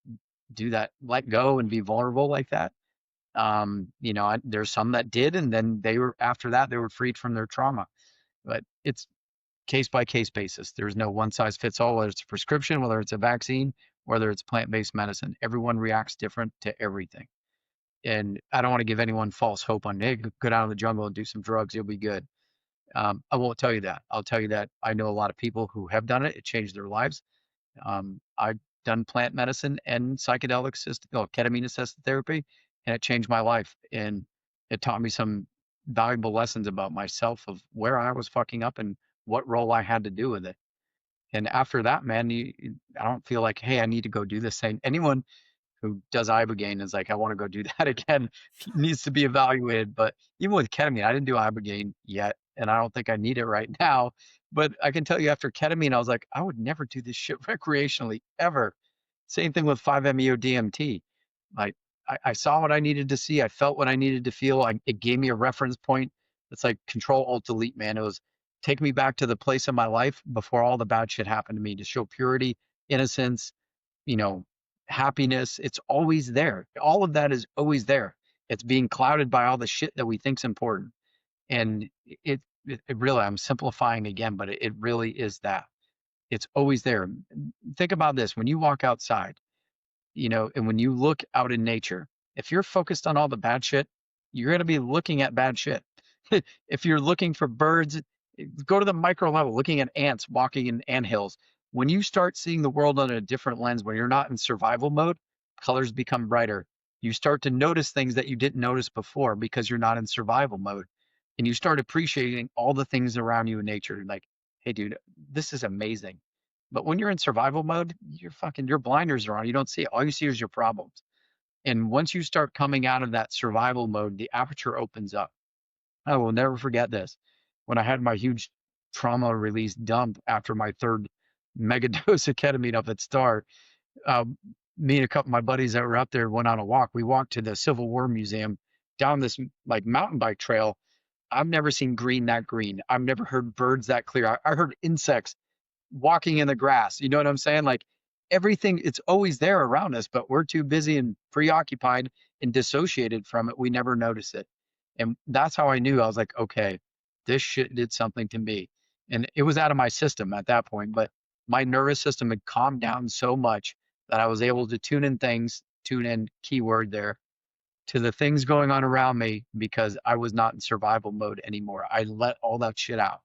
do that, let go and be vulnerable like that. There's some that did, and then they were after that they were freed from their trauma. But it's case by case basis. There's no one size fits all, whether it's a prescription, whether it's a vaccine, whether it's plant based medicine. Everyone reacts different to everything. And I don't want to give anyone false hope on, hey, go down to the jungle and do some drugs, you'll be good. I won't tell you that. I'll tell you that I know a lot of people who have done it. It changed their lives. I've done plant medicine and psychedelic ketamine assisted therapy, and it changed my life. And it taught me some valuable lessons about myself of where I was fucking up and what role I had to do with it. And after that, man, I don't feel like, hey, I need to go do this thing. Anyone who does ibogaine is like, I want to go do that again, needs to be evaluated. But even with ketamine, I didn't do ibogaine yet, and I don't think I need it right now. But I can tell you after ketamine, I was like, I would never do this shit recreationally ever. Same thing with 5-MeO DMT. Like I saw what I needed to see. I felt what I needed to feel. It gave me a reference point. It's like Control Alt Delete, man. It was take me back to the place of my life before all the bad shit happened to me to show purity, innocence, you know, happiness. It's always there. All of that is always there. It's being clouded by all the shit that we think's important. And it really, I'm simplifying again, but it really is that. It's always there. Think about this. When you walk outside, and when you look out in nature, if you're focused on all the bad shit, you're going to be looking at bad shit. If you're looking for birds, go to the micro level, looking at ants walking in anthills. When you start seeing the world on a different lens, when you're not in survival mode, colors become brighter. You start to notice things that you didn't notice before because you're not in survival mode. And you start appreciating all the things around you in nature. Like, hey, dude, this is amazing. But when you're in survival mode, your blinders are on. You don't see it. All you see is your problems. And once you start coming out of that survival mode, the aperture opens up. I will never forget this. When I had my huge trauma release dump after my third mega dose of ketamine up at Star, um, me and a couple of my buddies that were up there went on a walk. We walked to the Civil War Museum down this like mountain bike trail. I've never seen green that green. I've never heard birds that clear. I heard insects walking in the grass. You know what I'm saying? Like everything, it's always there around us, but we're too busy and preoccupied and dissociated from it. We never notice it. And that's how I knew. I was like, okay, this shit did something to me. And it was out of my system at that point, but my nervous system had calmed down so much that I was able to tune in keyword there to the things going on around me because I was not in survival mode anymore. I let all that shit out.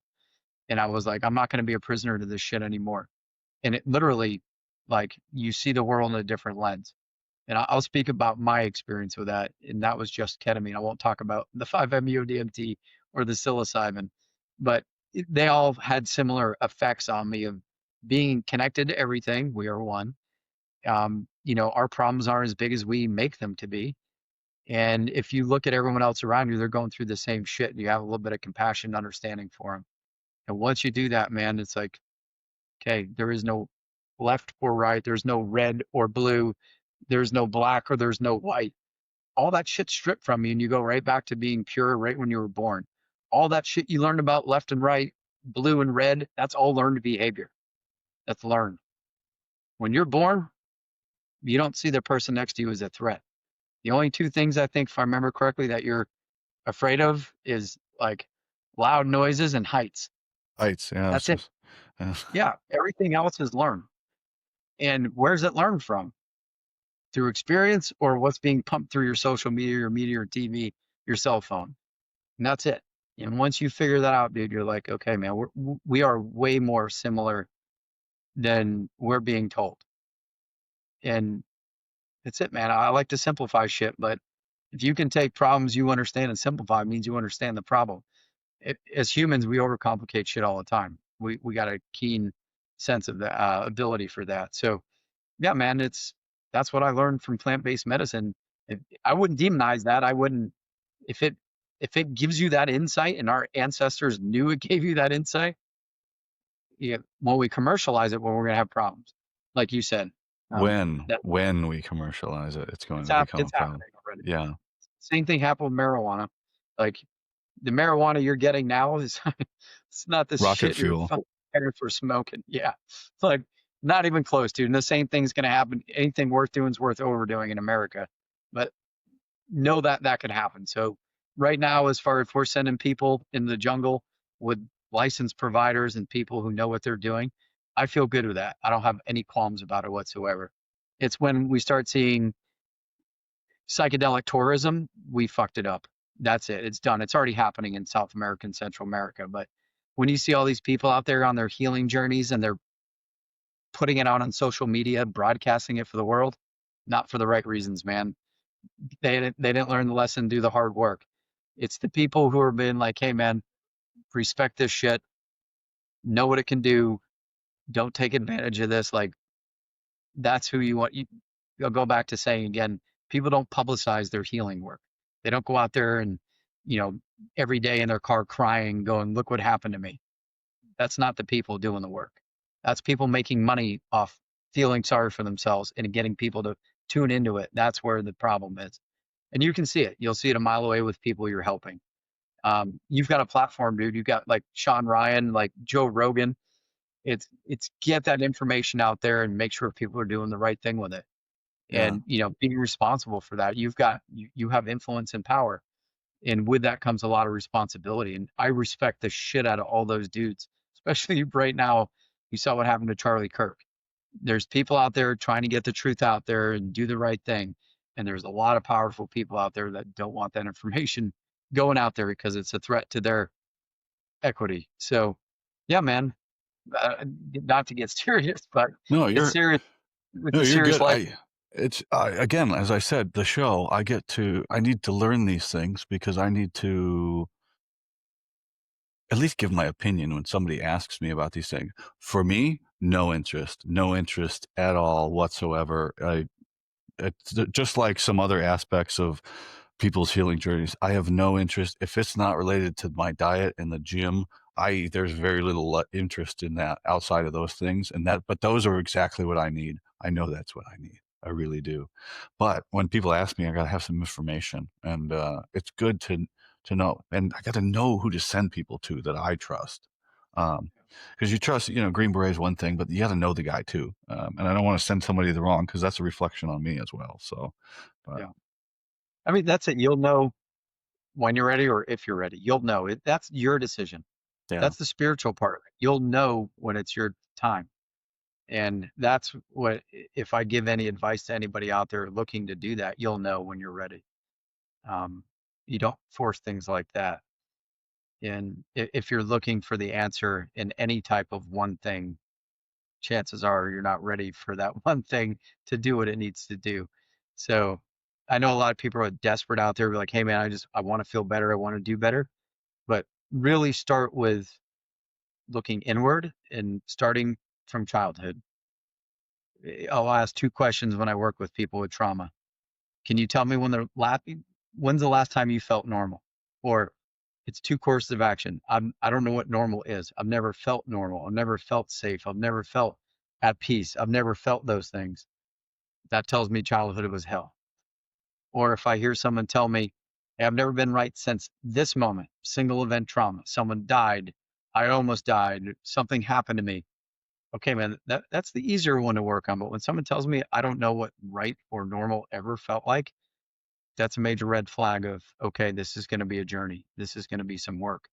And I was like, I'm not going to be a prisoner to this shit anymore. And it literally, like, you see the world in a different lens. And I'll speak about my experience with that. And that was just ketamine. I won't talk about the 5-MeO DMT or the psilocybin, but they all had similar effects on me of being connected to everything. We are one. Our problems aren't as big as we make them to be. And if you look at everyone else around you, they're going through the same shit. And you have a little bit of compassion and understanding for them. And once you do that, man, it's like, okay, there is no left or right. There's no red or blue. There's no black or there's no white. All that shit's stripped from you and you go right back to being pure right when you were born. All that shit you learned about left and right, blue and red, that's all learned behavior. That's learned. When you're born, you don't see the person next to you as a threat. The only two things I think, if I remember correctly, that you're afraid of is like loud noises and heights. Heights, yeah, That's it. yeah. Yeah. Everything else is learned. And where's it learned from? Through experience or what's being pumped through your social media, your media, your TV, your cell phone. And that's it. And once you figure that out, dude, you're like, okay, man, we are way more similar than we're being told. And that's it, man. I like to simplify shit, but if you can take problems you understand and simplify, it means you understand the problem. As humans, we overcomplicate shit all the time. We got a keen sense of the ability for that. So yeah, man, that's what I learned from plant-based medicine. I wouldn't demonize that. I wouldn't if it gives you that insight and our ancestors knew it gave you that insight, yeah, when we commercialize it, well, we're gonna have problems. Like you said. That When we commercialize it, it's going to become a it's problem. happening already. Yeah. Same thing happened with marijuana. Like the marijuana you're getting now is it's not the Rocket shit you're fuel. fucking headed for smoking. Yeah. It's like Not even close, dude. And the same thing's going to happen. Anything worth doing is worth overdoing in America. But know that that could happen. So right now, as far as we're sending people in the jungle with licensed providers and people who know what they're doing, I feel good with that. I don't have any qualms about it whatsoever. It's when we start seeing psychedelic tourism, we fucked it up. That's it. It's done. It's already happening in South America and Central America. But when you see all these people out there on their healing journeys and they're putting it out on social media, broadcasting it for the world, not for the right reasons, man. They didn't learn the lesson, do the hard work. It's the people who are being like, hey man, respect this shit, know what it can do, don't take advantage of this. Like that's who you want. You'll go back to saying again, people don't publicize their healing work. They don't go out there and, you know, every day in their car crying, going, look what happened to me. That's not the people doing the work. That's people making money off feeling sorry for themselves and getting people to tune into it. That's where the problem is. And you can see it. You'll see it a mile away with people you're helping. You've got a platform, dude. You've got like Sean Ryan, like Joe Rogan. It's get that information out there and make sure people are doing the right thing with it. Yeah. And being responsible for that. You have influence and power. And with that comes a lot of responsibility. And I respect the shit out of all those dudes, especially right now. You saw what happened to Charlie Kirk. There's people out there trying to get the truth out there and do the right thing. And there's a lot of powerful people out there that don't want that information going out there because it's a threat to their equity. So, yeah, man, not to get serious, but No, it's you're serious with no, the you're serious good. life. It's again, as I said, the show. I need to learn these things because I need to at least give my opinion when somebody asks me about these things. For me, no interest at all whatsoever. It's just like some other aspects of people's healing journeys. I have no interest if it's not related to my diet and the gym. There's very little interest in that outside of those things, but those are exactly what I need. I know that's what I need. I really do. But when people ask me, I gotta have some information, and it's good to know, and I got to know who to send people to that I trust. Because you trust, Green Beret is one thing, but you got to know the guy too. And I don't want to send somebody the wrong because that's a reflection on me as well. So, but Yeah. I mean, that's it. You'll know when you're ready or if you're ready. You'll know it. That's your decision. yeah, That's the spiritual part of it. You'll know when it's your time. And that's what, if I give any advice to anybody out there looking to do that, you'll know when you're ready. Um, you don't force things like that. And if you're looking for the answer in any type of one thing, chances are you're not ready for that one thing to do what it needs to do. So I know a lot of people are desperate out there, like, hey man, I want to feel better, I want to do better. But really start with looking inward and starting from childhood. I'll ask two questions when I work with people with trauma. Can you tell me when's the last time you felt normal? Or it's two courses of action. I don't know what normal is. I've never felt normal. I've never felt safe. I've never felt at peace. I've never felt those things. That tells me childhood was hell. Or if I hear someone tell me, hey, I've never been right since this moment, single event trauma, someone died, I almost died, something happened to me. Okay, man, that's the easier one to work on. But when someone tells me I don't know what right or normal ever felt like, that's a major red flag of, okay, this is going to be a journey. This is going to be some work.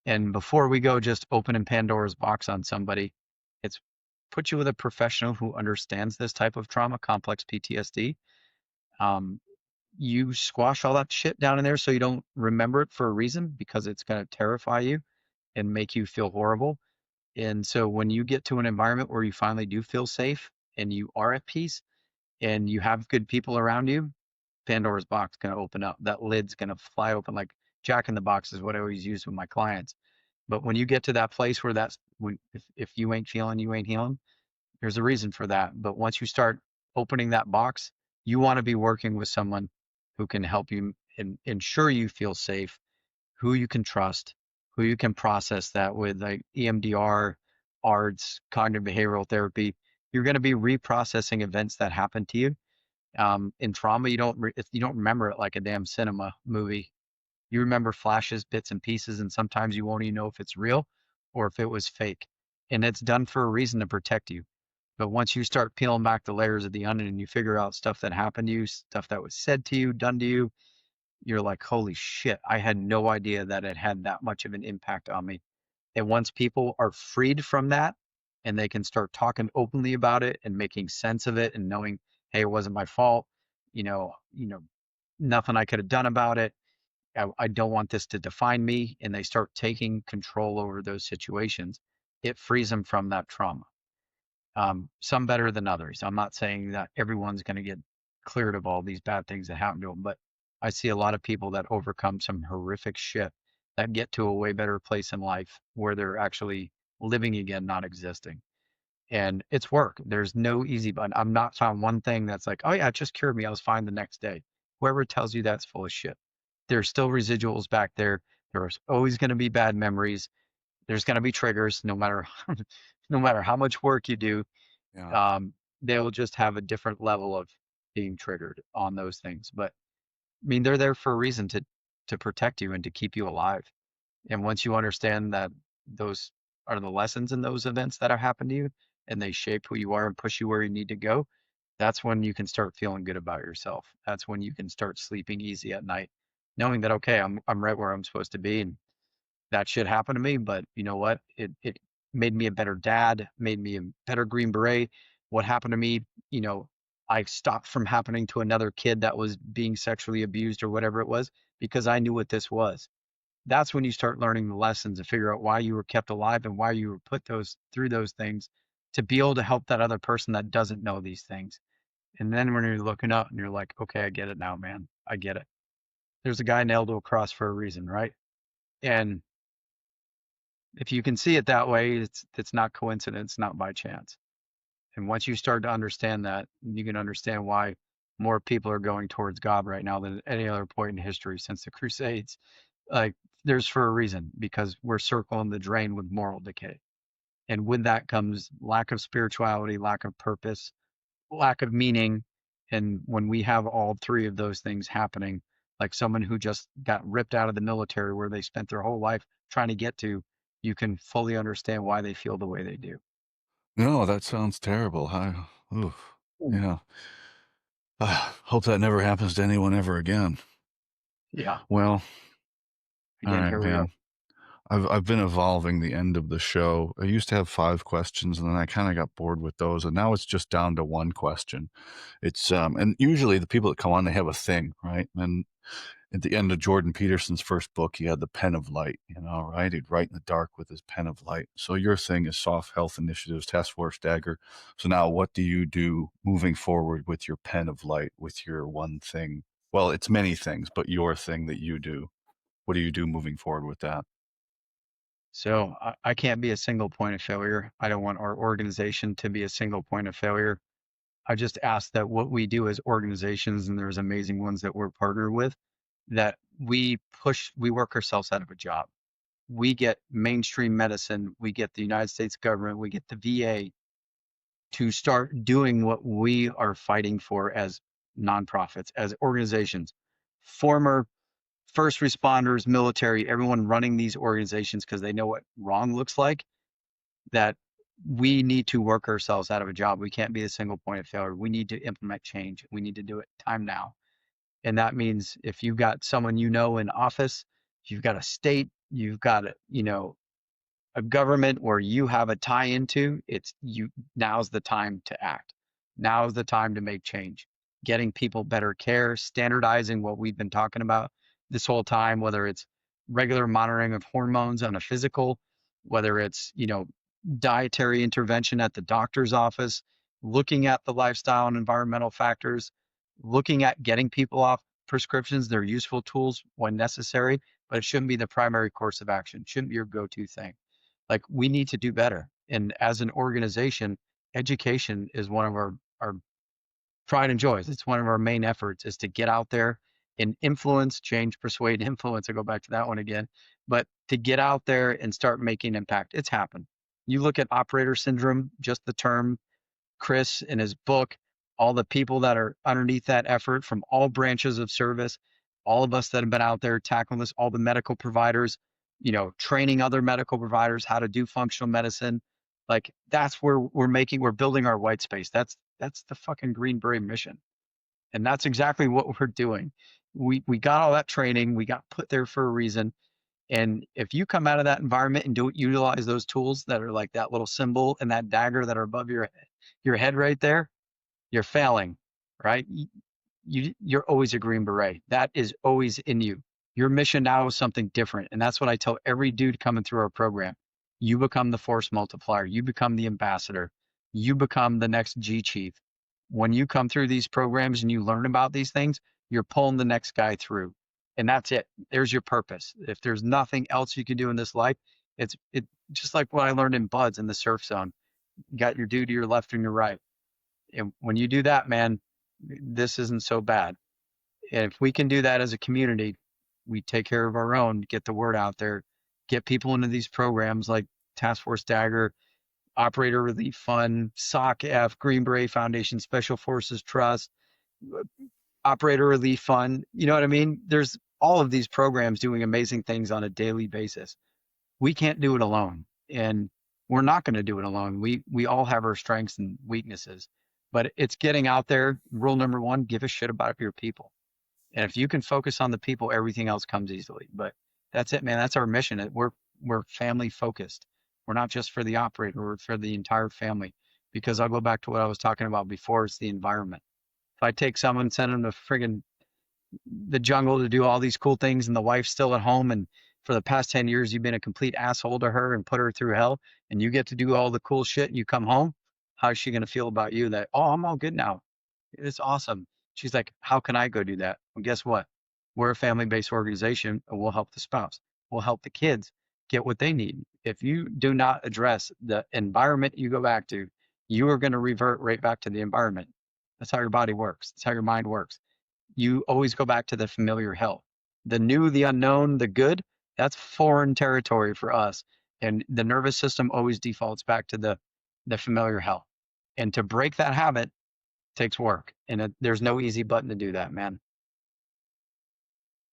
And before we go just opening Pandora's box on somebody, it's put you with a professional who understands this type of trauma, complex PTSD. Um, you squash all that shit down in there so you don't remember it for a reason because it's going to terrify you and make you feel horrible. And so when you get to an environment where you finally do feel safe and you are at peace and you have good people around you, Pandora's box going to open up. That lid's going to fly open like Jack in the Box is what I always use with my clients. But when you get to that place where if you ain't feeling, you ain't healing, there's a reason for that. But once you start opening that box, you want to be working with someone who can help you and ensure you feel safe, who you can trust, who you can process that with, like EMDR, ARDS, cognitive behavioral therapy. You're going to be reprocessing events that happen to you. In trauma, you don't remember it like a damn cinema movie. You remember flashes, bits and pieces, and sometimes you won't even know if it's real or if it was fake. And it's done for a reason to protect you. But once you start peeling back the layers of the onion and you figure out stuff that happened to you, stuff that was said to you, done to you, you're like, holy shit, I had no idea that it had that much of an impact on me. And once people are freed from that and they can start talking openly about it and making sense of it and knowing, hey, it wasn't my fault, nothing I could have done about it. I don't want this to define me. And they start taking control over those situations. It frees them from that trauma. Some better than others. I'm not saying that everyone's going to get cleared of all these bad things that happen to them, but I see a lot of people that overcome some horrific shit that get to a way better place in life where they're actually living again, not existing. And it's work. There's no easy button. I'm not found one thing that's like, oh yeah, it just cured me. I was fine the next day. Whoever tells you that's full of shit. There's still residuals back there. There's always going to be bad memories. There's going to be triggers, no matter no matter how much work you do. Yeah. um, they'll just have a different level of being triggered on those things. But I mean, they're there for a reason to protect you and to keep you alive. And once you understand that those are the lessons in those events that have happened to you and they shape who you are and push you where you need to go, that's when you can start feeling good about yourself. That's when you can start sleeping easy at night, knowing that okay, I'm right where I'm supposed to be, and that shit happened to me, but you know what? It made me a better dad, made me a better Green Beret. What happened to me, you know, I stopped from happening to another kid that was being sexually abused or whatever it was because I knew what this was. That's when you start learning the lessons and figure out why you were kept alive and why you were put those through those things to be able to help that other person that doesn't know these things. And then when you're looking up and you're like, okay, I get it now, man. I get it. There's a guy nailed to a cross for a reason, right? And if you can see it that way, it's not coincidence, not by chance. And once you start to understand that, you can understand why more people are going towards God right now than at any other point in history since the Crusades. Like there's for a reason because we're circling the drain with moral decay. And with that comes lack of spirituality, lack of purpose, lack of meaning. And when we have all three of those things happening, like someone who just got ripped out of the military where they spent their whole life trying to get to, you can fully understand why they feel the way they do. No, that sounds terrible. Oof. Mm. Yeah. Hope that never happens to anyone ever again. Yeah. Well, all Again, right, here we are. man. I've been evolving the end of the show. I used to have 5 questions, and then I kind of got bored with those, and now it's just down to one question. It's and usually the people that come on, they have a thing, right? And at the end of Jordan Peterson's first book, he had the pen of light, right? He'd write in the dark with his pen of light. So your thing is SOF Health Initiatives, Task Force Dagger. So now what do you do moving forward with your pen of light, with your one thing? Well, it's many things, but your thing that you do. What do you do moving forward with that? So I can't be a single point of failure. I don't want our organization to be a single point of failure. I just ask that what we do as organizations, and there's amazing ones that we're partnered with, that we work ourselves out of a job. We get mainstream medicine, we get the United States government, we get the VA to start doing what we are fighting for as nonprofits, as organizations. Former first responders, military, everyone running these organizations because they know what wrong looks like, that we need to work ourselves out of a job. We can't be a single point of failure. We need to implement change. We need to do it time now. And that means if you've got someone you know in office, you've got a state, you've got a government where you have a tie into, it's you now's the time to act. Now's the time to make change. Getting people better care, standardizing what we've been talking about this whole time, whether it's regular monitoring of hormones on a physical, whether it's, dietary intervention at the doctor's office, looking at the lifestyle and environmental factors, looking at getting people off prescriptions. They're useful tools when necessary, but it shouldn't be the primary course of action. It shouldn't be your go-to thing. Like we need to do better. And as an organization, education is one of our pride and joys. It's one of our main efforts is to get out there and influence, change, persuade, influence. I go back to that one again, but to get out there and start making impact. It's happened. You look at operator syndrome, just the term, Chris in his book, all the people that are underneath that effort from all branches of service, all of us that have been out there tackling this, all the medical providers, training other medical providers how to do functional medicine, Like that's where we're building our white space. That's the fucking Green Beret mission. And that's exactly what we're doing. We got all that training, we got put there for a reason. And if you come out of that environment and don't utilize those tools that are like that little symbol and that dagger that are above your head right there, you're failing, right? You're always a Green Beret. That is always in you. Your mission now is something different. And that's what I tell every dude coming through our program. You become the force multiplier. You become the ambassador. You become the next G chief. When you come through these programs and you learn about these things, you're pulling the next guy through. And that's it. There's your purpose. If there's nothing else you can do in this life, it just like what I learned in Buds in the surf zone. You got your dude to your left and your right. And when you do that, man, this isn't so bad. And if we can do that as a community, we take care of our own, get the word out there, get people into these programs like Task Force Dagger, Operator Relief Fund, SOC Green Beret Foundation, Special Forces Trust, Operator Relief Fund. You know what I mean? There's all of these programs doing amazing things on a daily basis. We can't do it alone, and we're not going to do it alone. We all have our strengths and weaknesses, but it's getting out there. Rule number one: give a shit about your people. And if you can focus on the people, everything else comes easily. But that's it, man. That's our mission. We're family focused. We're not just for the operator, we're for the entire family. Because I'll go back to what I was talking about before, it's the environment. If I take someone, send them to friggin' the jungle to do all these cool things and the wife's still at home and for the past 10 years you've been a complete asshole to her and put her through hell and you get to do all the cool shit and you come home, how's she going to feel about you that, oh, I'm all good now? It's awesome. She's like, how can I go do that? Well, guess what? We're a family-based organization and we'll help the spouse. We'll help the kids get what they need. If you do not address the environment you go back to, you are going to revert right back to the environment. That's how your body works. That's how your mind works. You always go back to the familiar hell. The new, the unknown, the good, that's foreign territory for us. And the nervous system always defaults back to the familiar hell. And to break that habit takes work. And there's no easy button to do that, man.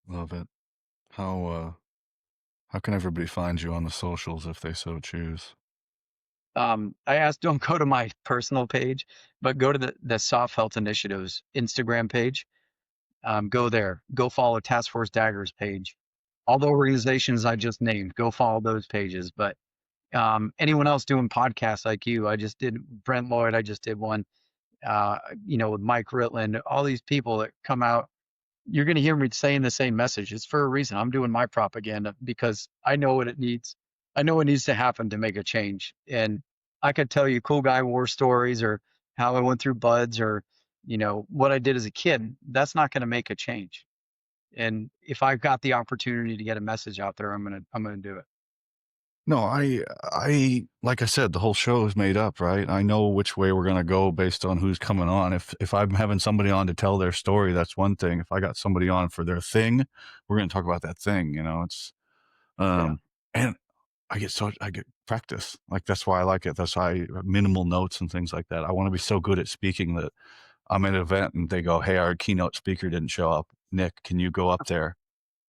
Love it. How can everybody find you on the socials if they so choose? I asked, don't go to my personal page, but go to the SOF Health Initiatives Instagram page. Go there. Go follow Task Force Dagger's page. All the organizations I just named, go follow those pages. But anyone else doing podcasts like you, I just did Brent Lloyd. I just did one, with Mike Ritland. All these people that come out, you're going to hear me saying the same message. It's for a reason. I'm doing my propaganda because I know what it needs. I know what needs to happen to make a change. And I could tell you cool guy war stories or how I went through buds or, what I did as a kid. That's not going to make a change. And if I've got the opportunity to get a message out there, I'm gonna do it. No, like I said, the whole show is made up, right? I know which way we're gonna go based on who's coming on. If I'm having somebody on to tell their story, that's one thing. If I got somebody on for their thing, we're gonna talk about that thing. It's Yeah. and I get practice. Like that's why I like it. That's why minimal notes and things like that. I want to be so good at speaking that I'm at an event and they go, "Hey, our keynote speaker didn't show up. Nick, can you go up there?"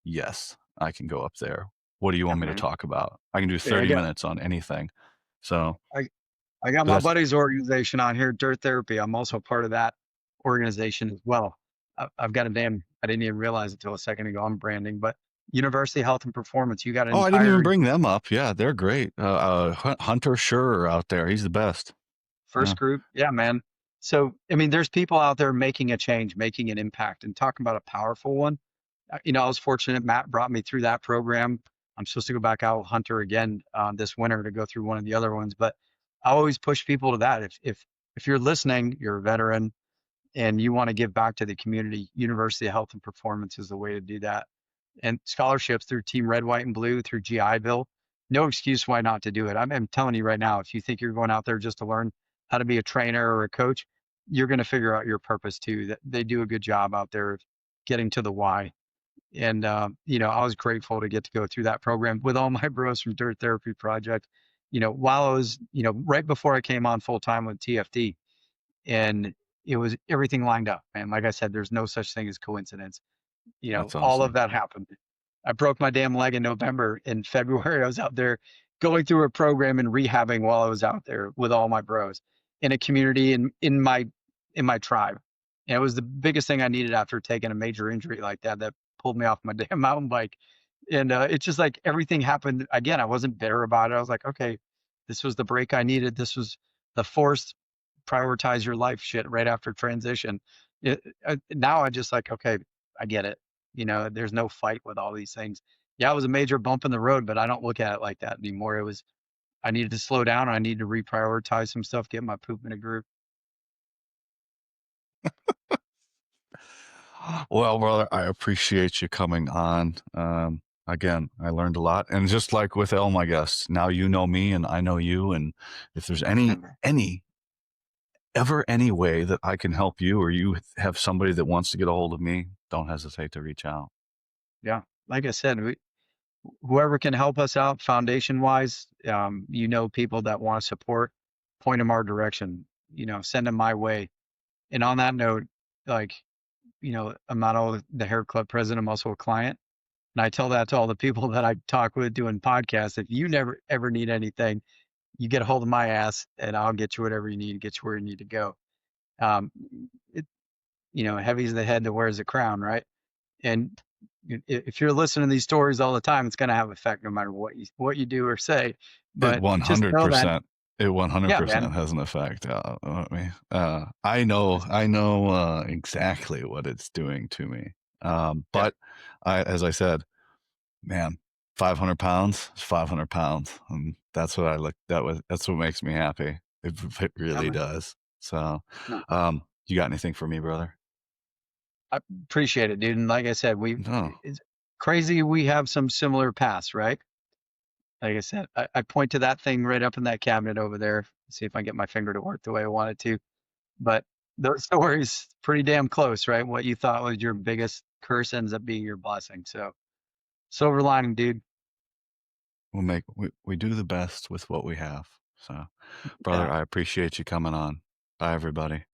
Yes, I can go up there. What do you Yeah, want me to man. talk about? I can do Yeah, 30 minutes on anything. So, I, I got but my that's buddy's organization on here, Dirt Therapy. I'm also part of that organization as well. I've got I didn't even realize it till a second ago. I'm branding, but University Health and Performance. You got an oh, I didn't even entire bring them up. Yeah, they're great. Hunter Schur out there. He's the best. Yeah, first group. Yeah, man. So, I mean, there's people out there making a change, making an impact, and talking about a powerful one. I was fortunate. Matt brought me through that program. I'm supposed to go back out with Hunter again this winter to go through one of the other ones. But I always push people to that. If you're listening, you're a veteran, and you want to give back to the community, University of Health and Performance is the way to do that. And scholarships through Team Red, White, and Blue through GI Bill. No excuse why not to do it. I'm telling you right now, if you think you're going out there just to learn how to be a trainer or a coach, you're going to figure out your purpose too. That they do a good job out there of getting to the why. And I was grateful to get to go through that program with all my bros from Dirt Therapy Project. While I was, right before I came on full time with TFD, and it was everything lined up. And like I said, there's no such thing as coincidence. that's All of awesome. that happened. I broke my damn leg in November. In February, I was out there going through a program and rehabbing while I was out there with all my bros in a community in my tribe. And it was the biggest thing I needed after taking a major injury like that that pulled me off my damn mountain bike. And it's just like everything happened again. I wasn't bitter about it. I was like, okay, this was the break I needed. This was the forced prioritize your life shit right after transition. Now I just like, okay, I get it. There's no fight with all these things. Yeah, it was a major bump in the road, but I don't look at it like that anymore. It was I needed to slow down. I needed to reprioritize some stuff, get my poop in a group. Well, brother, I appreciate you coming on. Again, I learned a lot, and just like with all my guests, now you know me and I know you. And if there's Definitely. any way that I can help you, or you have somebody that wants to get a hold of me, don't hesitate to reach out. Yeah. Like I said, whoever can help us out foundation wise, people that want to support, point them our direction, send them my way. And on that note, like, I'm not only the hair club president, I'm also a client. And I tell that to all the people that I talk with doing podcasts. If you never ever need anything, you get a hold of my ass and I'll get you whatever you need, get you where you need to go. Um, it, Heavy's the head that wears the crown, right? And if you're listening to these stories all the time, it's going to have effect no matter what you do or say. It But just know that, 100%. It yeah, 100% man, has an effect. I mean, just, I know exactly what it's doing to me. yeah, But as I said, man, 500 pounds is 500 pounds. And that's what makes me happy. It really definitely. does. So, No, you got anything for me, brother? I appreciate it, dude. And like I said, No, it's crazy. We have some similar paths, right? Like I said, I point to that thing right up in that cabinet over there. See if I can get my finger to work the way I want it to. But those stories pretty damn close, right? What you thought was your biggest curse ends up being your blessing. So silver lining, dude. we do the best with what we have. So, brother, Yeah. I appreciate you coming on. Bye, everybody.